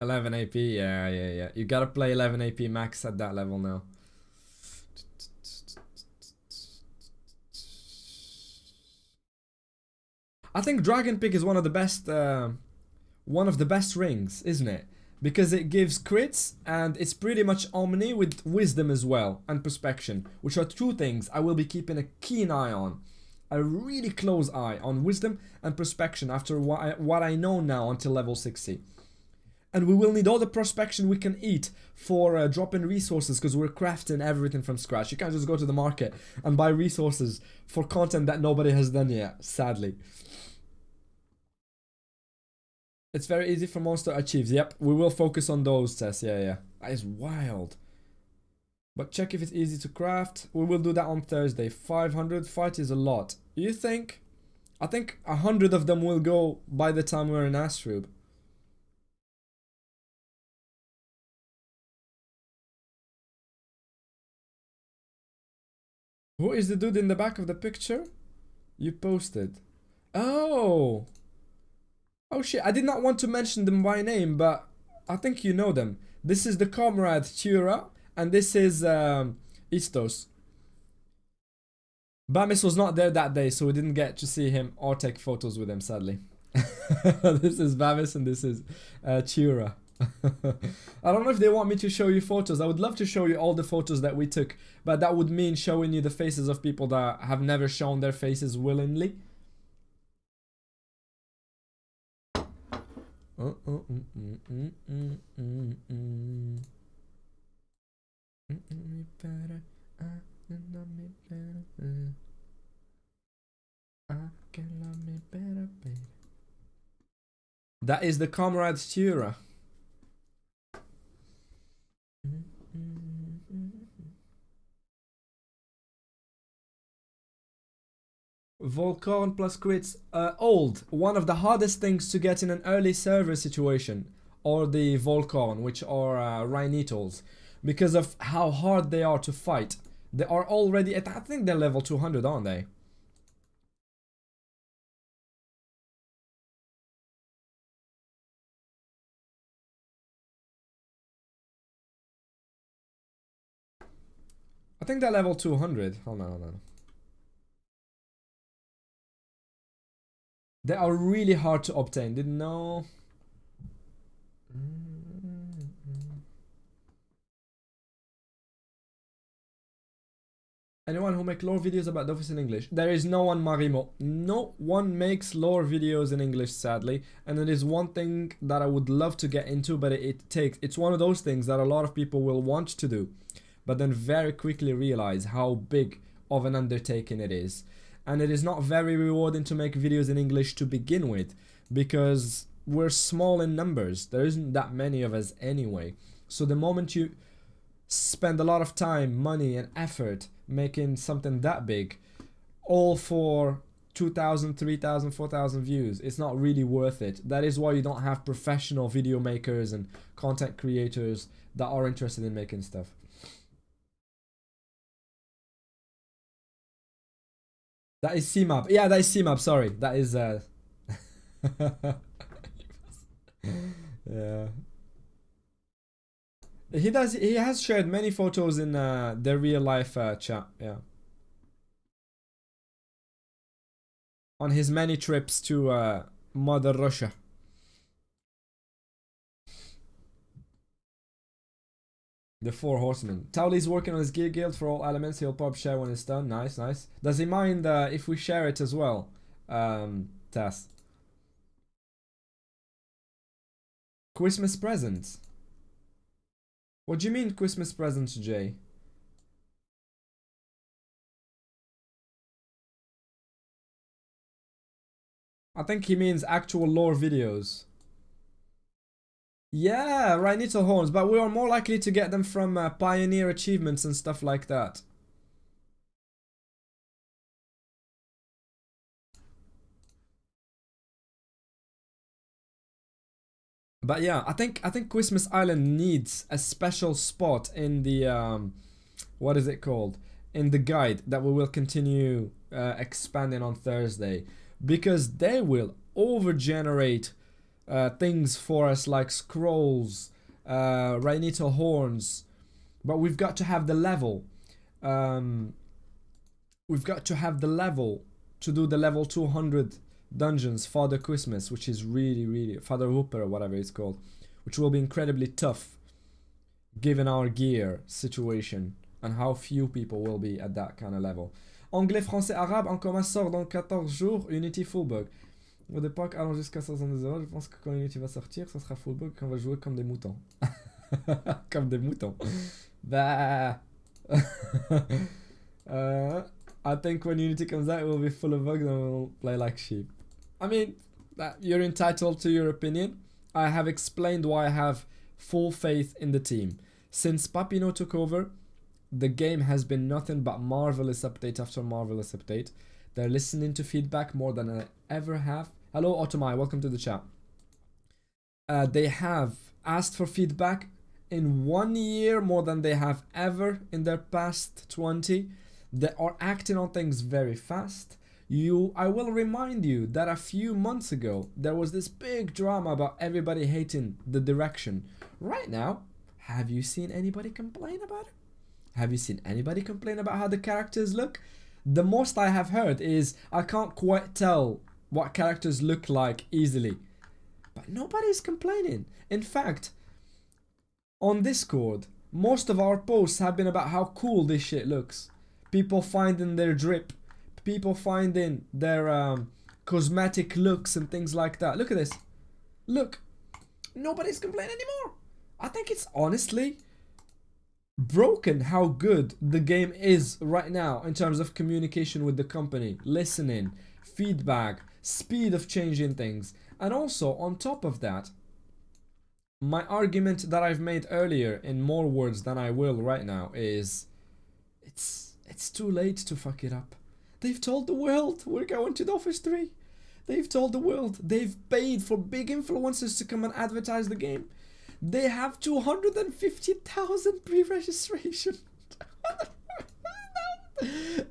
11 AP, yeah. You gotta play 11 AP max at that level now. I think Dragon Pick is one of the best rings, isn't it? Because it gives crits and it's pretty much Omni with wisdom as well and perspection, which are two things I will be keeping a keen eye on. A really close eye on wisdom and perspection after what I know now until level 60. And we will need all the prospection we can eat for dropping resources because we're crafting everything from scratch. You can't just go to the market and buy resources for content that nobody has done yet, sadly. It's very easy for monster achieves. Yep, we will focus on those, Tess. Yeah. That is wild. But check if it's easy to craft. We will do that on Thursday. 500 fight is a lot. You think? I think 100 of them will go by the time we're in Astrub. Who is the dude in the back of the picture? You posted. Oh! Oh shit, I did not want to mention them by name, but I think you know them. This is the comrade Tura, and this is Istos. Bamis was not there that day, so we didn't get to see him or take photos with him, sadly. This is Bamis and this is Tura. I don't know if they want me to show you photos. I would love to show you all the photos that we took, but that would mean showing you the faces of people that have never shown their faces willingly. That is the comrade Tura. Volcorn plus crits. Old. One of the hardest things to get in an early server situation. Or the Volcorn, which are Rhinetals. Because of how hard they are to fight. They are already at, I think they're level 200, aren't they? I think they're level 200. Hold on. They are really hard to obtain. Didn't know. Anyone who make lore videos about the office in English? There is no one, Marimo. No one makes lore videos in English, sadly. And it is one thing that I would love to get into, but it's one of those things that a lot of people will want to do, but then very quickly realize how big of an undertaking it is. And it is not very rewarding to make videos in English to begin with, because we're small in numbers. There isn't that many of us anyway. So the moment you spend a lot of time, money and effort making something that big, all for 2,000, 3,000, 4,000 views, it's not really worth it. That is why you don't have professional video makers and content creators that are interested in making stuff. That is CMAP. Yeah, that is CMAP. Sorry. That is yeah. He has shared many photos in the real life chat, yeah. On his many trips to Mother Russia. The Four Horsemen. Towley's working on his gear guild for all elements. He'll pop share when it's done. Nice, nice. Does he mind if we share it as well? Tess. Christmas presents. What do you mean Christmas presents, Jay? I think he means actual lore videos. Yeah, Rhinital horns, but we are more likely to get them from Pioneer achievements and stuff like that. But yeah, I think Christmas Island needs a special spot in the what is it called? In the guide that we will continue expanding on Thursday, because they will overgenerate things for us like scrolls, Rhinital horns, but we've got to have the level. We've got to have the level to do the level 200 dungeons, Father Christmas, which is really Father Hooper or whatever it's called, which will be incredibly tough given our gear situation and how few people will be at that kind of level. Anglais, français, arabe, en commun sort dans 14 jours, Unity full bug. Au départ, allons jusqu'à 70 euros. Je pense que quand Unity va sortir, ça sera full bug, qu'on va jouer comme des moutons. Comme des moutons. Bah. I think when Unity comes out, it will be full of bugs and we'll play like sheep. I mean, you're entitled to your opinion. I have explained why I have full faith in the team. Since Papino took over, the game has been nothing but marvelous update after marvelous update. They're listening to feedback more than I ever have. Hello, Otomai, welcome to the chat. They have asked for feedback in 1 year more than they have ever in their past 20. They are acting on things very fast. I will remind you that a few months ago, there was this big drama about everybody hating the direction. Right now, have you seen anybody complain about it? Have you seen anybody complain about how the characters look? The most I have heard is, I can't quite tell what characters look like easily. But nobody's complaining. In fact, on Discord, most of our posts have been about how cool this shit looks. People finding their drip. People finding their cosmetic looks and things like that. Look at this. Look. Nobody's complaining anymore. I think it's honestly broken how good the game is right now in terms of communication with the company, listening, feedback, speed of changing things. And also, on top of that, my argument that I've made earlier in more words than I will right now is it's too late to fuck it up. They've told the world we're going to the Office 3. They've told the world. They've paid for big influencers to come and advertise the game. They have 250,000 pre-registration.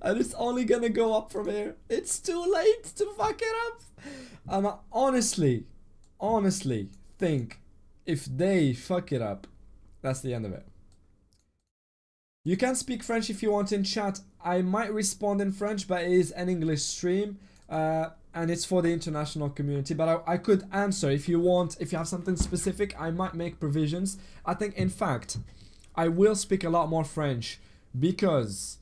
And it's only gonna go up from here. It's too late to fuck it up. And I honestly think if they fuck it up, that's the end of it. You can speak French if you want in chat. I might respond in French, but it is an English stream. And it's for the international community. But I could answer if you want. If you have something specific, I might make provisions. I think, in fact, I will speak a lot more French because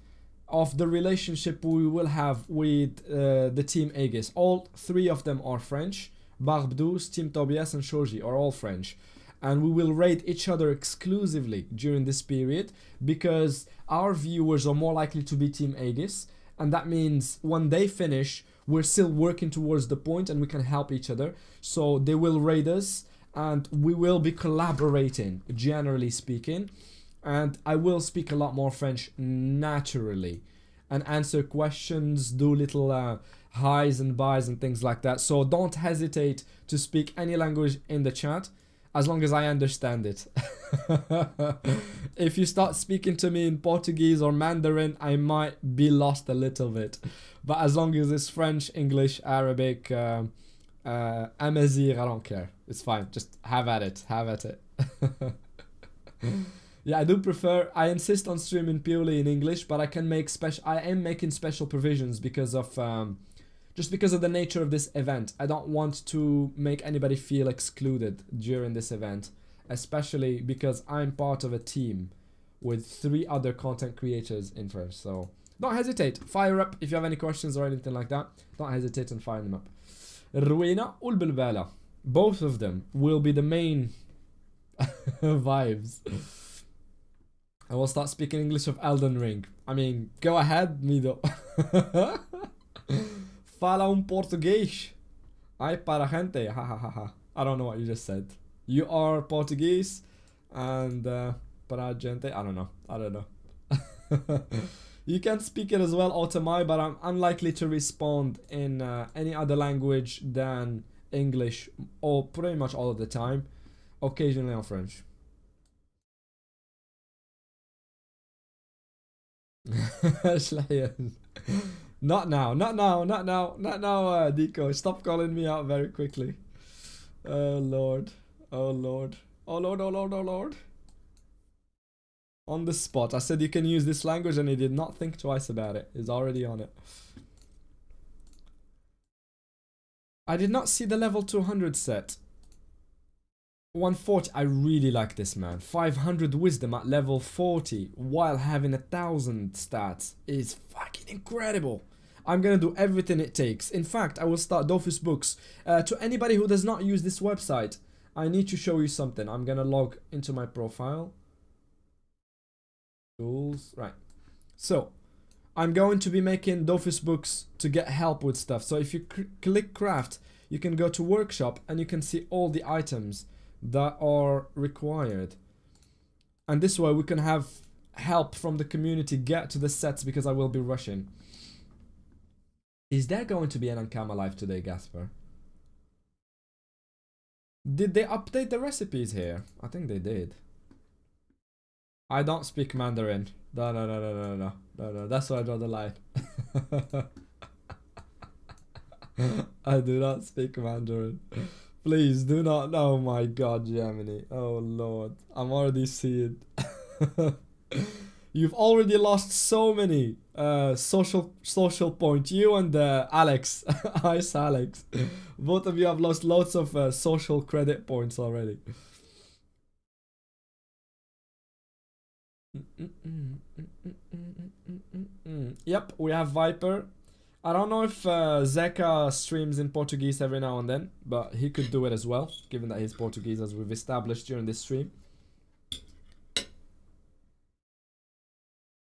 of the relationship we will have with the Team Aegis. All three of them are French. Barbdous, Team Tobias, and Shoji are all French. And we will raid each other exclusively during this period because our viewers are more likely to be Team Aegis. And that means when they finish, we're still working towards the point and we can help each other. So they will raid us and we will be collaborating, generally speaking. And I will speak a lot more French naturally and answer questions, do little highs and buys and things like that. So don't hesitate to speak any language in the chat as long as I understand it. If you start speaking to me in Portuguese or Mandarin, I might be lost a little bit. But as long as it's French, English, Arabic, Amazigh, I don't care. It's fine. Just have at it. Have at it. Yeah, I do prefer. I insist on streaming purely in English, but I can make special. I am making special provisions because of just because of the nature of this event. I don't want to make anybody feel excluded during this event, especially because I'm part of a team with 3 other content creators in French. So don't hesitate. Fire up if you have any questions or anything like that. Don't hesitate and fire them up. الروينة والبلبالة. Both of them will be the main vibes. I will start speaking English of Elden Ring. I mean, go ahead, Mido. Fala português. Ai para gente. Ha ha ha ha. I don't know what you just said. You are Portuguese and para gente. I don't know. You can speak it as well, Otamai, but I'm unlikely to respond in any other language than English, or pretty much all of the time. Occasionally on French. Not now, Deco. Stop calling me out very quickly. Oh Lord. On the spot. I said you can use this language and he did not think twice about it. He's already on it. I did not see the level 200 set. 140. I really like this, man. 500 wisdom at level 40 while having 1,000 stats is fucking incredible. I'm gonna do everything it takes. In fact, I will start Dofus Books. To anybody who does not use this website, I need to show you something. I'm gonna log into my profile. Tools. Right. So, I'm going to be making Dofus Books to get help with stuff. So if you click craft, you can go to workshop and you can see all the items that are required, and this way we can have help from the community get to the sets, because I will be rushing. Is there going to be an Ankama live today, Gasper? Did they update the recipes here? I think they did. I don't speak Mandarin. No. That's why I draw the line. I do not speak Mandarin. Please do not. Oh my God, Germany. Oh Lord, I'm already seeing. You've already lost so many social points. You and Alex, Ice Alex, both of you have lost lots of social credit points already. Yep, we have Viper. I don't know if Zeka streams in Portuguese every now and then, but he could do it as well, given that he's Portuguese, as we've established during this stream.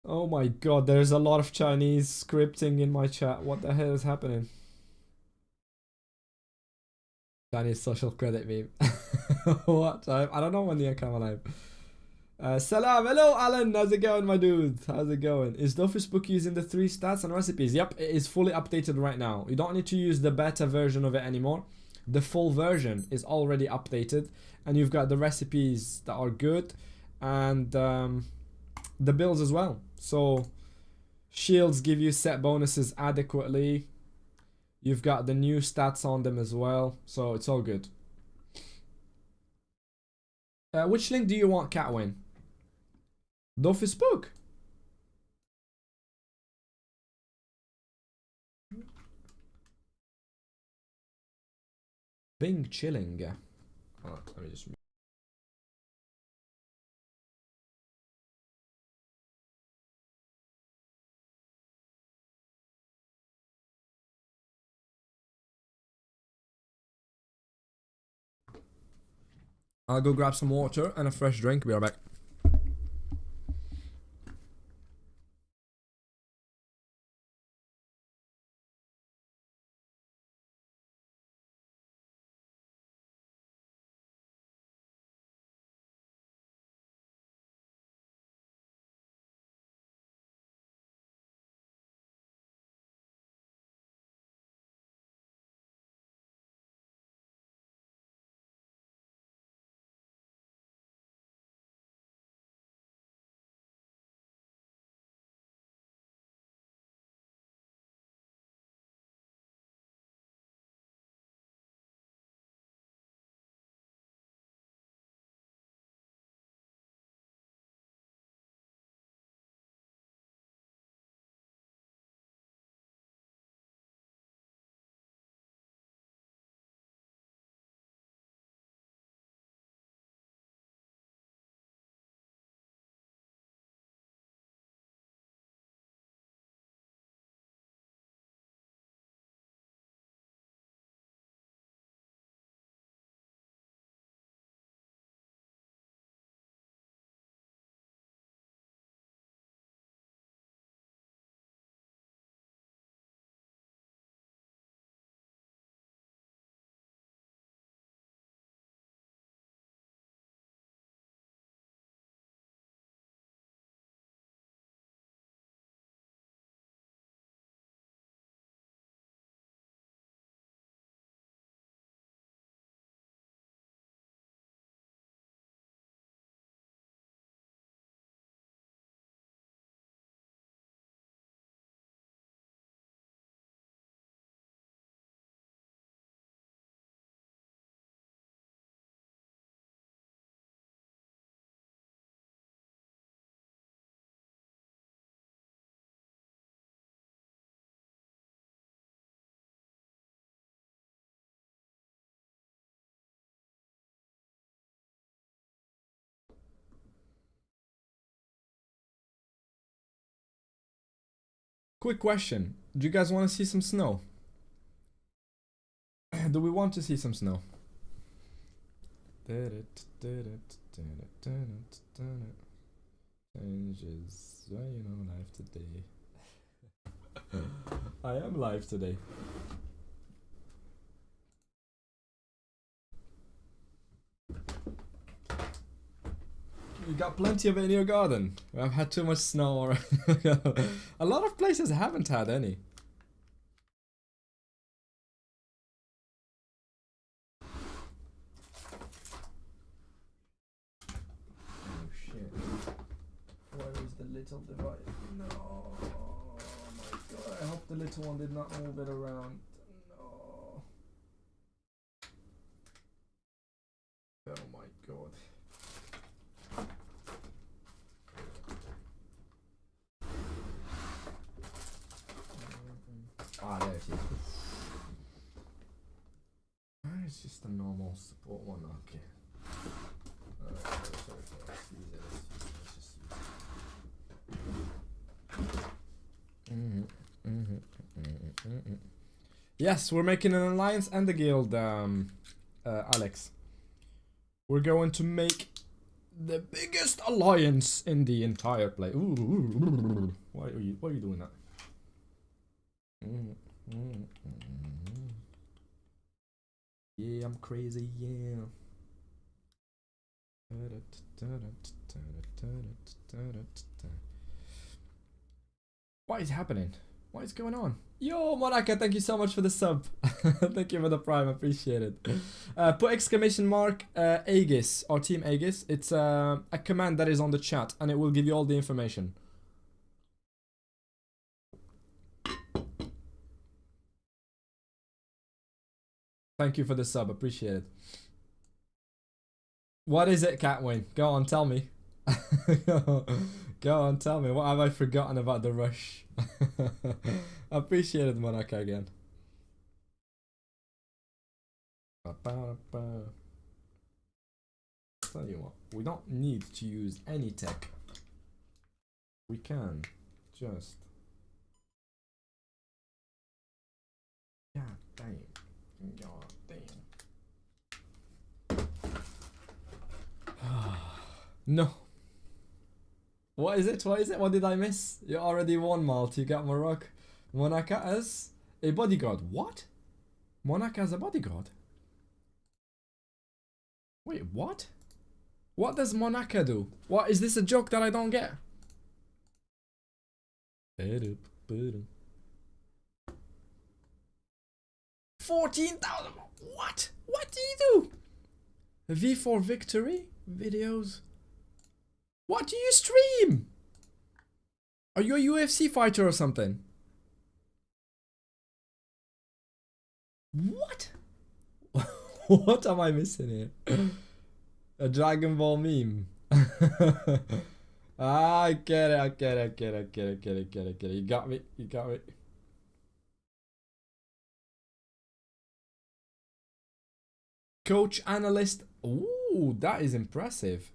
Oh my God, there's a lot of Chinese scripting in my chat. What the hell is happening? Chinese social credit meme. What time? I don't know when the account live. Salam, hello Alan, how's it going, my dude? How's it going? Is Dofus Book using the 3 stats and recipes? Yep, it is fully updated right now. You don't need to use the beta version of it anymore. The full version is already updated, and you've got the recipes that are good, and the builds as well. So shields give you set bonuses adequately. You've got the new stats on them as well, so it's all good. Which link do you want, Catwin? Dofus Book. Bing chilling. Oh, let me just. I'll go grab some water and a fresh drink. Be right back. quick question. Do you guys want to see some snow? Do we want to see some snow? Changes, live today. I am live today. You got plenty of it in your garden. I've had too much snow already. A lot of places haven't had any. Oh shit. Where is the little device? No. Oh my god. I hope the little one did not move it around. No. Oh my god. Ah, there it is. It's just a normal support one, okay. Sorry. Let's just use it. Yes, we're making an alliance and a guild, Alex. We're going to make the biggest alliance in the entire play. Ooh. Why are you doing that? Yeah, I'm crazy, yeah. What is happening? What is going on? Yo, Monaca, thank you so much for the sub. Thank you for the prime, appreciate it. Put exclamation mark Aegis or Team Aegis. It's a command that is on the chat and it will give you all the information. Thank you for the sub, appreciate it. What is it, Catwing? Go on, tell me. Go on, tell me. What have I forgotten about the rush? Appreciate it, Monaca, again. Tell you what, we don't need to use any tech. We can just... God damn. God damn. No. What is it? What is it? What did I miss? You already won, Malt. You got Morocco. Monaca as a bodyguard. What? Monaca as a bodyguard? Wait, what? What does Monaca do? What is this a joke that I don't get? 14,000. What? What do you do? V4 victory videos. What do you stream? Are you a UFC fighter or something? What? What am I missing here? A Dragon Ball meme. I get it. You got me. Coach analyst. Ooh, that is impressive.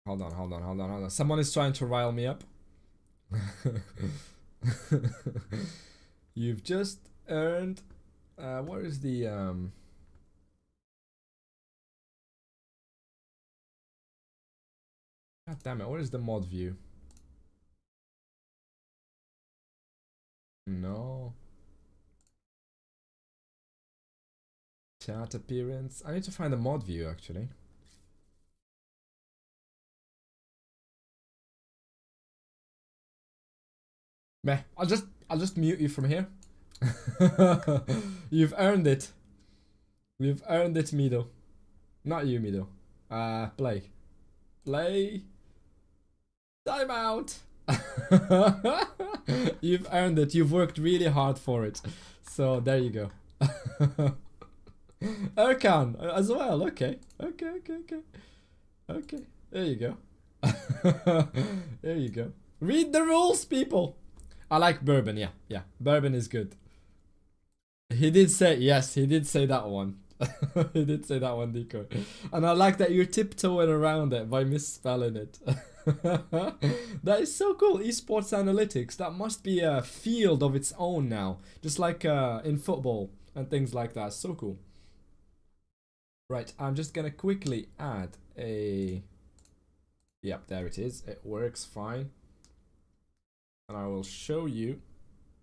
Hold on. Someone is trying to rile me up. You've just earned... where is the... God damn it, where is the mod view? No. Chat appearance. I need to find the mod view, actually. Meh, I'll just mute you from here. You've earned it. You've earned it, Mido. Not you, Mido. Play. Time out. You've earned it. You've worked really hard for it. So there you go. Erkan as well. Okay. There you go. There you go. Read the rules, people. I like bourbon. Yeah. Bourbon is good. He did say, yes, he did say that one. He did say that one, Nico. And I like that you're tiptoeing around it by misspelling it. That is so cool. Esports analytics. That must be a field of its own now. Just like in football and things like that. So cool. Right, I'm just gonna quickly add a... Yep, there it is. It works fine. And I will show you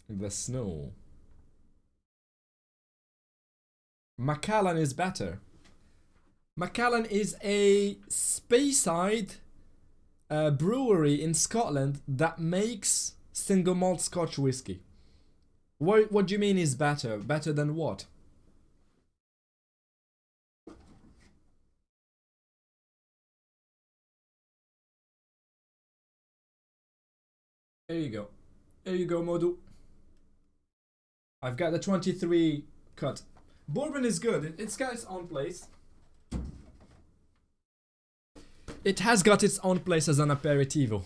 the snow. Macallan is better. Macallan is a Speyside brewery in Scotland that makes single malt Scotch whiskey. What do you mean is better? Better than what? There you go. There you go, Modu. I've got the 23 cut. Bourbon is good. It's got its own place. It has got its own place as an aperitivo.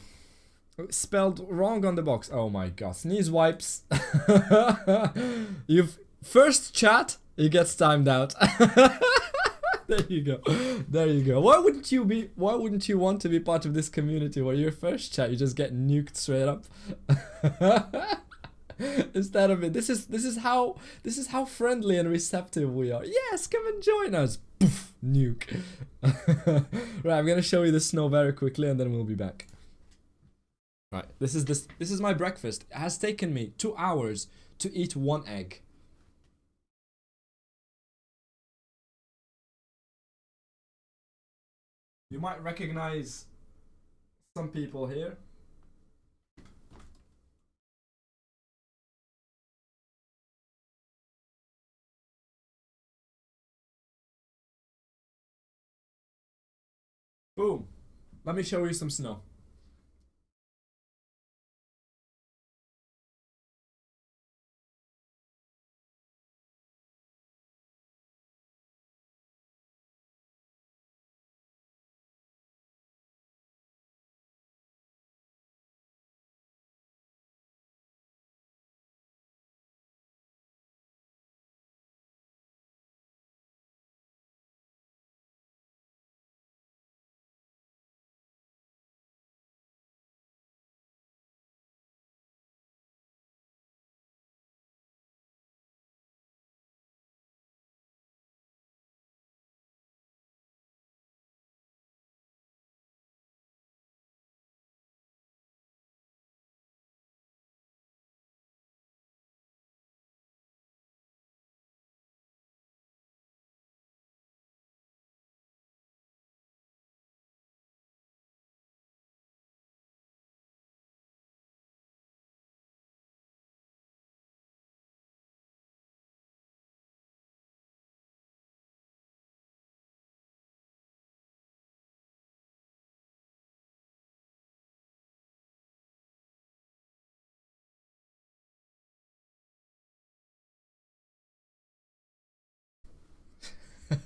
Spelled wrong on the box. Oh my god. Sneeze wipes. You've first chat, it gets timed out. There you go. There you go. Why wouldn't you want to be part of this community where your first chat you just get nuked straight up? Instead of it. This is how friendly and receptive we are. Yes, come and join us. Poof, nuke. Right, I'm gonna show you the snow very quickly and then we'll be back. Right, this is my breakfast. It has taken me 2 hours to eat 1 egg. You might recognize some people here. Boom. Let me show you some snow.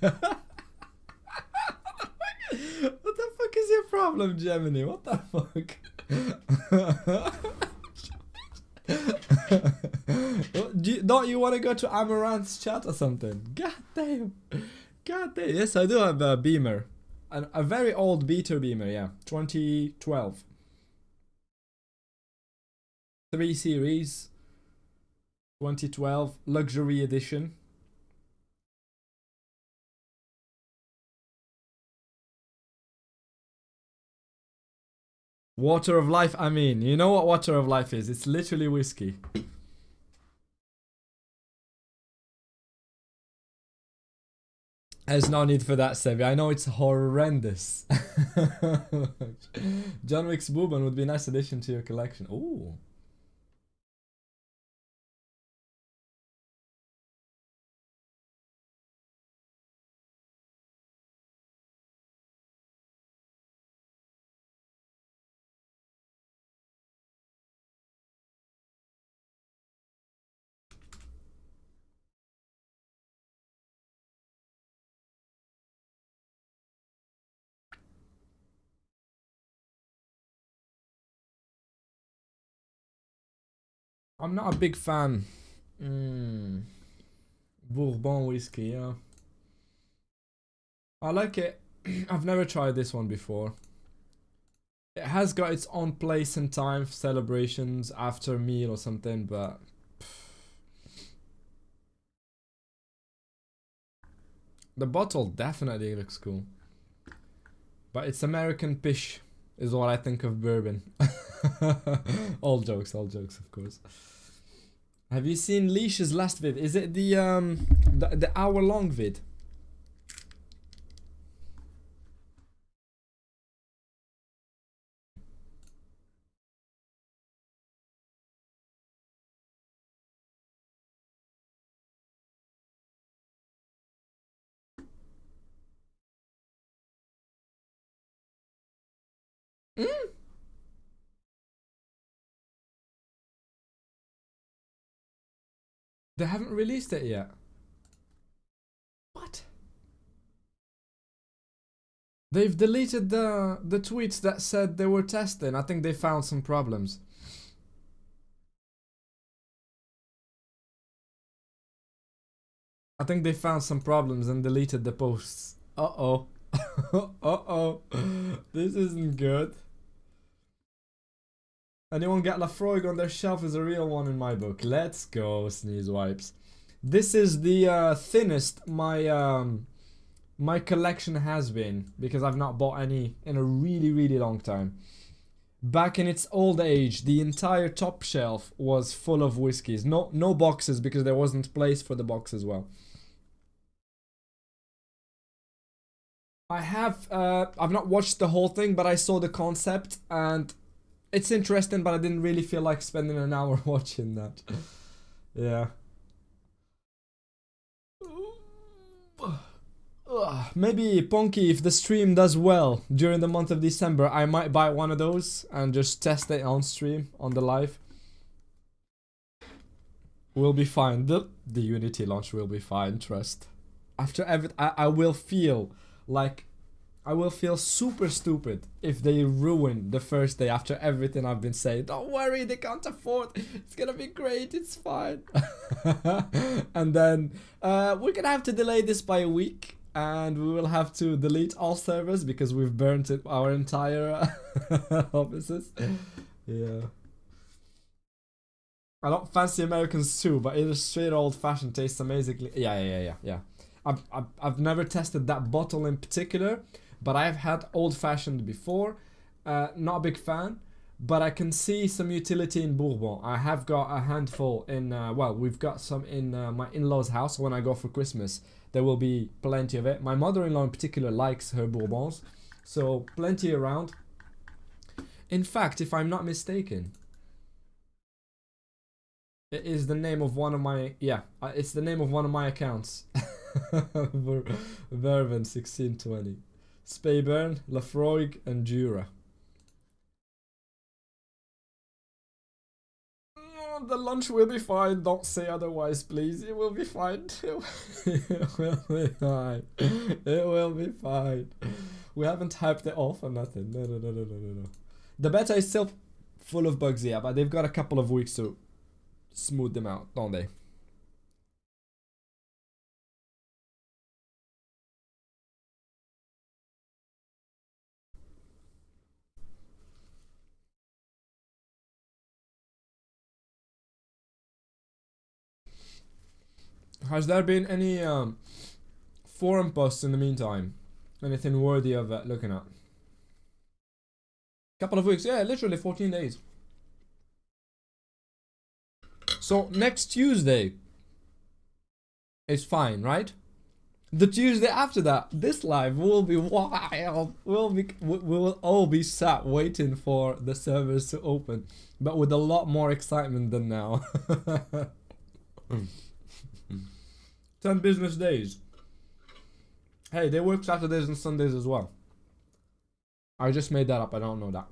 What the fuck is your problem, Gemini? What the fuck? Don't you want to go to Amaranth's chat or something? God damn. God damn. Yes, I do have a Beamer. A very old Beater Beamer, yeah. 2012. 3 Series. 2012. Luxury Edition. Water of life, I mean, you know what water of life is? It's literally whiskey. There's no need for that, Sevi. I know it's horrendous. John Wick's Bourbon would be a nice addition to your collection. Ooh. I'm not a big fan. Bourbon whiskey, yeah. I like it. I've never tried this one before. It has got its own place and time for celebrations after a meal or something, but the bottle definitely looks cool. But it's American pish is what I think of bourbon. All jokes, of course. Have you seen Leash's last vid? Is it the hour-long vid? Mm? They haven't released it yet. What? They've deleted the tweets that said they were testing. I think they found some problems. I think they found some problems and deleted the posts. Uh-oh. Uh-oh. This isn't good. Anyone get Lafroig on their shelf is a real one in my book. Let's go, sneeze wipes. This is the thinnest my collection has been, because I've not bought any in a really long time. Back in its old age, the entire top shelf was full of whiskies. No boxes, because there wasn't place for the box as well. I've not watched the whole thing, but I saw the concept and it's interesting, but I didn't really feel like spending an hour watching that. Yeah. Maybe, Ponky, if the stream does well during the month of December, I might buy one of those and just test it on stream, on the live. We'll be fine. The Unity launch will be fine, trust. After I will feel like I will feel super stupid if they ruin the first day after everything I've been saying. Don't worry, they can't afford. It's gonna be great. It's fine. And then we're gonna have to delay this by a week, and we will have to delete all servers because we've burnt it, our entire offices. Yeah. I don't fancy Americans too, but it is straight old-fashioned. Tastes amazingly. Yeah. I've never tested that bottle in particular, but I've had old-fashioned before. Not a big fan, but I can see some utility in Bourbon. I have got a handful in, well, we've got some in my in-laws' house when I go for Christmas. There will be plenty of it. My mother-in-law in particular likes her Bourbons, so plenty around. In fact, if I'm not mistaken, it is the name of one of my, yeah, it's the name of one of my accounts. Vervin 1620. Speyburn, Lafroig, and Jura. Oh, the lunch will be fine. Don't say otherwise, please. It will be fine. It will be fine. It will be fine. We haven't hyped it off or nothing. No. The beta is still full of bugs, yeah, but they've got a couple of weeks to smooth them out, don't they? Has there been any forum posts in the meantime? Anything worthy of looking at? Couple of weeks, yeah, literally 14 days. So next Tuesday is fine, right? The Tuesday after that, this live will be wild. We will all be sat waiting for the servers to open, but with a lot more excitement than now. 10 business days. Hey, they work Saturdays and Sundays as well. I just made that up. I don't know that.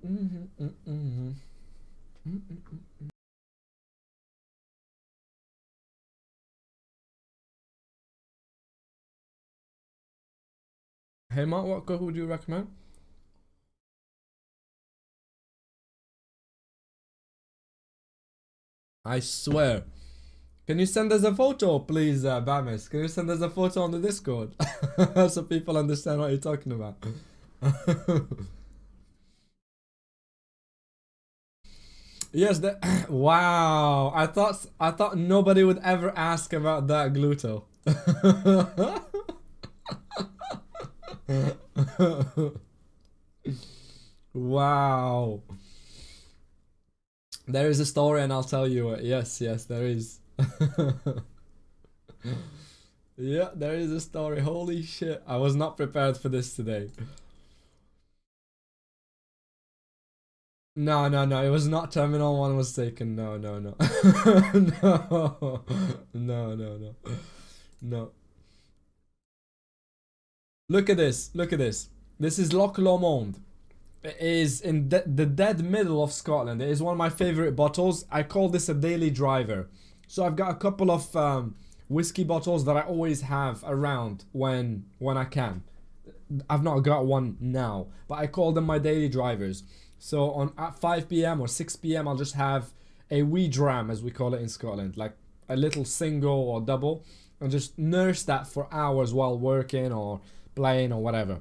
Hey Mark, what Kahoot would you recommend? I swear. Can you send us a photo, please, Bamis? Can you send us a photo on the Discord? So people understand what you're talking about. Yes, wow. I thought nobody would ever ask about that gluto. Wow. There is a story and I'll tell you it. Yes, there is. Yeah, there is a story. Holy shit. I was not prepared for this today. No. It was not Terminal 1 was taken. No. No. No. Look at this. This is Loch Lomond. It is in the dead middle of Scotland. It is one of my favorite bottles. I call this a daily driver. So I've got a couple of whiskey bottles that I always have around when I can. I've not got one now, but I call them my daily drivers. So at 5 p.m. or 6 p.m. I'll just have a wee dram, as we call it in Scotland, like a little single or double, and just nurse that for hours while working or playing or whatever.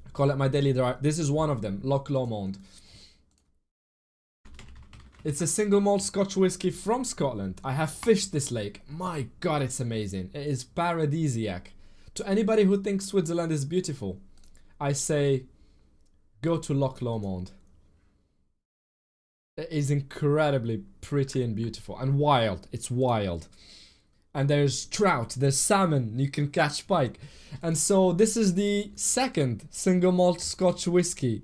I call it my daily drive. This is one of them, Loch Lomond. It's a single malt Scotch whiskey from Scotland. I have fished this lake. My god, it's amazing. It is paradisiac. To anybody who thinks Switzerland is beautiful, I say go to Loch Lomond. It is incredibly pretty and beautiful and wild. It's wild. And there's trout, there's salmon, you can catch pike. And so this is the second single malt Scotch whiskey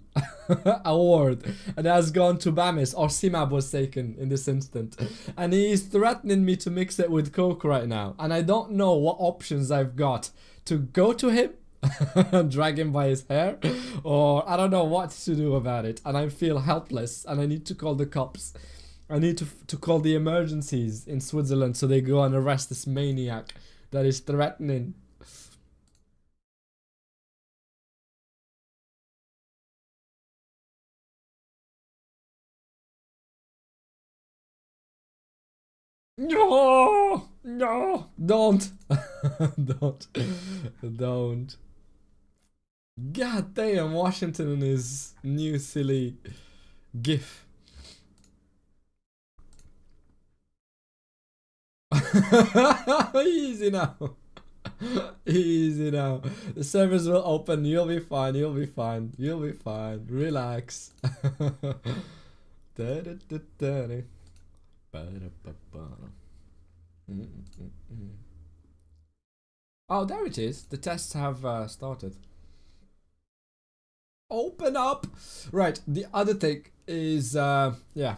award, and it has gone to Bamis, or Simab was taken in this instant. And he's threatening me to mix it with Coke right now. And I don't know what options I've got to go to him, drag him by his hair, or I don't know what to do about it. And I feel helpless and I need to call the cops. I need to call the emergencies in Switzerland so they go and arrest this maniac that is threatening. No, don't. Don't. God damn, Washington and his new silly gif. Easy now. Easy now. The servers will open. You'll be fine. Relax. Oh, there it is. The tests have started. Open up. Right. The other thing is, yeah.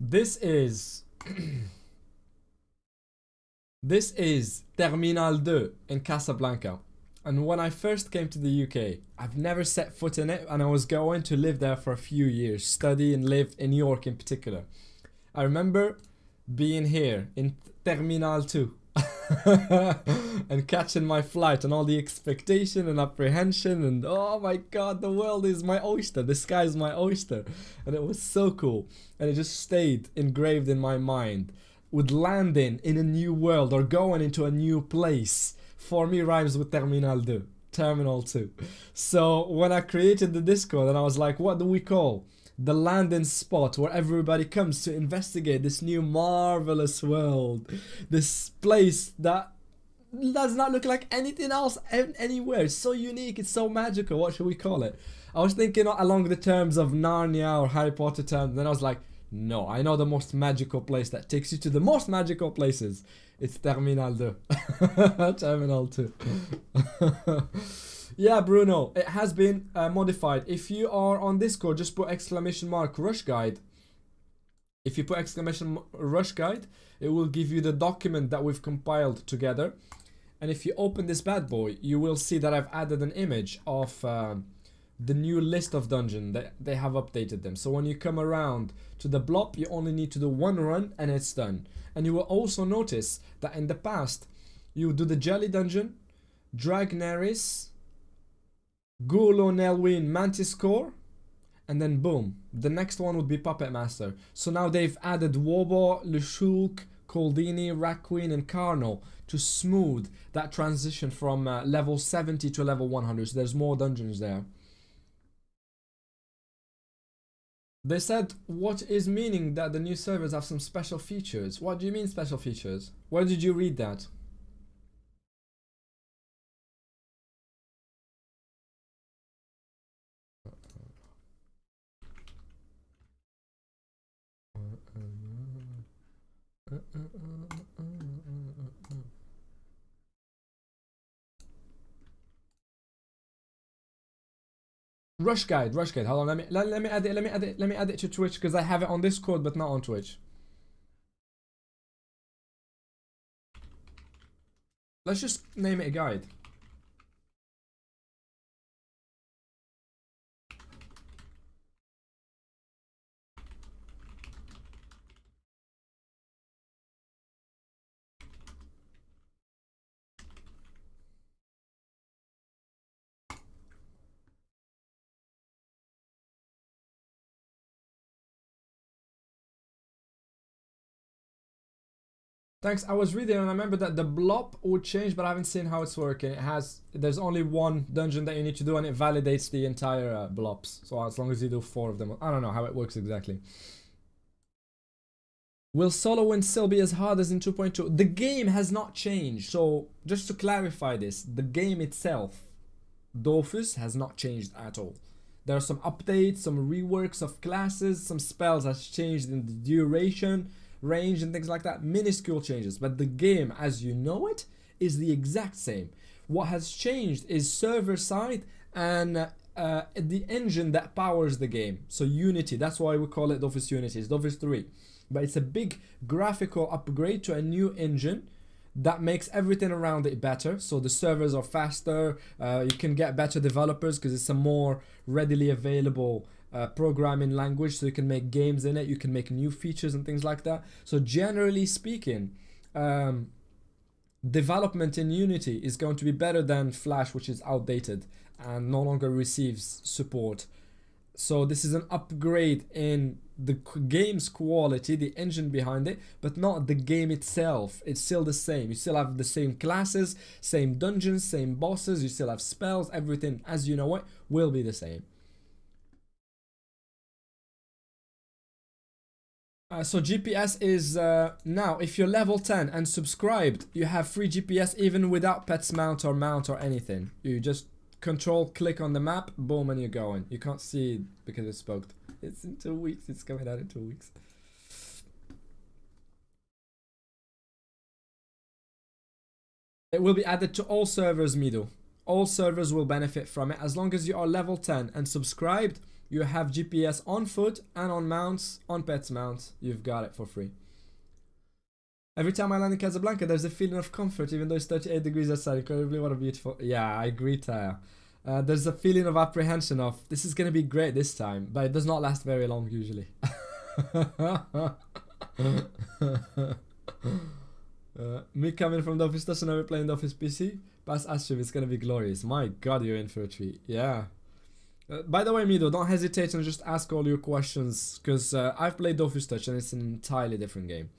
This is this is Terminal 2 in Casablanca, and when I first came to the UK, I've never set foot in it, and I was going to live there for a few years, study and live in New York in particular. I remember being here in Terminal 2 and catching my flight and all the expectation and apprehension and oh my god, the world is my oyster, the sky is my oyster, and it was so cool, and it just stayed engraved in my mind. With landing in a new world or going into a new place, for me rhymes with Terminal 2. So when I created the Discord and I was like, what do we call the landing spot where everybody comes to investigate this new marvelous world, this place that does not look like anything else anywhere? It's so unique, it's so magical. What should we call it? I was thinking along the terms of Narnia or Harry Potter terms, and then I was like, No, I know the most magical place that takes you to the most magical places. It's Terminal 2. Terminal 2. Yeah, Bruno, it has been modified. If you are on Discord, just put exclamation mark rush guide. If you put exclamation rush guide, it will give you the document that we've compiled together. And if you open this bad boy, you will see that I've added an image of the new list of dungeon that they have updated them. So when you come around to the blob, you only need to do one run and it's done. And you will also notice that in the past, you would do the Jelly Dungeon, Dragnaris, GOOOOOO, Nelwyn, Mantis Core, and then boom, the next one would be Puppet Master. So now they've added Wobo, Leshulk, Coldini, Raqueen, and Carno to smooth that transition from level 70 to level 100. So there's more dungeons there. They said, what is meaning that the new servers have some special features? What do you mean special features? Where did you read that? Rush guide. Hold on, let me add it to Twitch because I have it on Discord but not on Twitch. Let's just name it a guide. Thanks. I was reading and I remember that the blob would change, but I haven't seen how it's working. There's only one dungeon that you need to do and it validates the entire blobs. So as long as you do 4 of them, I don't know how it works exactly. Will solo win still be as hard as in 2.2? The game has not changed. So just to clarify this, the game itself, Dofus, has not changed at all. There are some updates, some reworks of classes, some spells has changed in the duration, range and things like that, minuscule changes, but the game as you know it is the exact same. What has changed is server side and the engine that powers the game. So Unity, that's why we call it Dofus Unity. It's Dofus 3, but it's a big graphical upgrade to a new engine that makes everything around it better. So the servers are faster, you can get better developers because it's a more readily available programming language, so you can make games in it, you can make new features and things like that. So generally speaking, development in Unity is going to be better than Flash, which is outdated and no longer receives support. So this is an upgrade in the game's quality, the engine behind it, but not the game itself. It's still the same. You still have the same classes, same dungeons, same bosses, you still have spells, everything as you know it will be the same. So GPS is now, if you're level 10 and subscribed, you have free GPS even without pets mount or anything. You just control click on the map, boom, and you're going. You can't see it because it's spooked. It's in 2 weeks. It's coming out in 2 weeks. It will be added to all servers, Mido. All servers will benefit from it as long as you are level 10 and subscribed. You have GPS on foot and on mounts, on pets mounts. You've got it for free. Every time I land in Casablanca, there's a feeling of comfort, even though it's 38 degrees outside. Incredibly, what a beautiful... Yeah, I agree, Taya. There's a feeling of apprehension of, this is going to be great this time, but it does not last very long usually. Me coming from the office station, never playing the office PC. Pass Astrid, it's going to be glorious. My god, you're in for a treat. Yeah. By the way, Mido, don't hesitate and just ask all your questions, because I've played Dofus Touch and it's an entirely different game.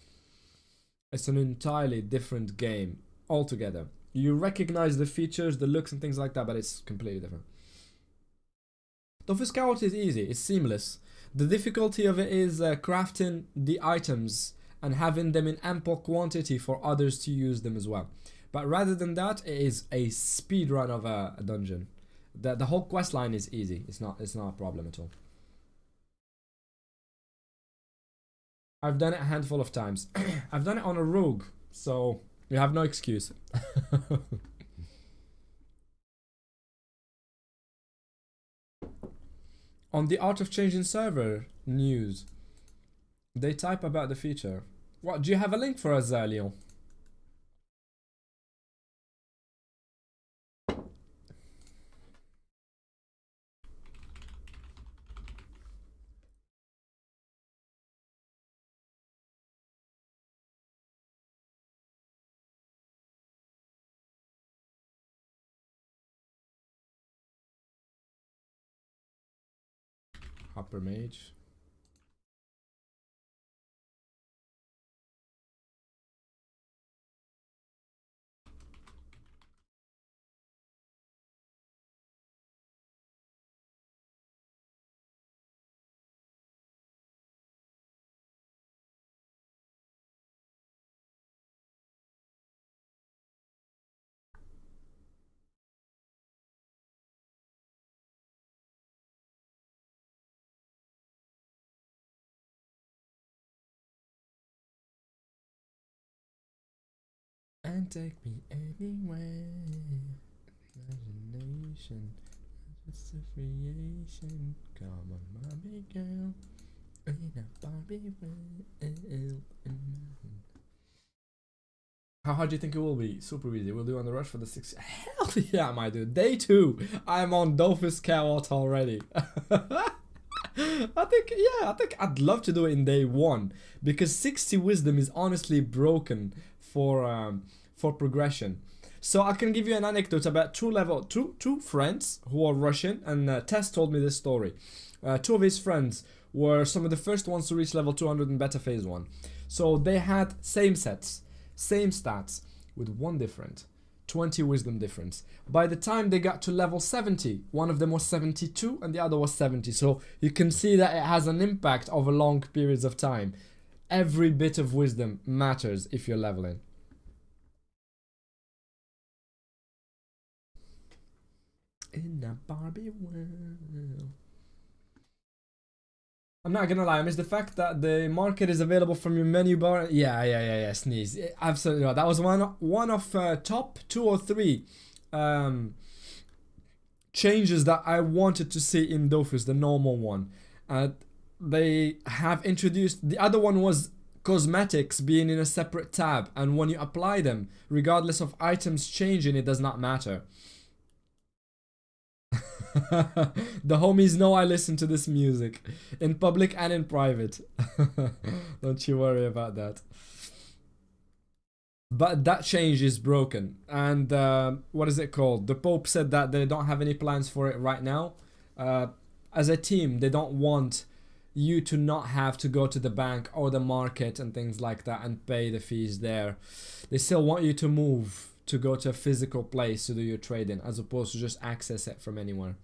It's an entirely different game altogether. You recognize the features, the looks and things like that, but it's completely different. Dofus Scout is easy, it's seamless. The difficulty of it is crafting the items and having them in ample quantity for others to use them as well. But rather than that, it is a speed run of a dungeon. The whole quest line is easy. It's not a problem at all. I've done it a handful of times. I've done it on a rogue, so you have no excuse. On the Art of Changing server news, they type about the feature. What, do you have a link for us, Leon? Upper mage. And take me anywhere. Imagination, just a creation. Come on, Barbie girl. In a Barbie world. How hard do you think it will be? Super easy. We'll do on the rush for the 6. Hell yeah, my dude. Day 2. I'm on Dofus Chaos already. I think I'd love to do it in day 1 because 60 wisdom is honestly broken for progression. So I can give you an anecdote about two friends who are Russian, and Tess told me this story. 2 of his friends were some of the first ones to reach level 200 in beta phase 1. So they had same sets, same stats, with one different. 20 wisdom difference. By the time they got to level 70, one of them was 72 and the other was 70. So you can see that it has an impact over long periods of time. Every bit of wisdom matters if you're leveling. In a Barbie world. I'm not gonna lie, I miss the fact that the market is available from your menu bar. Yeah, sneeze. Absolutely right. That was one of top 2 or 3 changes that I wanted to see in Dofus, the normal one. They have introduced, the other one was cosmetics being in a separate tab, and when you apply them, regardless of items changing, it does not matter. The homies know I listen to this music in public and in private. Don't you worry about that. But that change is broken, and what is it called? The Pope said that they don't have any plans for it right now. As a team, they don't want you to not have to go to the bank or the market and things like that and pay the fees there. They still want you to move to go to a physical place to do your trading, as opposed to just access it from anywhere.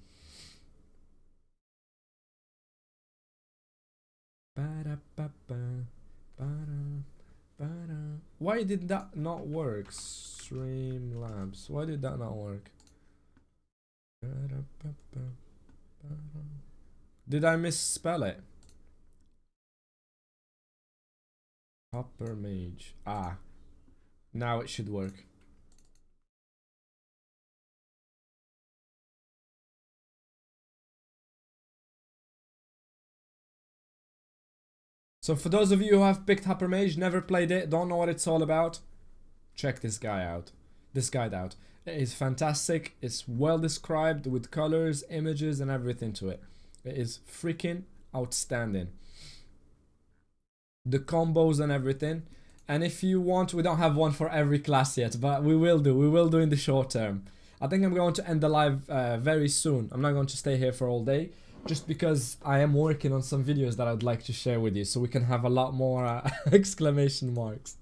Why did that not work? Streamlabs. Why did that not work? Did I misspell it? Upper mage. Ah. Now it should work. So for those of you who have picked Upper Mage, never played it, don't know what it's all about, check this guy out. This guide out. It is fantastic. It's well described with colors, images, and everything to it. It is freaking outstanding. The combos and everything. And if you want, we don't have one for every class yet, but we will do. We will do in the short term. I think I'm going to end the live very soon. I'm not going to stay here for all day, just because I am working on some videos that I'd like to share with you, so we can have a lot more exclamation marks.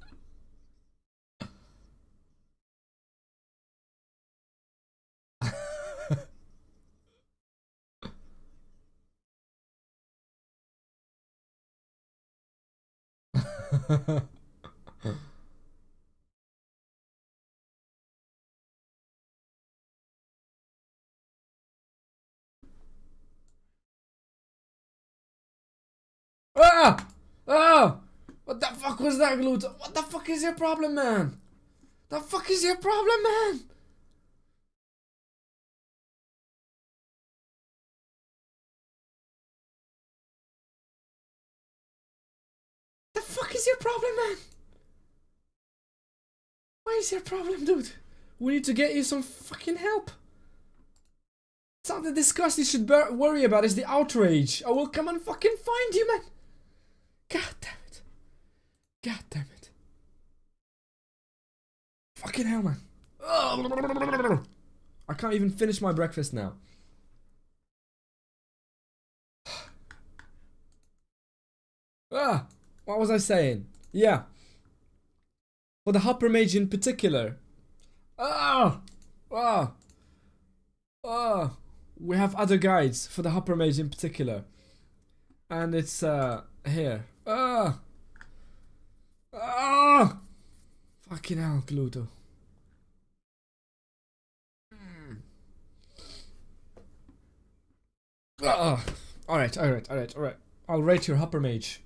Ah! Ah! What the fuck was that, Gluto? What the fuck is your problem, man? The fuck is your problem, man? The fuck is your problem, man? What is your problem, dude? We need to get you some fucking help. It's not the disgust you should worry about, it's the outrage. I will come and fucking find you, man. God damn it. God damn it. Fucking hell, man. I can't even finish my breakfast now. What was I saying? Yeah. For the Hopper Mage in particular. We have other guides for the Hopper Mage in particular. And it's here. Fucking hell, Gluto. Alright. I'll rate your Hopper Mage.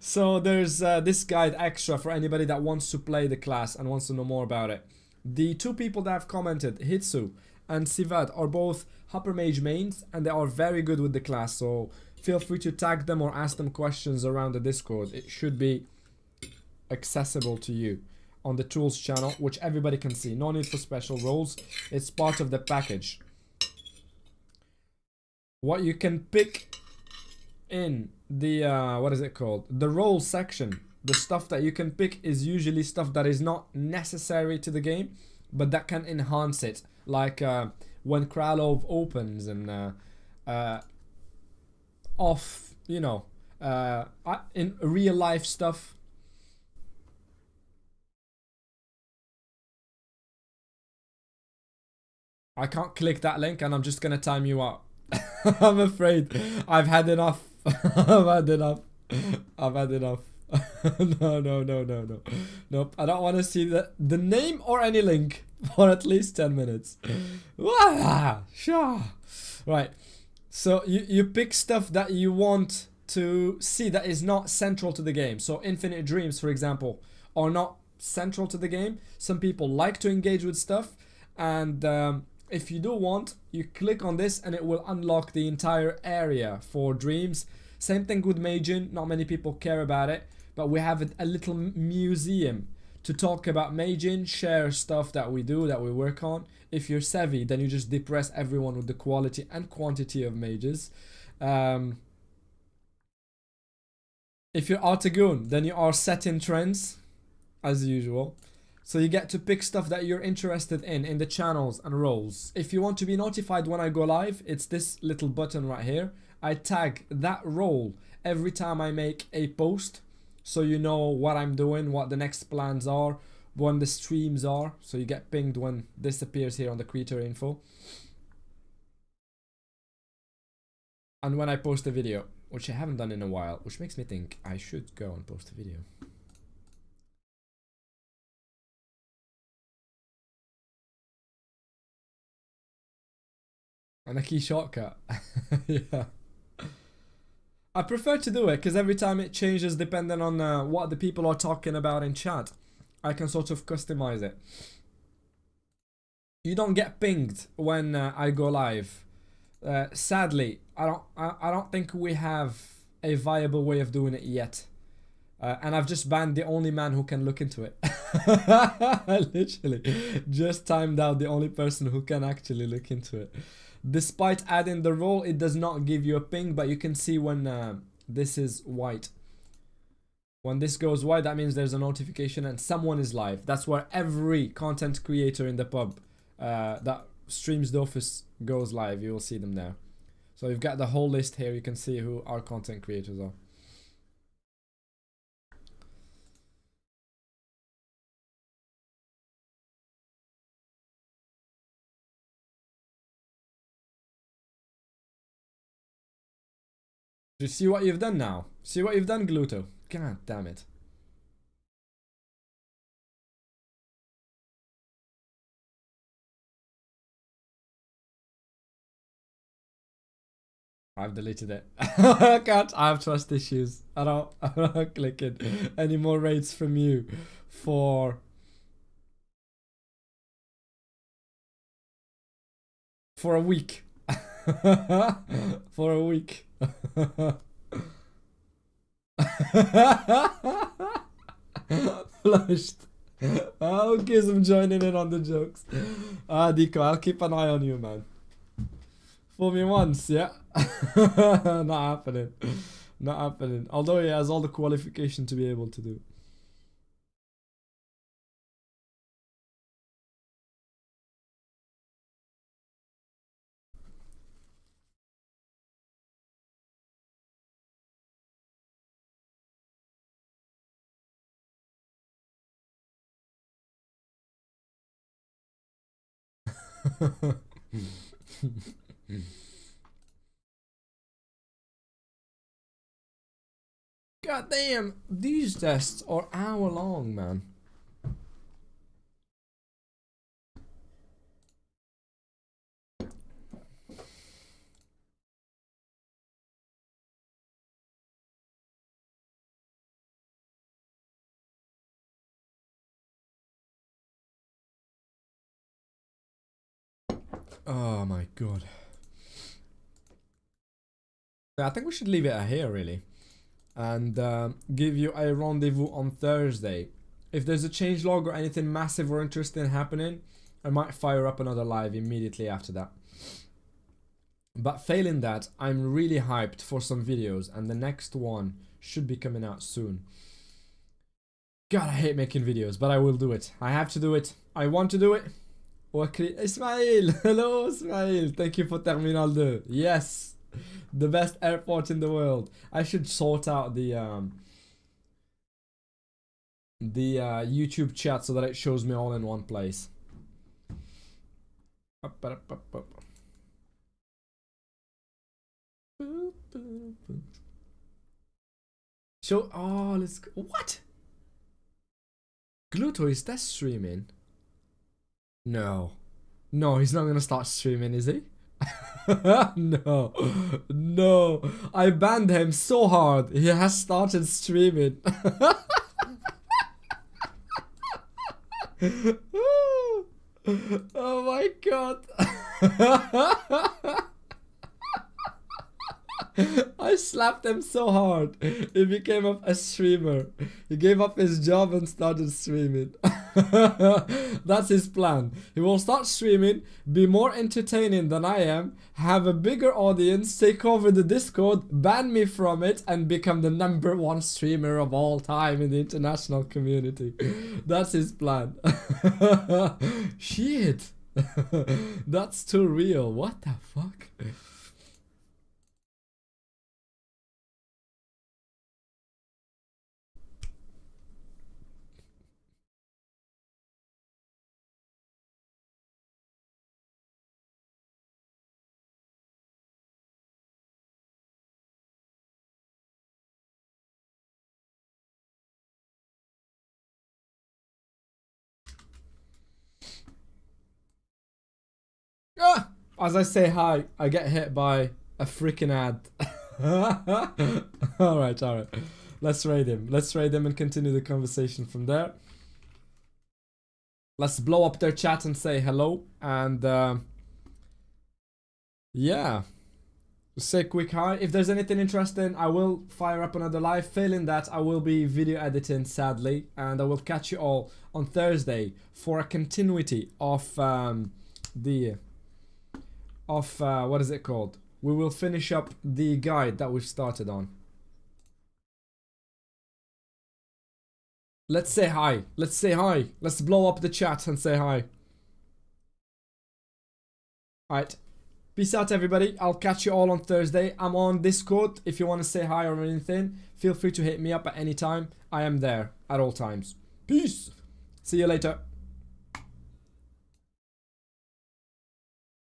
So there's this guide extra for anybody that wants to play the class and wants to know more about it. The two people that have commented, Hitsu and Sivad, are both Hopper Mage mains and they are very good with the class, so feel free to tag them or ask them questions around the Discord. It should be accessible to you on the tools channel, which everybody can see. No need for special roles, it's part of the package. What you can pick in the what is it called, the role section, the stuff that you can pick is usually stuff that is not necessary to the game but that can enhance it, like when Kralov opens and off, you know, in real life stuff. I can't click that link and I'm just gonna time you out. I'm afraid I've had enough. I've had enough. No. Nope. I don't want to see the name or any link for at least 10 minutes. Right. So you pick stuff that you want to see that is not central to the game. So Infinite Dreams, for example, are not central to the game. Some people like to engage with stuff, and if you do want, you click on this and it will unlock the entire area for dreams. Same thing with Magin. Not many people care about it, but we have a little museum to talk about Magin, share stuff that we do, that we work on. If you're savvy, then you just depress everyone with the quality and quantity of mages. If you're Artagoon, then you are set in trends, as usual. So you get to pick stuff that you're interested in the channels and roles. If you want to be notified when I go live, it's this little button right here. I tag that role every time I make a post, so you know what I'm doing, what the next plans are, when the streams are, so you get pinged when this appears here on the creator info. And when I post a video, which I haven't done in a while, which makes me think I should go and post a video. And a key shortcut. Yeah. I prefer to do it because every time it changes depending on what the people are talking about in chat, I can sort of customize it. You don't get pinged when I go live. Sadly, I don't think we have a viable way of doing it yet. And I've just banned the only man who can look into it. Literally, just timed out the only person who can actually look into it. Despite adding the role, it does not give you a ping, but you can see when this is white. When this goes white, that means there's a notification and someone is live. That's where every content creator in the pub that streams the office goes live. You will see them there. So you've got the whole list here. You can see who our content creators are. Do you see what you've done now? See what you've done, Gluto? God damn it. I've deleted it. I can't. I have trust issues. I'm not clicking any more rates from you for a week. For a week. Flushed. Okay, I'm joining in on the jokes. Deco, I'll keep an eye on you, man. Fool me once, yeah? Not happening. Not happening. Although he has all the qualification to be able to do. God damn, these tests are hour long, man. Oh my god. I think we should leave it here, really. And give you a rendezvous on Thursday. If there's a changelog or anything massive or interesting happening, I might fire up another live immediately after that. But failing that, I'm really hyped for some videos, and the next one should be coming out soon. God, I hate making videos, but I will do it. I have to do it. I want to do it. Ismail! Hello, Ismail! Thank you for Terminal 2. Yes! The best airport in the world. I should sort out the YouTube chat so that it shows me all in one place. So, oh, let's go. What? Gluto is that streaming? No. No, he's not gonna start streaming, is he? No. No. I banned him so hard. He has started streaming. Oh my god. I slapped him so hard. He became a streamer. He gave up his job and started streaming. That's his plan. He will start streaming, be more entertaining than I am, have a bigger audience, take over the Discord, ban me from it, and become the #1 streamer of all time in the international community. That's his plan. Shit. That's too real. What the fuck? As I say hi, I get hit by a freaking ad. Alright. Let's raid him. Let's raid him and continue the conversation from there. Let's blow up their chat and say hello. And yeah. Say a quick hi. If there's anything interesting, I will fire up another live. Failing that, I will be video editing, sadly. And I will catch you all on Thursday for a continuity of what is it called? We will finish up the guide that we've started on. Let's say hi. Let's say hi. Let's blow up the chat and say hi. Alright. Peace out, everybody. I'll catch you all on Thursday. I'm on Discord. If you want to say hi or anything, feel free to hit me up at any time. I am there at all times. Peace. See you later.